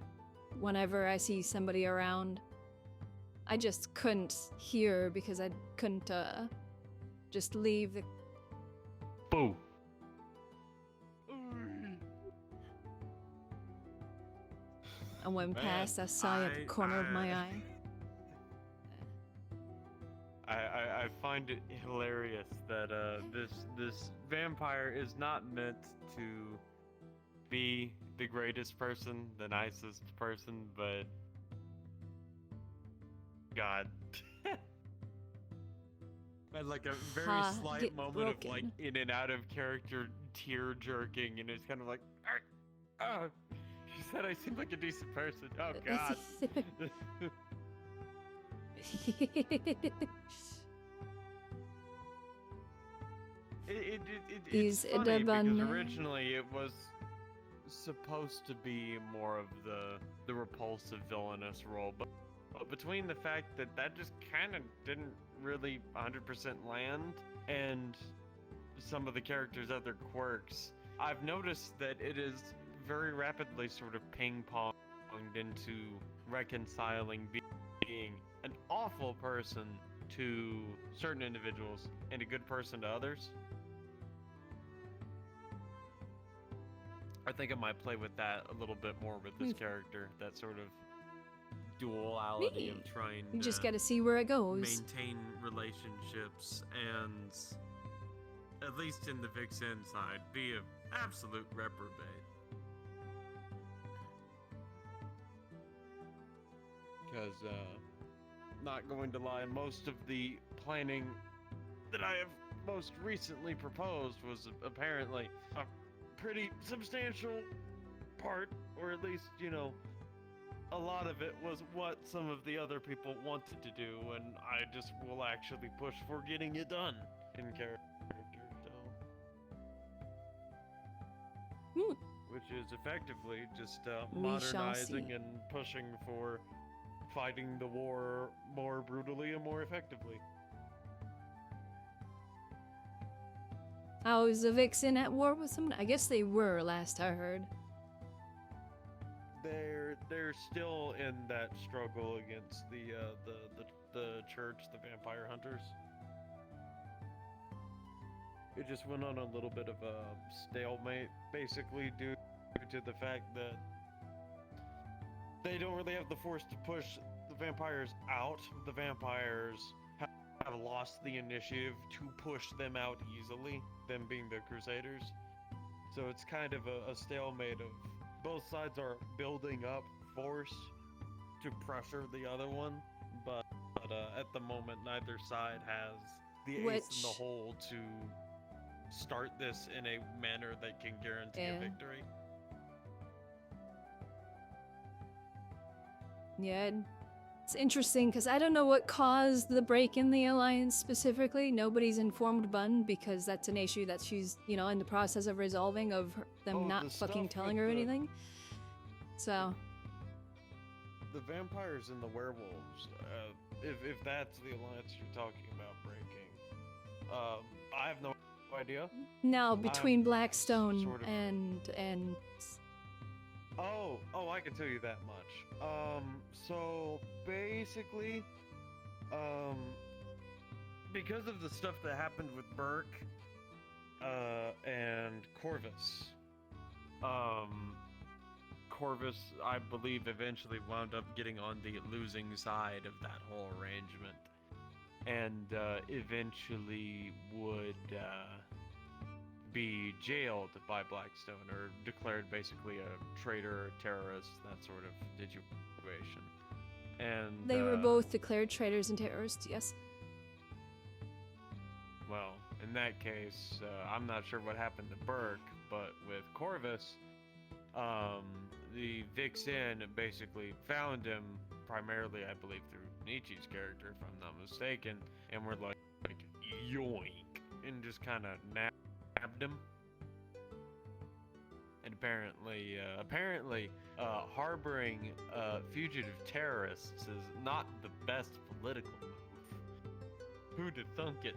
whenever I see somebody around. I just couldn't hear because I couldn't just leave the... Boo. I went Man, past, I saw you at the corner of my eye. I find it hilarious that this vampire is not meant to be the greatest person, the nicest person, but God. And like a very slight moment of like in and out of character tear jerking, and it's kind of like, oh, she said I seem like a decent person. Oh God. It's funny because originally it was supposed to be more of the repulsive villainous role, but between the fact that that just kind of didn't really 100% land, and some of the characters' other quirks, I've noticed that it is very rapidly sort of ping-ponged into reconciling being an awful person to certain individuals and a good person to others. I think I might play with that a little bit more with this character, that sort of duality of trying you to just gotta see where it goes. Maintain relationships and, at least in the Vixen side, be an absolute reprobate. Because, not going to lie, most of the planning that I have most recently proposed was apparently a pretty substantial part, or at least, you know, a lot of it was what some of the other people wanted to do, and I just will actually push for getting it done in character, so. Which is effectively just modernizing and pushing for fighting the war more brutally and more effectively. Oh, is the Vixen at war with someone? I guess they were, last I heard. They're still in that struggle against the church, the vampire hunters. It just went on a little bit of a stalemate, basically due to the fact that they don't really have the force to push the vampires out. The vampires have lost the initiative to push them out easily, them being the Crusaders. So it's kind of a stalemate of both sides are building up force to pressure the other one, but at the moment neither side has the ace in the hole to start this in a manner that can guarantee a victory. Yeah, it's interesting because I don't know what caused the break in the alliance specifically. Nobody's informed Bun because that's an issue that she's, you know, in the process of resolving, of them not fucking telling her anything. So. The vampires and the werewolves, if that's the alliance you're talking about breaking, I have no idea. No, between Blackstone sort of... and. Oh, I can tell you that much. So basically, because of the stuff that happened with Burke, and Corvus, Corvus, I believe, eventually wound up getting on the losing side of that whole arrangement, and eventually would be jailed by Blackstone, or declared basically a traitor or terrorist, that sort of situation. And they were both declared traitors and terrorists, yes. Well, in that case, I'm not sure what happened to Burke, but with Corvus, the Vixen basically found him, primarily, I believe, through Nietzsche's character, if I'm not mistaken, and were like yoink, and just kind of nabbed him. And apparently, harboring fugitive terrorists is not the best political move. Who'd have thunk it?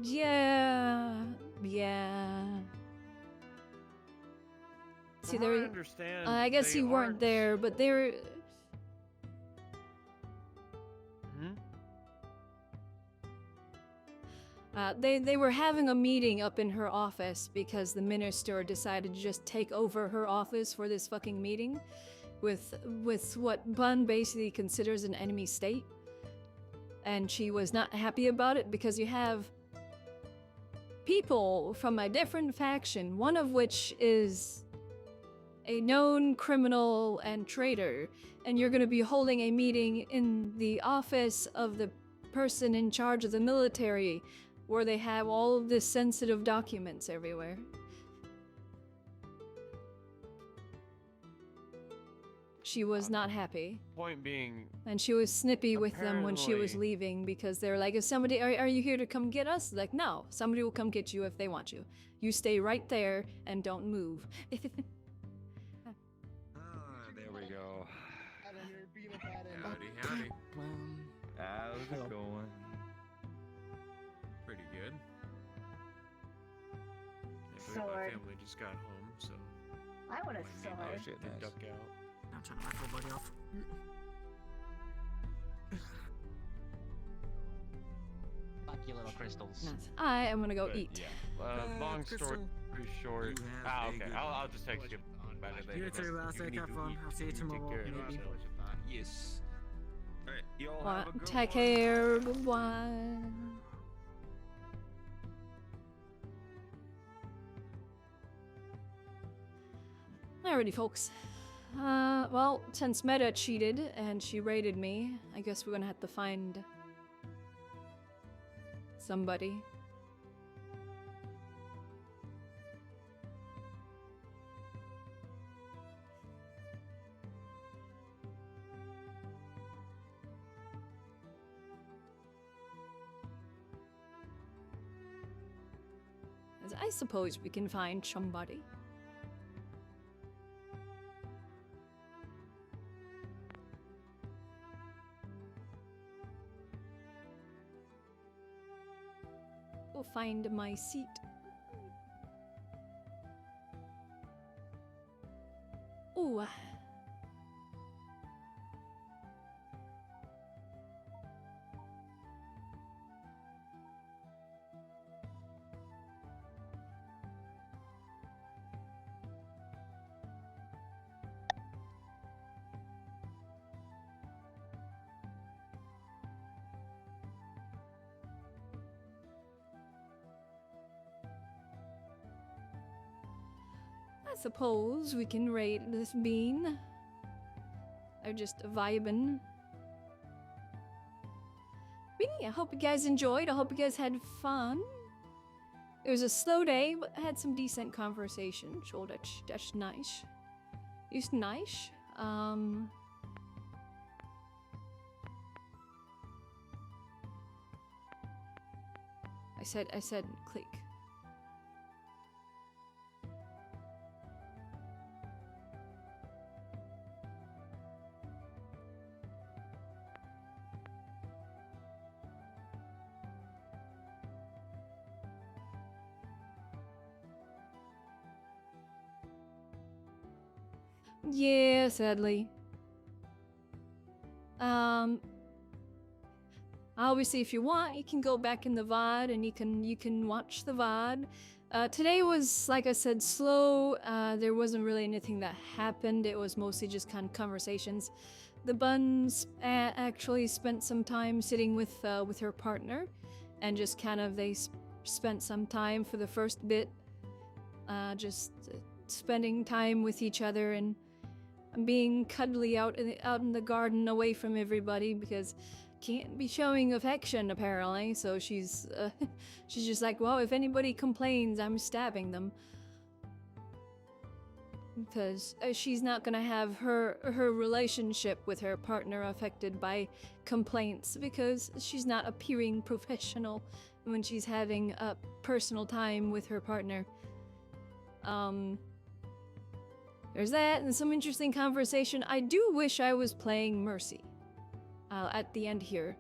Yeah. See, there. I guess you weren't there, but there. They were having a meeting up in her office because the minister decided to just take over her office for this fucking meeting with what Bun basically considers an enemy state. And she was not happy about it because you have people from a different faction, one of which is a known criminal and traitor, and you're going to be holding a meeting in the office of the person in charge of the military where they have all of this sensitive documents everywhere. She was not happy. Point being... And she was snippy with them when she was leaving because they're like, is somebody, are you here to come get us? Like, no, somebody will come get you if they want you. You stay right there and don't move. There we go. Howdy, howdy. How's it going? Pretty good. I believe my family just got home, so... I want to I should duck out. I'm trying to knock everybody off. Fuck you, little crystals. I am gonna go But, eat. Yeah. Long story short. Okay. I'll just text you about it later. You too, Lasek. Have fun. I'll see you tomorrow. Maybe. Yes. Alright, y'all Well, have a good take one. care. Bye. Alrighty, folks. Well, since Meta cheated and she raided me, I guess we're gonna have to find somebody. As I suppose we can find somebody. Go find my seat. Ooh. I suppose we can rate this bean. They're just vibing. But yeah, I hope you guys enjoyed. I hope you guys had fun. It was a slow day, but I had some decent conversation. So that's nice. It's nice. I said click. Yeah, sadly. Obviously, if you want, you can go back in the VOD and you can watch the VOD. Today was, like I said, slow. There wasn't really anything that happened. It was mostly just kind of conversations. The Buns actually spent some time sitting with her partner, and just kind of they spent some time for the first bit, just spending time with each other and being cuddly out in the garden away from everybody because can't be showing affection apparently. So she's just like, well, if anybody complains, I'm stabbing them, because she's not gonna have her relationship with her partner affected by complaints because she's not appearing professional when she's having a personal time with her partner. There's that, and some interesting conversation. I do wish I was playing Mercy at the end here,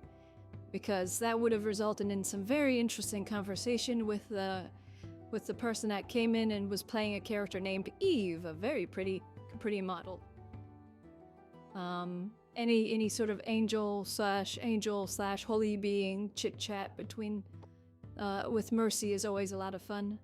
because that would have resulted in some very interesting conversation with the person that came in and was playing a character named Eve, a very pretty model. Any sort of angel slash holy being chit chat between with Mercy is always a lot of fun.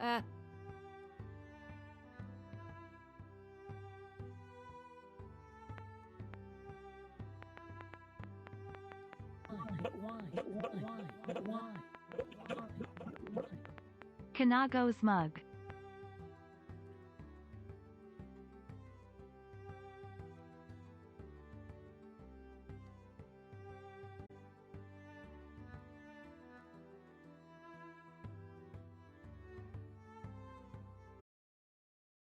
Ah. Kanago's mug.